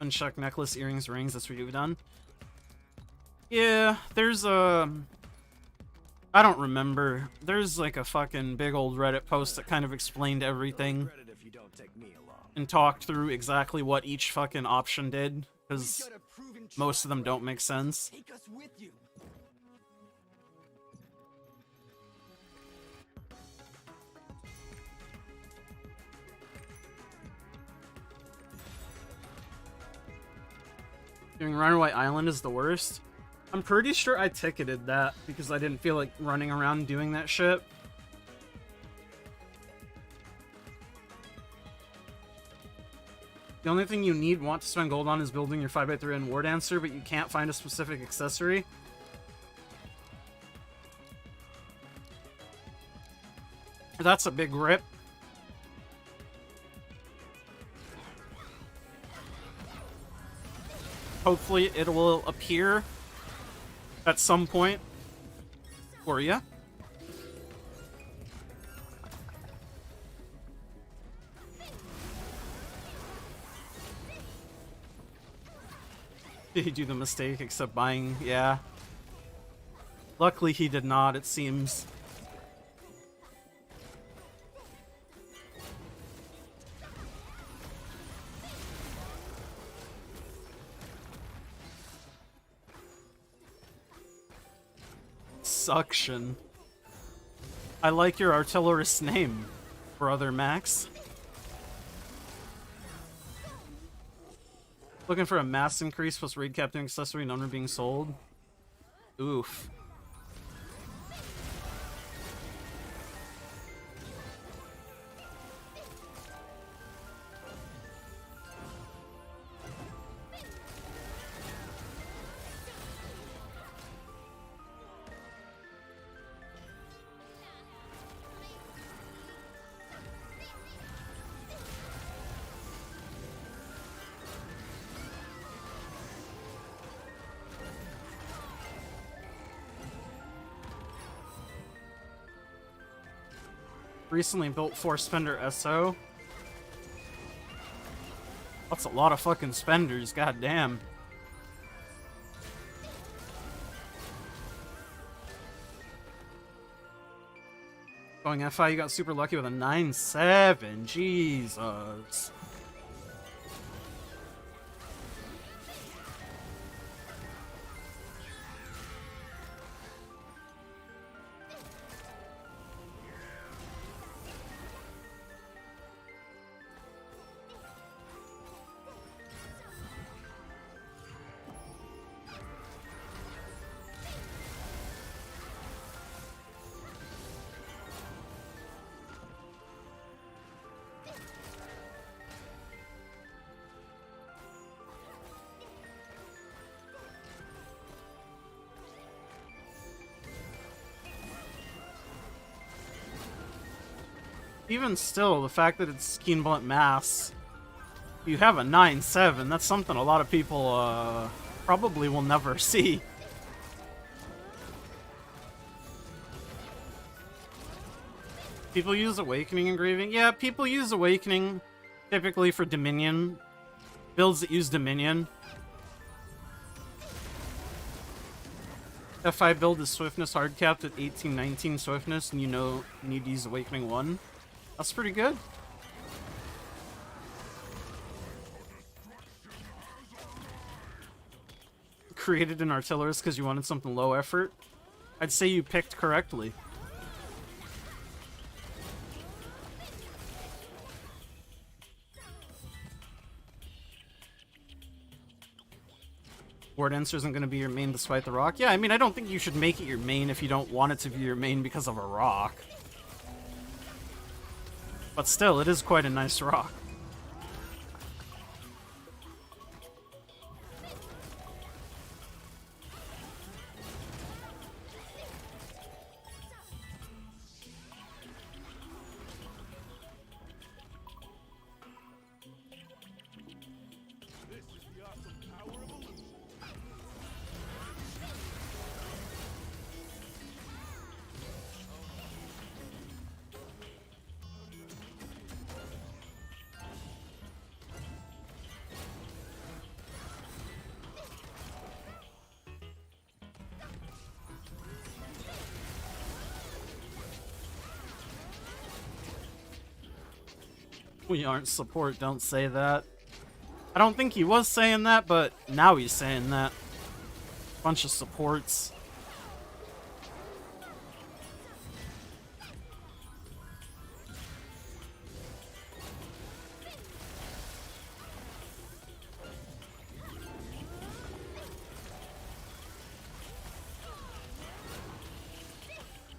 Uncheck necklace, earrings, rings, that's what you've done. Yeah, there's a... I don't remember. There's like a fucking big old Reddit post that kind of explained everything and talked through exactly what each fucking option did, because most of them don't make sense. Doing Runaway Island is the worst. I'm pretty sure I ticketed that because I didn't feel like running around doing that shit. The only thing you want to spend gold on is building your 5x3 and War Dancer, but you can't find a specific accessory. That's a big rip. Hopefully it will appear at some point for you. Did he do the mistake except buying? Yeah. Luckily he did not, it seems. Suction. I like your artillerist's name, brother Max. Looking for a mass increase plus raid captain accessory, none are being sold. Oof. Recently built 4 spender SO. That's a lot of fucking spenders, goddamn. Going FI, you got super lucky with a 9-7. Jesus. Even still, the fact that it's Keen Blunt Mass, you have a 9-7, that's something a lot of people probably will never see. People use Awakening engraving. Yeah, people use Awakening typically for Dominion. Builds that use Dominion. F5 build is Swiftness hard capped at 18-19 Swiftness, and you know you need to use Awakening 1. That's pretty good. Created an Artillerist because you wanted something low effort. I'd say you picked correctly. Ward Answer isn't going to be your main despite the rock. Yeah, I mean, I don't think you should make it your main if you don't want it to be your main because of a rock. But still, it is quite a nice rock. We aren't support, don't say that. I don't think he was saying that, but now he's saying that. Bunch of supports.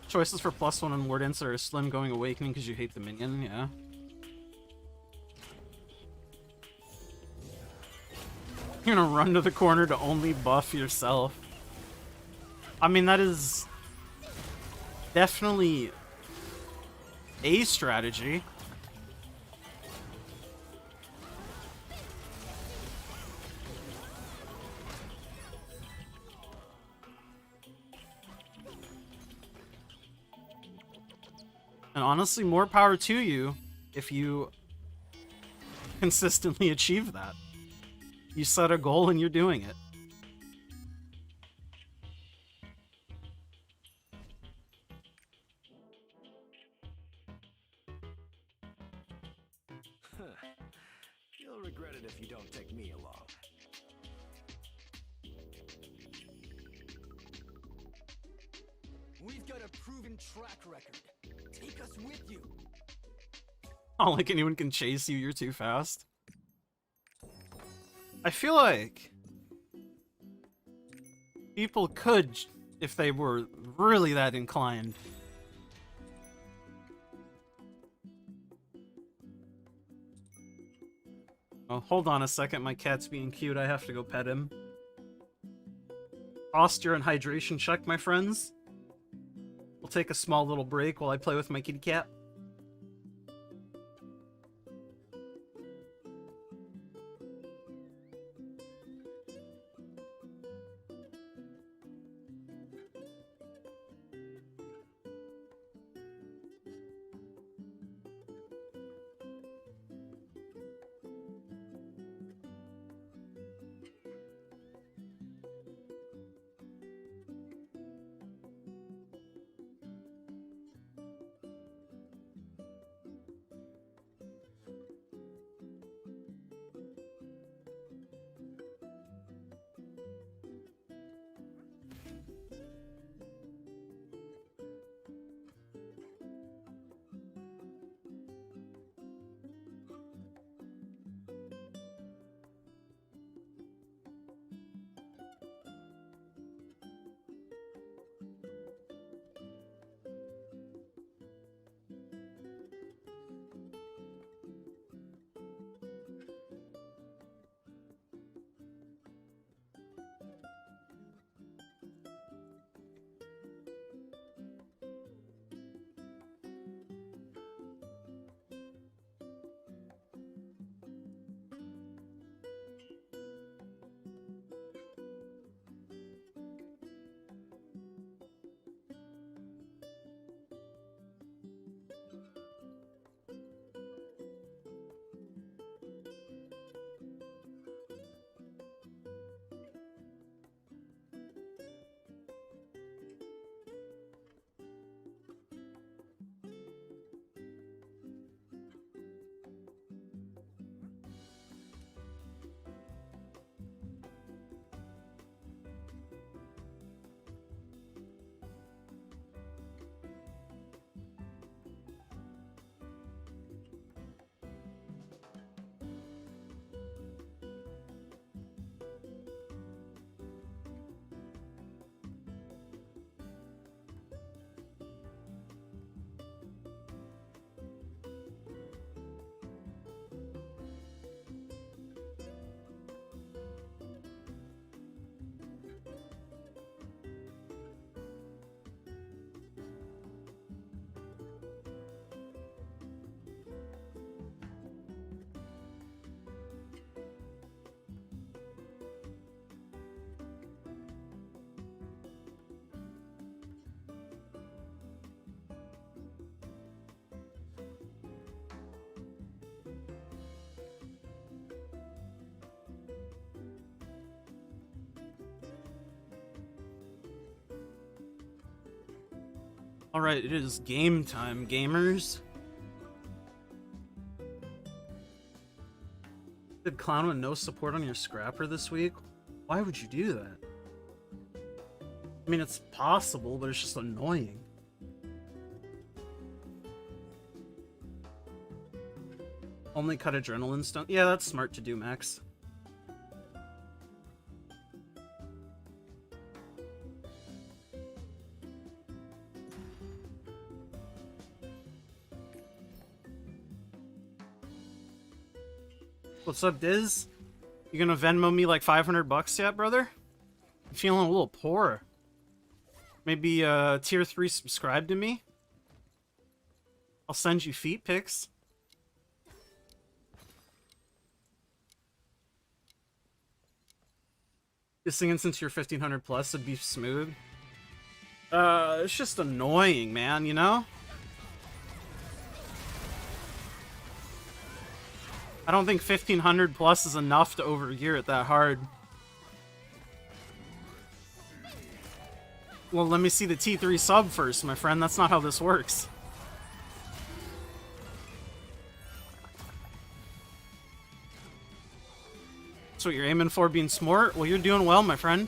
Choices for +1 and Ward Answer are Slim going Awakening because you hate the minion, yeah. You're gonna run to the corner to only buff yourself. I mean, that is definitely a strategy. And honestly, more power to you if you consistently achieve that. You set a goal and you're doing it. You'll regret it if you don't take me along. We've got a proven track record. Take us with you. Not like anyone can chase you, you're too fast. I feel like people could if they were really that inclined. Oh, hold on a second, my cat's being cute, I have to go pet him. Posture and hydration check, my friends. We'll take a small little break while I play with my kitty cat. Alright, it is game time, gamers. Did clown with no support on your scrapper this week? Why would you do that? I mean, it's possible, but it's just annoying. Only cut adrenaline stone. Yeah, that's smart to do, Max. What's up, Diz? You gonna Venmo me like 500 bucks yet, brother? I'm feeling a little poor. Maybe tier 3 subscribe to me? I'll send you feet pics. Just singing since you're 1500 plus would be smooth. It's just annoying, man, you know? I don't think 1500 plus is enough to overgear it that hard. Well, let me see the T3 sub first, my friend. That's not how this works. That's what you're aiming for, being smart? Well, you're doing well, my friend.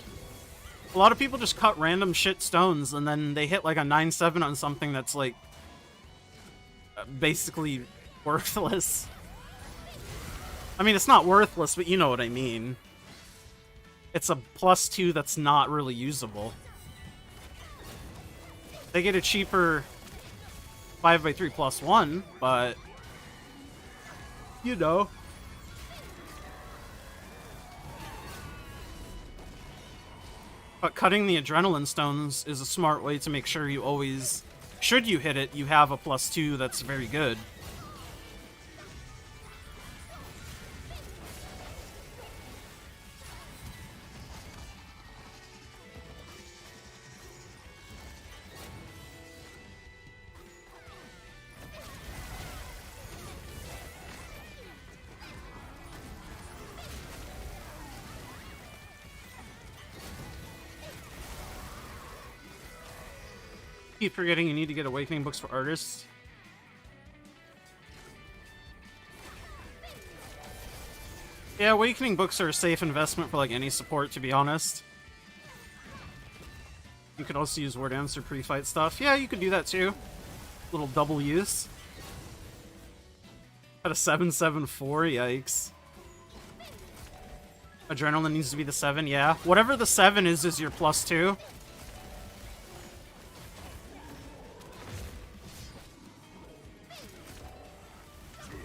A lot of people just cut random shit stones and then they hit like a 9-7 on something that's like basically worthless. I mean, it's not worthless, but you know what I mean. It's a +2 that's not really usable. They get a cheaper 5x3 +1, but you know. But cutting the adrenaline stones is a smart way to make sure you always, should you hit it, you have a +2 that's very good. Keep forgetting you need to get awakening books for artists. Yeah, awakening books are a safe investment for like any support, to be honest. You could also use word answer pre-fight stuff. Yeah, you could do that too. Little double use. At a 7-7-4, yikes. Adrenaline needs to be the 7, yeah. Whatever the 7 is your +2.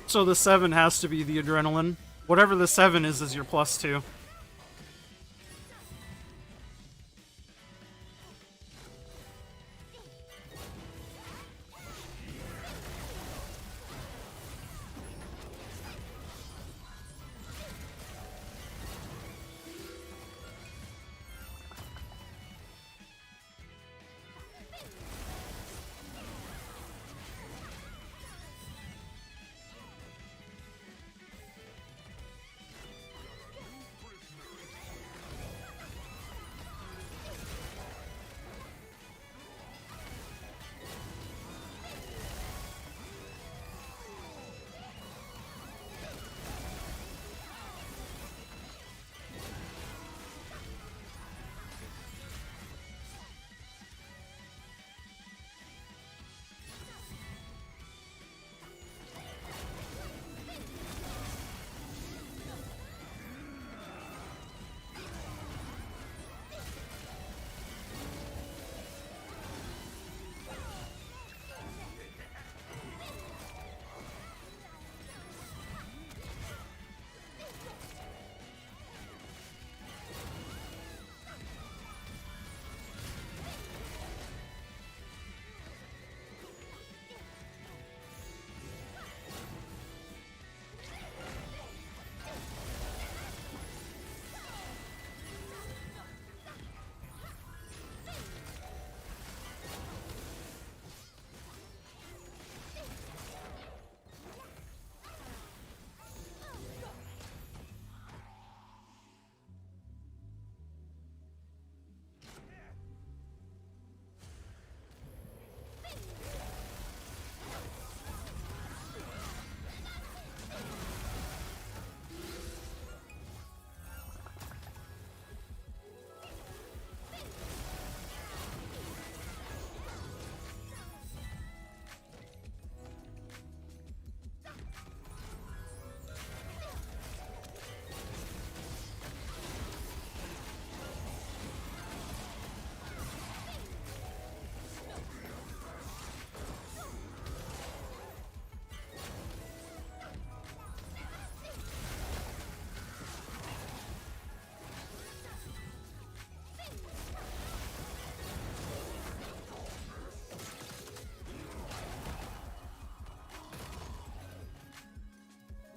So the 7 has to be the adrenaline. Whatever the 7 is your +2.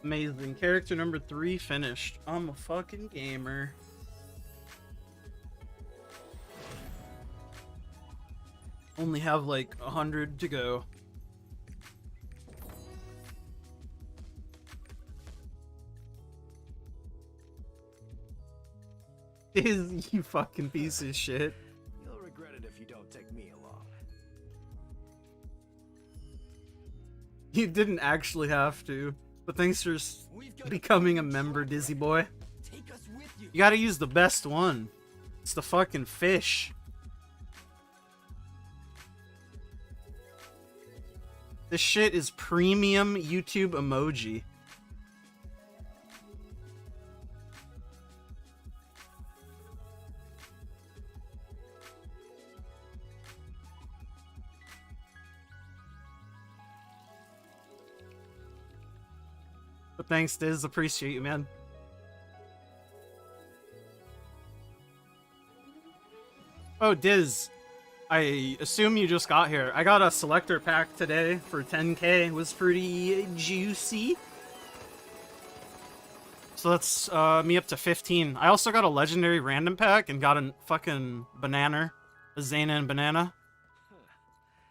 Amazing. Character number 3 finished. I'm a fucking gamer. Only have like 100 to go. You fucking piece of shit. You'll regret it if you don't take me along. You didn't actually have to, but thanks for becoming a member, Dizzy Boy. Take us with you. You gotta use the best one. It's the fucking fish. This shit is premium YouTube emoji. But thanks, Diz. Appreciate you, man. Oh, Diz. I assume you just got here. I got a Selector pack today for 10k. It was pretty juicy. So that's me up to 15. I also got a legendary random pack and got a fucking banana. A Zayna and banana.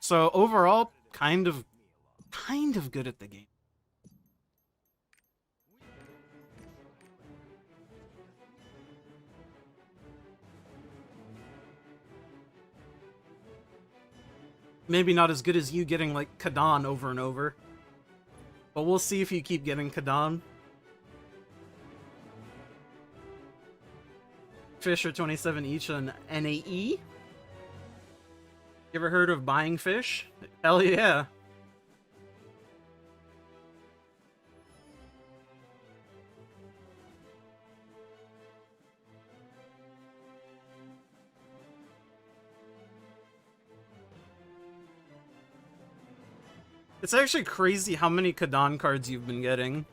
So overall, kind of good at the game. Maybe not as good as you getting, like, Kadan over and over. But we'll see if you keep getting Kadan. Fish are 27 each on NAE. You ever heard of buying fish? Hell yeah. It's actually crazy how many Kadan cards you've been getting.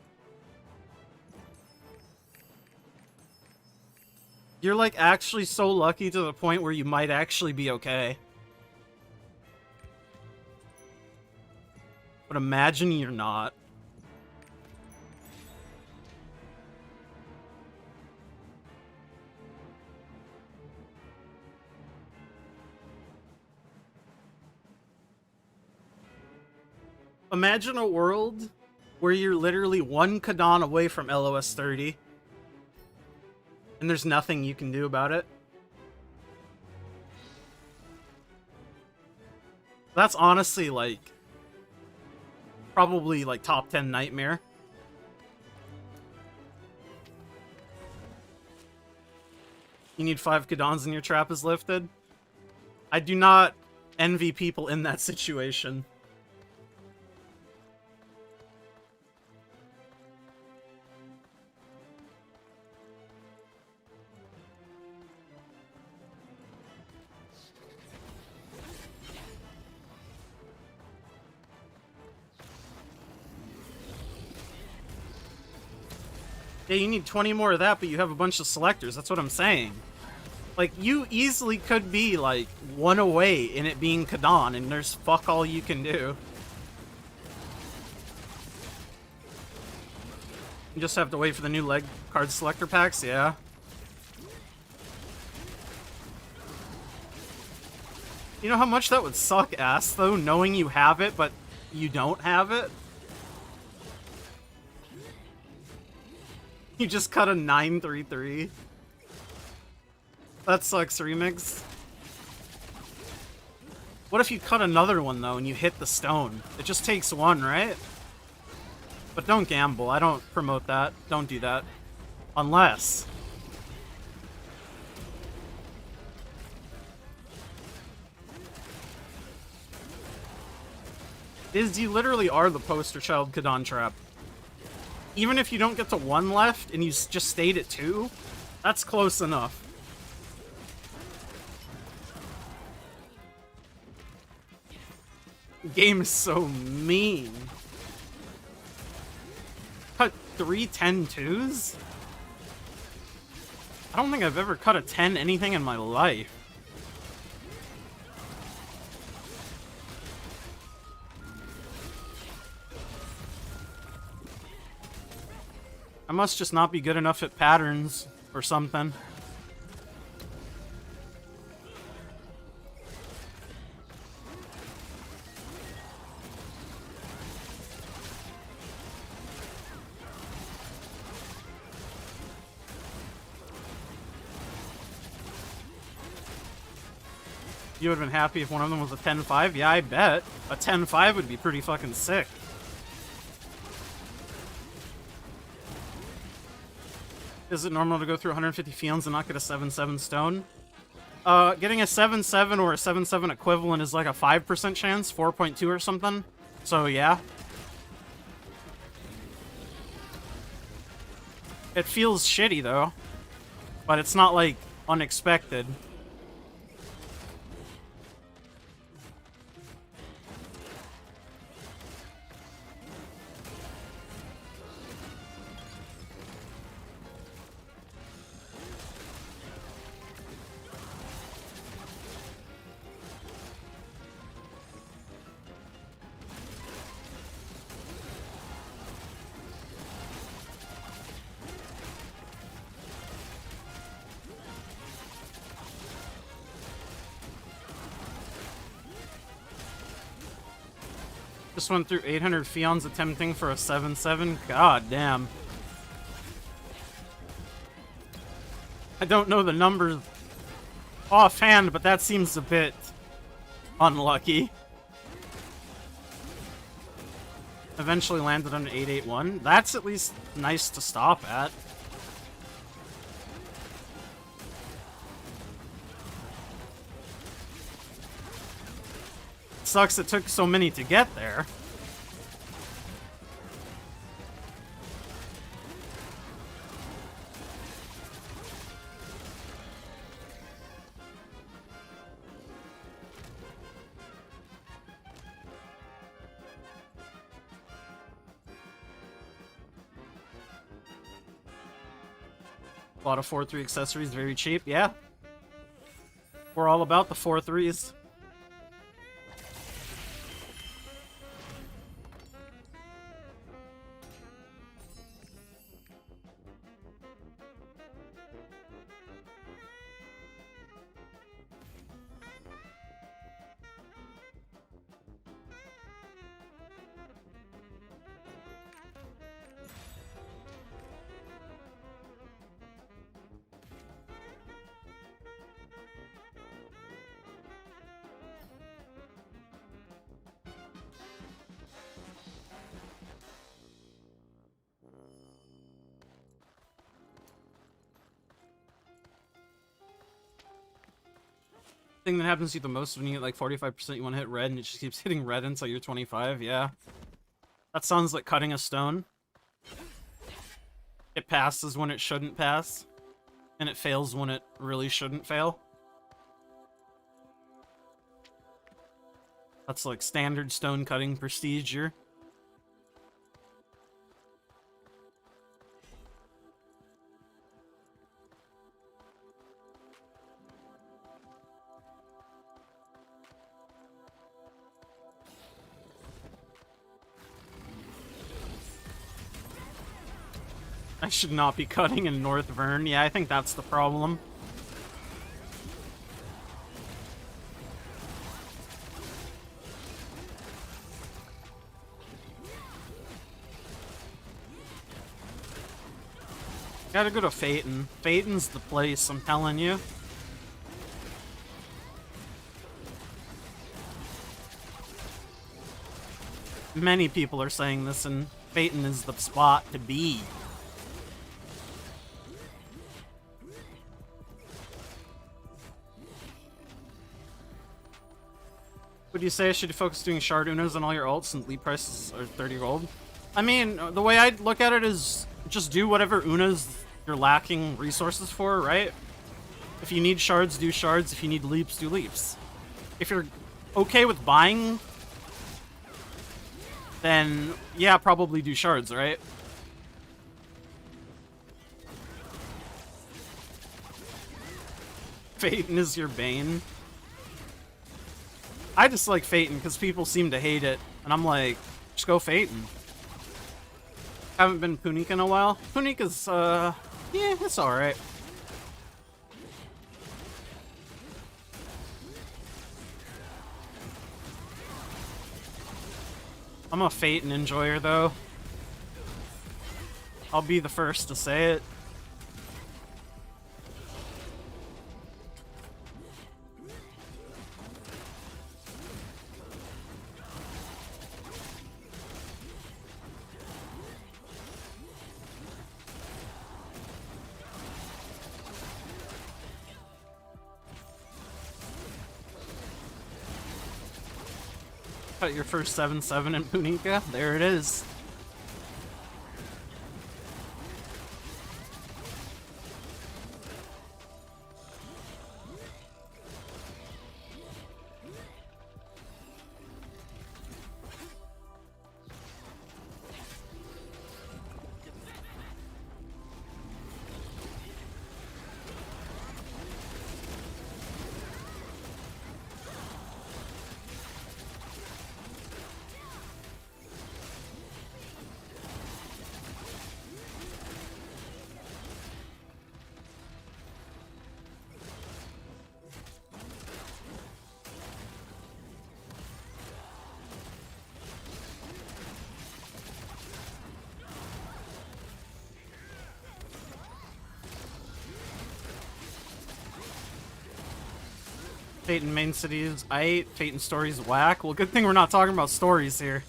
You're like actually so lucky to the point where you might actually be okay. But imagine you're not. Imagine a world where you're literally one Kadan away from LOS 30. And there's nothing you can do about it. That's honestly, like, probably, like, top 10 nightmare. You need 5 Kadans and your trap is lifted. I do not envy people in that situation. Yeah, you need 20 more of that, but you have a bunch of selectors. That's what I'm saying. Like, you easily could be, like, one away in it being Kadan, and there's fuck all you can do. You just have to wait for the new leg card selector packs, yeah. You know how much that would suck ass, though, knowing you have it, but you don't have it? You just cut a 933. That sucks, Remix. What if you cut another one, though, and you hit the stone? It just takes one, right? But don't gamble. I don't promote that. Don't do that. Unless... you literally are the poster child Kadan trap. Even if you don't get to 1 left and you just stayed at 2, that's close enough. Game is so mean. Cut 3 10-2s? I don't think I've ever cut a 10 anything in my life. I must just not be good enough at patterns or something. You would have been happy if one of them was a 10-5? Yeah, I bet. A 10-5 would be pretty fucking sick. Is it normal to go through 150 fields and not get a 7-7 stone? Getting a 7-7 or a 7-7 equivalent is like a 5% chance, 4.2 or something. So, yeah. It feels shitty, though. But it's not, like, unexpected. Just went through 800 Fions attempting for a 7-7. God damn. I don't know the numbers offhand, but that seems a bit unlucky. Eventually landed on an 881. That's at least nice to stop at. Sucks it took so many to get there. A lot of 4-3 accessories, very cheap, yeah. We're all about the 4-3s. Thing that happens to you the most when you get like 45%, you want to hit red and it just keeps hitting red until you're 25, yeah. That sounds like cutting a stone. It passes when it shouldn't pass, and it fails when it really shouldn't fail. That's like standard stone cutting procedure. I should not be cutting in North Vern. Yeah, I think that's the problem. Gotta go to Phaeton. Phaeton's the place, I'm telling you. Many people are saying this, and Phaeton is the spot to be. Would you say I should focus doing shard unos on all your alts and lead prices are 30 gold? I mean, the way I look at it is just do whatever unas you're lacking resources for, right? If you need shards, do shards. If you need leaps, do leaps. If you're okay with buying, then yeah, probably do shards, right? Phaeton is your bane. I just like Phaeton because people seem to hate it, and I'm like, just go Phaeton. Haven't been Punika in a while. Punika's, yeah, it's alright. I'm a Phaeton enjoyer, though. I'll be the first to say it. Cut your first 7-7 in Punika. There it is. Phaeton main cities, Phaeton stories, whack. Well, good thing we're not talking about stories here.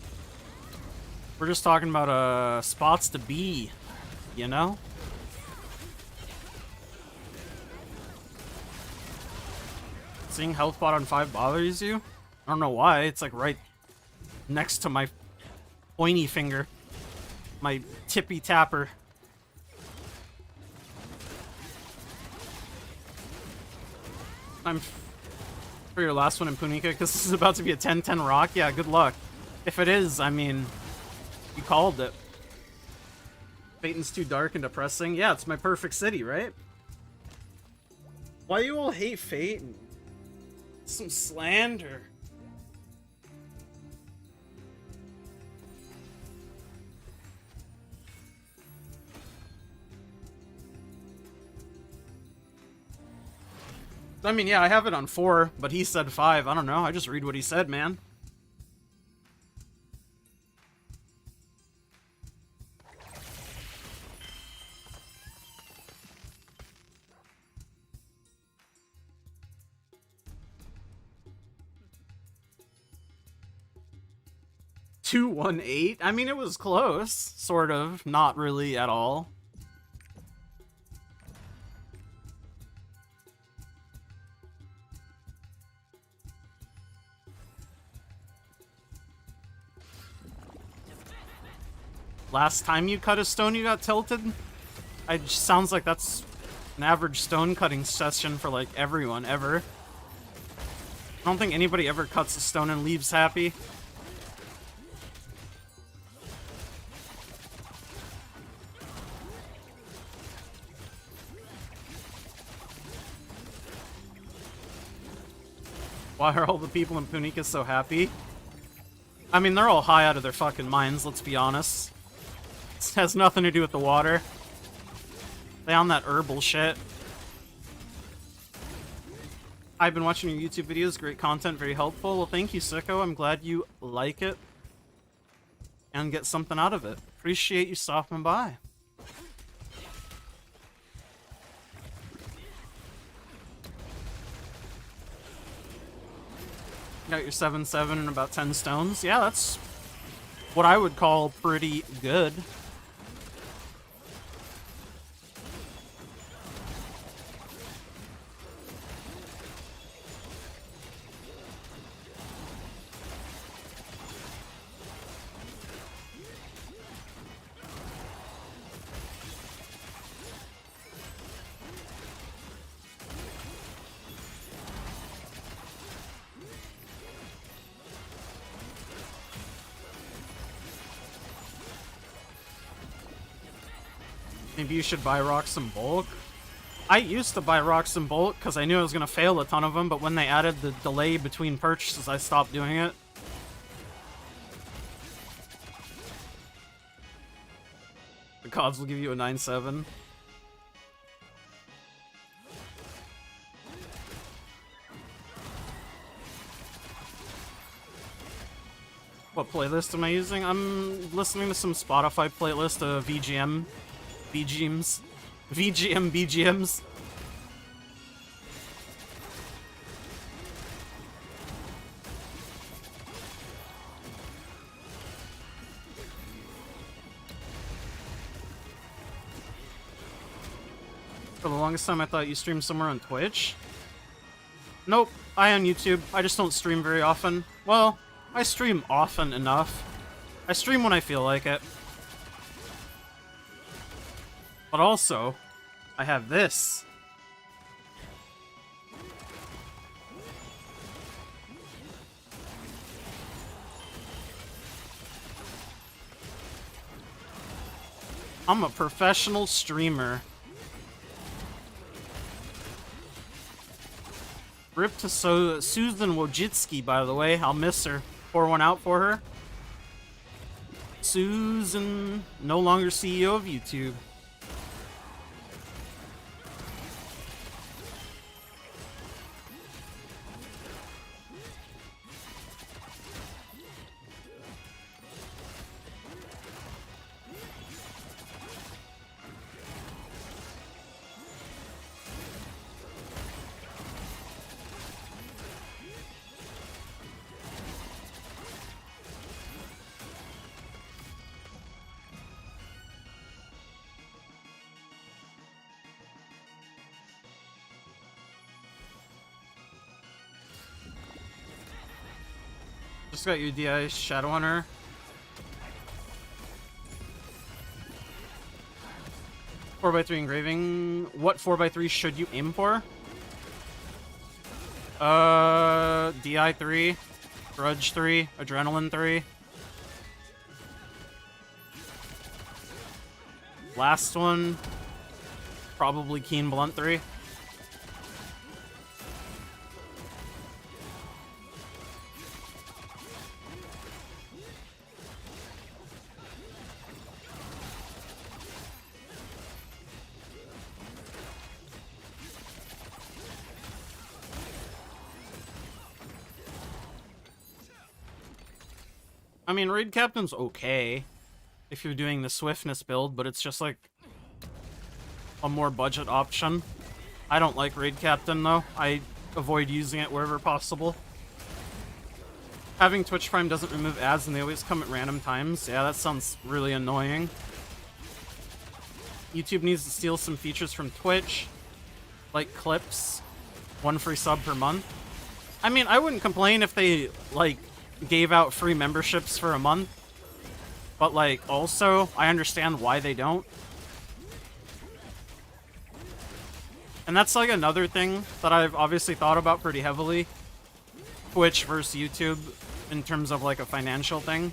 We're just talking about, spots to be, you know? Seeing health bot on 5 bothers you? I don't know why, it's like right next to my pointy finger. My tippy tapper. I'm for your last one in Punika, because this is about to be a 10-10 rock. Yeah, good luck. If it is, I mean, you called it. Phaeton's too dark and depressing. Yeah, it's my perfect city, right? Why you all hate Phaeton? Some slander. I mean, yeah, I have it on 4, but he said 5. I don't know. I just read what he said, man. $218? I mean, it was close. Sort of. Not really at all. Last time you cut a stone, you got tilted? Sounds like that's an average stone cutting session for, like, everyone, ever. I don't think anybody ever cuts a stone and leaves happy. Why are all the people in Punika so happy? I mean, they're all high out of their fucking minds, let's be honest. It has nothing to do with the water. They on that herbal shit. I've been watching your YouTube videos, great content, very helpful. Well, thank you, Sicko. I'm glad you like it and get something out of it. Appreciate you stopping by. Got your 7-7 and about 10 stones. Yeah, that's what I would call pretty good. Maybe you should buy rocks in bulk. I used to buy rocks in bulk because I knew I was going to fail a ton of them, but when they added the delay between purchases, I stopped doing it. The gods will give you a 9-7. What playlist am I using? I'm listening to some Spotify playlist of BGMs. For the longest time, I thought you streamed somewhere on Twitch. Nope, I on YouTube. I just don't stream very often. Well, I stream often enough. I stream when I feel like it. But also, I have this. I'm a professional streamer. Rip to Susan Wojcicki, by the way. I'll miss her. Pour one out for her. Susan, no longer CEO of YouTube. Just got your DI Shadowhunter. Four by 3 engraving. What 4x3 should you aim for? DI 3, Grudge 3, Adrenaline 3. Last one, probably Keen Blunt 3. I mean, Raid Captain's okay if you're doing the Swiftness build, but it's just like a more budget option. I don't like Raid Captain, though. I avoid using it wherever possible. Having Twitch Prime doesn't remove ads and they always come at random times. Yeah, that sounds really annoying. YouTube needs to steal some features from Twitch, like clips, 1 free sub per month. I mean, I wouldn't complain if they, like, gave out free memberships for a month, but like also I understand why they don't. And that's like another thing that I've obviously thought about pretty heavily, Twitch versus YouTube in terms of like a financial thing,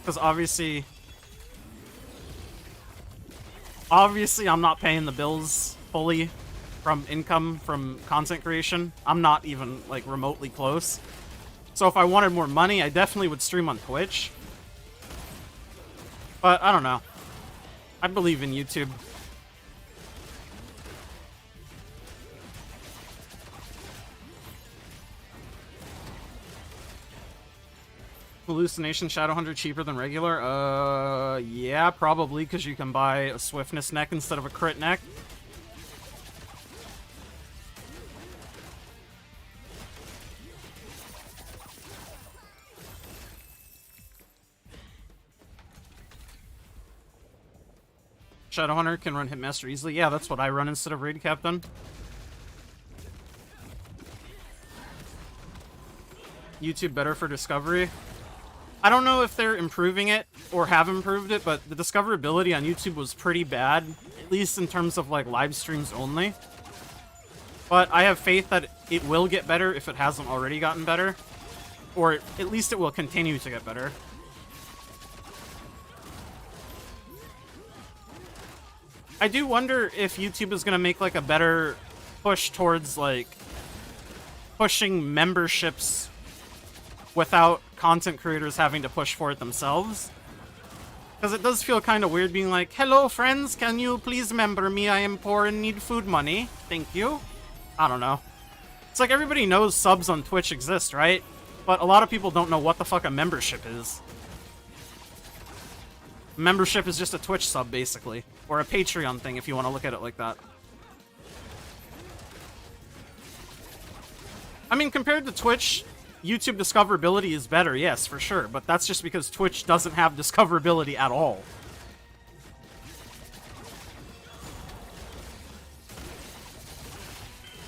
because obviously I'm not paying the bills fully from income from content creation. I'm not even like remotely close. So if I wanted more money, I definitely would stream on Twitch. But I don't know. I believe in YouTube. Hallucination Shadowhunter cheaper than regular? Yeah, probably, because you can buy a Swiftness neck instead of a crit neck. Shadowhunter can run Hitmaster easily. Yeah, that's what I run instead of Raid Captain. YouTube better for discovery. I don't know if they're improving it or have improved it, but the discoverability on YouTube was pretty bad, at least in terms of like live streams only. But I have faith that it will get better if it hasn't already gotten better, or at least it will continue to get better. I do wonder if YouTube is going to make like a better push towards like pushing memberships without content creators having to push for it themselves. Because it does feel kind of weird being like, hello friends, can you please remember me? I am poor and need food money. Thank you. I don't know. It's like everybody knows subs on Twitch exist, right? But a lot of people don't know what the fuck a membership is. Membership is just a Twitch sub, basically. Or a Patreon thing, if you want to look at it like that. I mean, compared to Twitch, YouTube discoverability is better, yes, for sure. But that's just because Twitch doesn't have discoverability at all.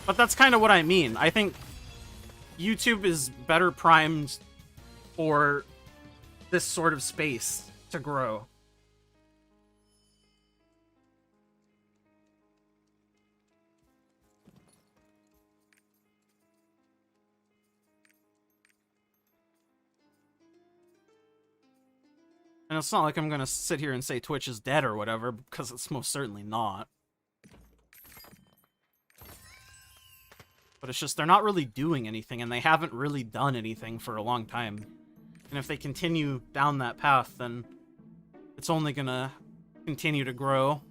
But that's kind of what I mean. I think YouTube is better primed for this sort of space to grow. And it's not like I'm gonna sit here and say Twitch is dead or whatever, because it's most certainly not. But it's just they're not really doing anything, and they haven't really done anything for a long time. And if they continue down that path, then it's only gonna continue to grow,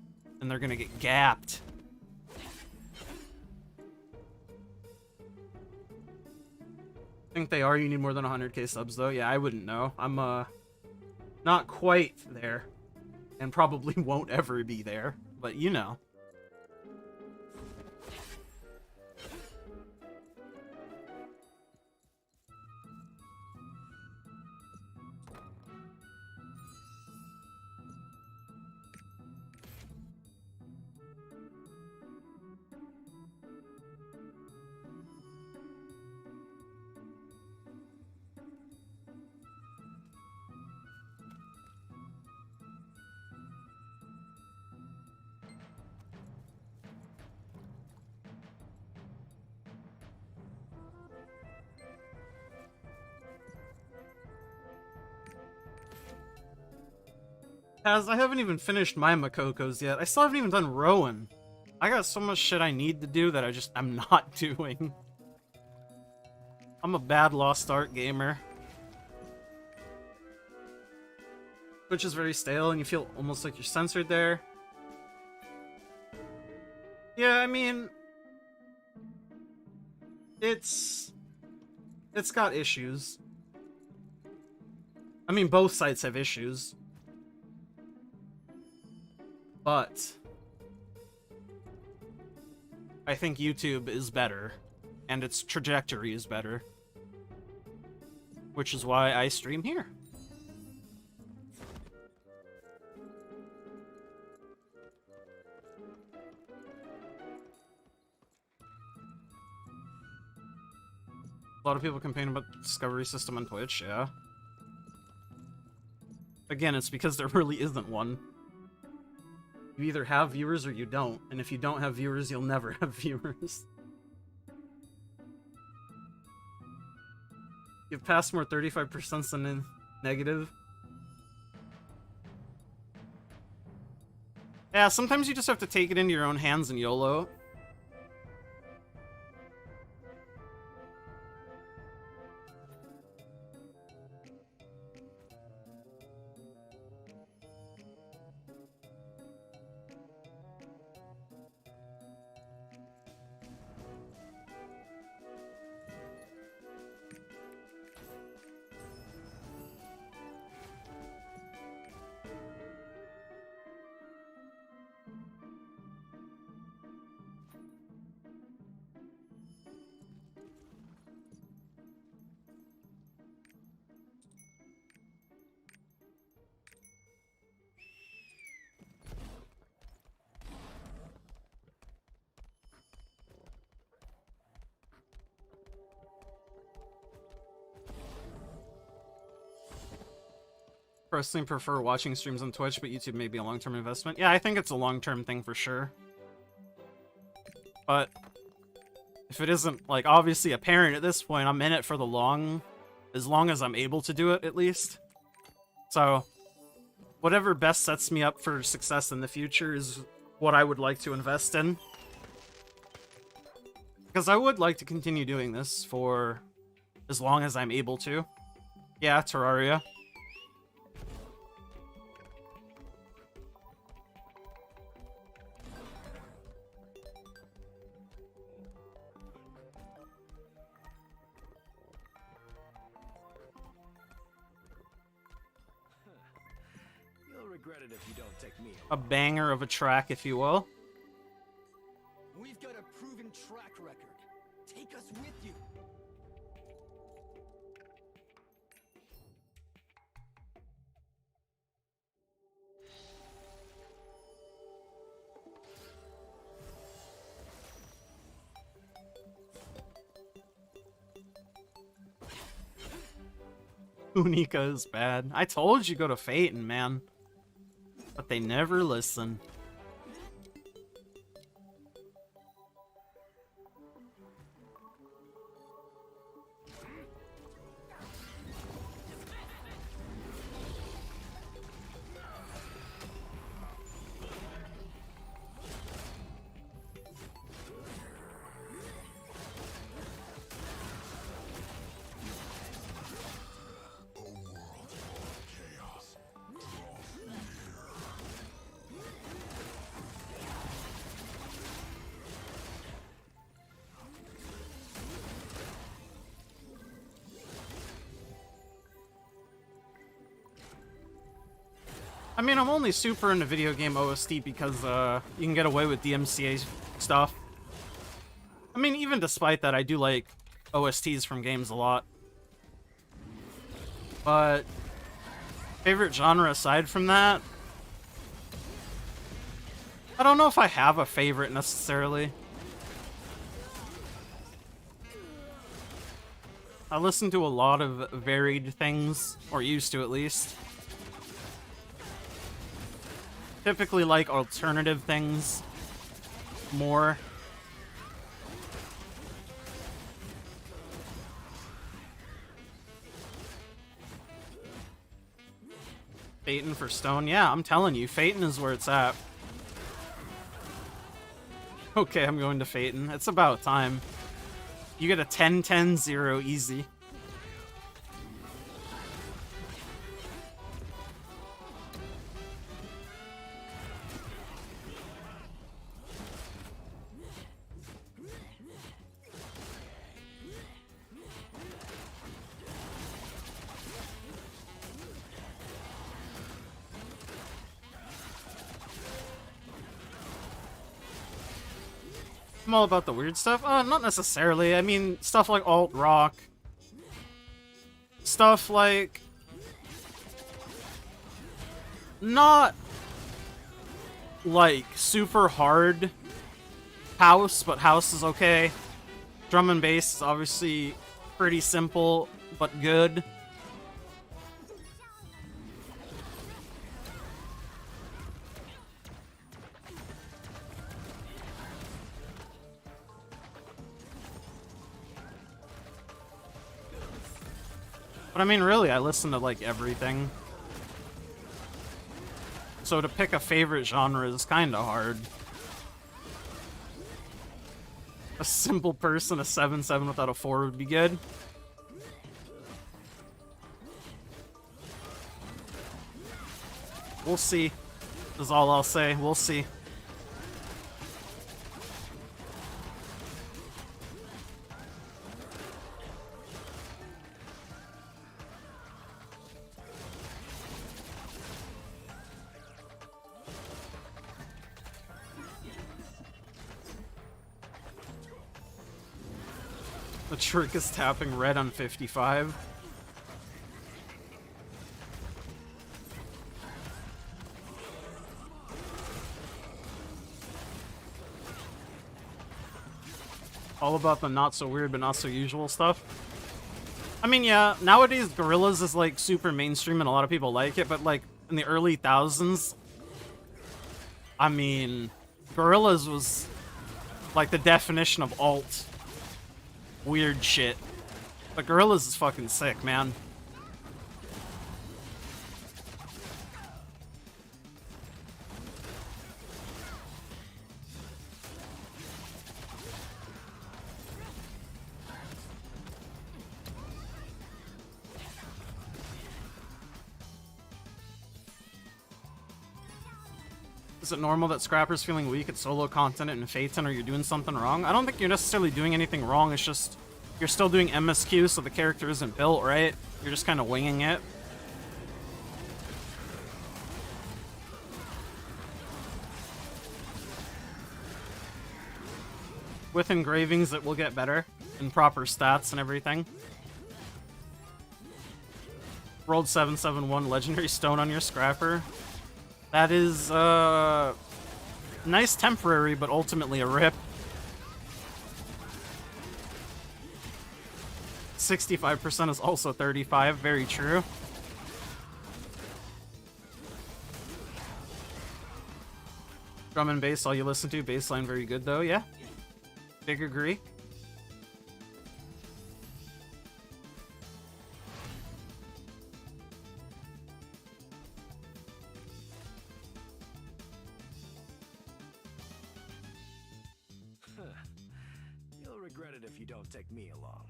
and they're gonna get gapped. I think they are. You need more than 100k subs, though. Yeah, I wouldn't know. I'm, not quite there, and probably won't ever be there, but you know. I haven't even finished my Makokos yet. I still haven't even done Rowan. I got so much shit I need to do that I'm not doing. I'm a bad Lost Art gamer. Which is very stale, and you feel almost like you're censored there. Yeah, I mean... It's got issues. I mean, both sites have issues. But I think YouTube is better, and its trajectory is better, which is why I stream here. A lot of people complain about the discovery system on Twitch, yeah. Again, it's because there really isn't one. You either have viewers or you don't, and if you don't have viewers, you'll never have viewers. You've passed more 35% than in negative. Yeah, sometimes you just have to take it into your own hands and YOLO. Personally prefer watching streams on Twitch, but YouTube may be a long-term investment. Yeah, I think it's a long-term thing for sure. But if it isn't, like, obviously apparent at this point, I'm in it for the as long as I'm able to do it, at least. So, whatever best sets me up for success in the future is what I would like to invest in. Because I would like to continue doing this for as long as I'm able to. Yeah, Terraria. regret it if you don't take me A along. banger of a track, if you will. We've got a proven track record. Take us with you. Unica is bad. I told you go to Phaeton, man. But they never listen. I mean, I'm only super into video game OST because you can get away with DMCA stuff. I mean, even despite that, I do like OSTs from games a lot. But favorite genre aside from that, I don't know if I have a favorite necessarily. I listen to a lot of varied things, or used to at least. Typically like alternative things more. Phaeton for Stone. Yeah, I'm telling you, Phaeton is where it's at. Okay, I'm going to Phaeton. It's about time. You get a 10-10-0 easy. I'm all about the weird stuff. Not necessarily. I mean, stuff like alt rock. Stuff like... not like super hard house, but house is okay. Drum and bass is obviously pretty simple, but good. But I mean, really, I listen to, like, everything. So to pick a favorite genre is kind of hard. A simple person, a 7-7 without a 4 would be good. We'll see. Is all I'll say. We'll see. The trick is tapping red on 55. All about the not so weird but not so usual stuff. I mean, yeah, nowadays Gorillaz is like super mainstream and a lot of people like it, but like in the early thousands, I mean, Gorillaz was like the definition of alt weird shit. But Gorillaz is fucking sick, man. Is it normal that Scrapper's feeling weak at solo content in Phaeton, or you're doing something wrong? I don't think you're necessarily doing anything wrong, it's just you're still doing MSQ, so the character isn't built, right? You're just kind of winging it. with engravings it will get better and proper stats and everything. Rolled 771 legendary stone on your scrapper. That is nice temporary, but ultimately a rip. 65% is also 35, very true. Drum and bass, all you listen to. Bassline, very good though, yeah. Big agree. You'll regret it if you don't take me along.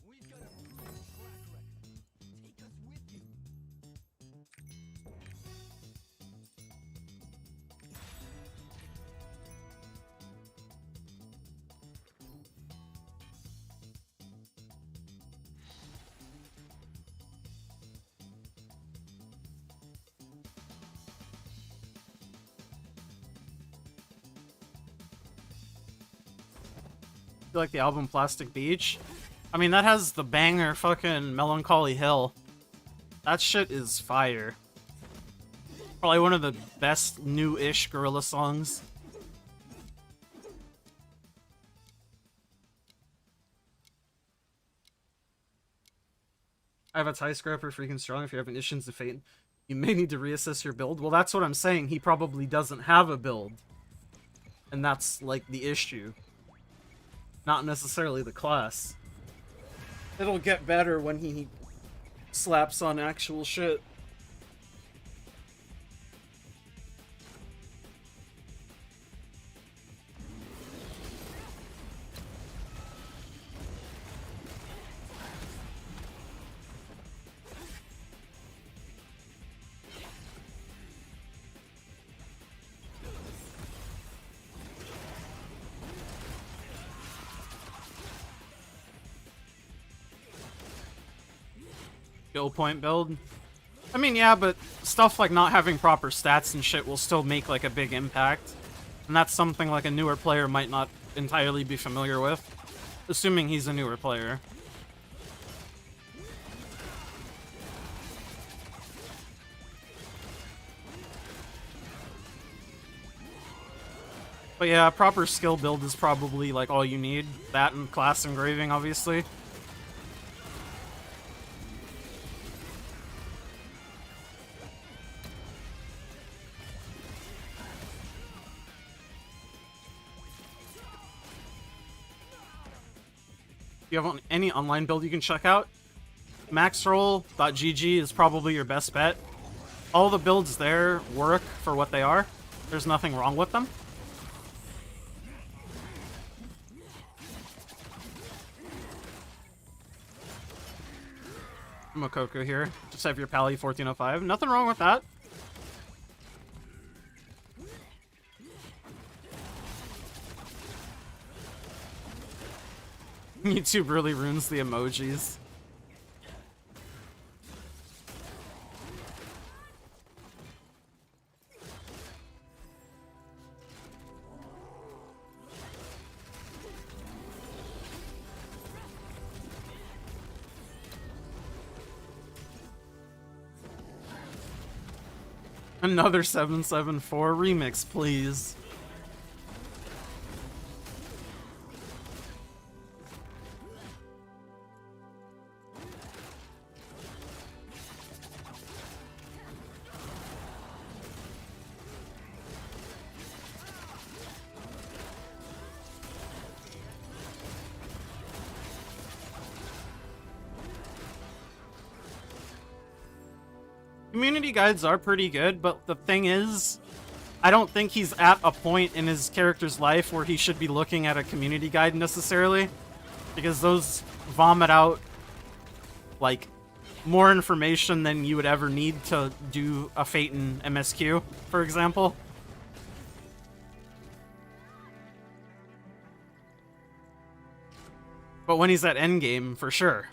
We've got a proven track record. Take us with you. You like the album Plastic Beach? I mean, that has the banger fucking Melancholy Hill. That shit is fire. Probably one of the best new-ish Gorilla songs. I have a tie scrapper freaking strong. If you're having issues to Fate, you may need to reassess your build. Well, that's what I'm saying. He probably doesn't have a build. And that's, like, the issue. Not necessarily the class. It'll get better when he slaps on actual shit. Skill point build. I mean, yeah, but stuff like not having proper stats and shit will still make like a big impact. And that's something like a newer player might not entirely be familiar with. Assuming he's a newer player. But yeah, proper skill build is probably like all you need. That and class engraving, obviously. If you have any online build you can check out, maxroll.gg is probably your best bet. All the builds there work for what they are. There's nothing wrong with them. Mokoko here. Just have your Pally 1405. Nothing wrong with that. YouTube really ruins the emojis. Another 774 remix, please. Community guides are pretty good, but the thing is, I don't think he's at a point in his character's life where he should be looking at a community guide necessarily, because those vomit out, like, more information than you would ever need to do a Phaeton MSQ, for example. But when he's at endgame, for sure.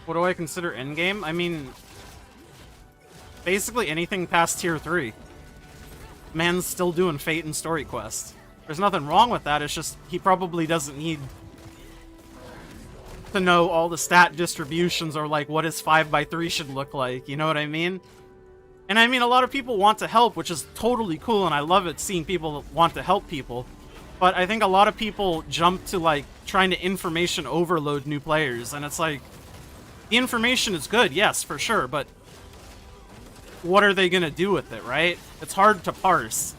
What do I consider endgame? I mean, basically anything past tier 3. Man's still doing fate and story quests. There's nothing wrong with that, it's just he probably doesn't need to know all the stat distributions or like what his 5x3 should look like, you know what I mean? And I mean, a lot of people want to help, which is totally cool, and I love it seeing people want to help people. But I think a lot of people jump to like trying to information overload new players, and it's like, the information is good, yes, for sure, but what are they gonna do with it, right? It's hard to parse.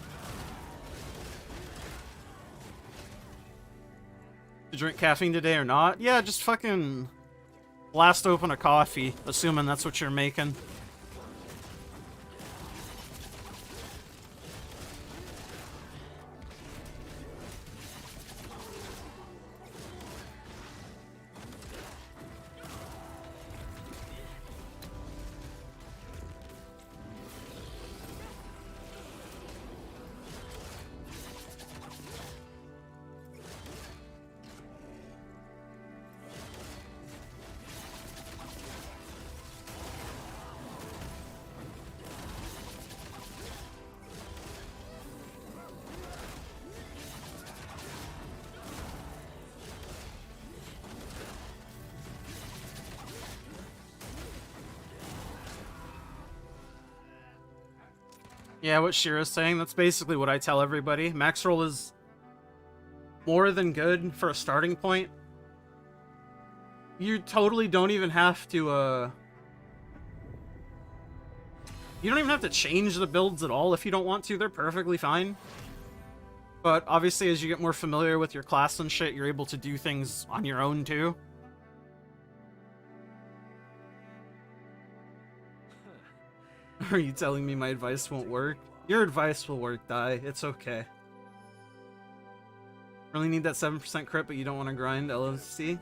To drink caffeine today or not? Yeah, just fucking blast open a coffee, assuming that's what you're making. Yeah, what Shira's saying, that's basically what I tell everybody. Max roll is more than good for a starting point. You totally don't even have to, you don't even have to change the builds at all if you don't want to. They're perfectly fine. But obviously, as you get more familiar with your class and shit, you're able to do things on your own, too. Are you telling me my advice won't work? Your advice will work, Dai. It's okay. Really need that 7% crit, but you don't want to grind LOC?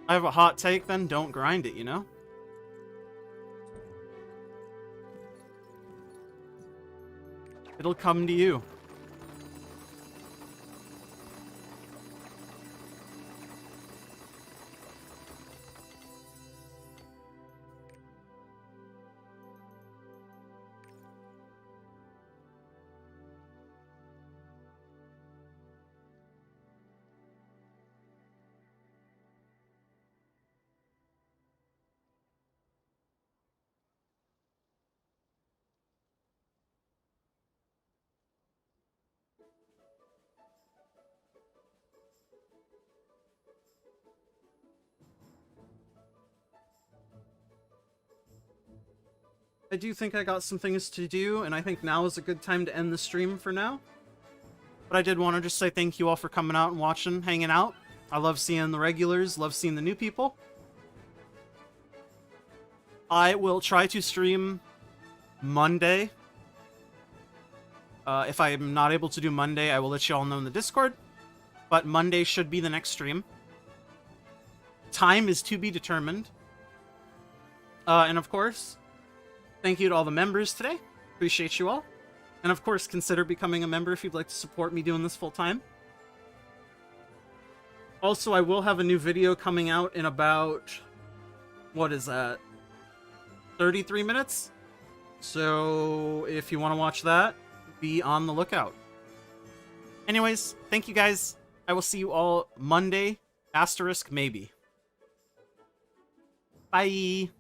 I have a hot take, then don't grind it, you know? It'll come to you. I do think I got some things to do, and I think now is a good time to end the stream for now. But I did want to just say thank you all for coming out and watching, hanging out. I love seeing the regulars, love seeing the new people. I will try to stream Monday. If I'm not able to do Monday, I will let you all know in the Discord. But Monday should be the next stream. Time is to be determined. And of course, thank you to all the members today. Appreciate you all. And of course, consider becoming a member if you'd like to support me doing this full time. Also, I will have a new video coming out in about, what is that, 33 minutes? So if you want to watch that, be on the lookout. Anyways, thank you guys. I will see you all Monday, asterisk maybe. Bye.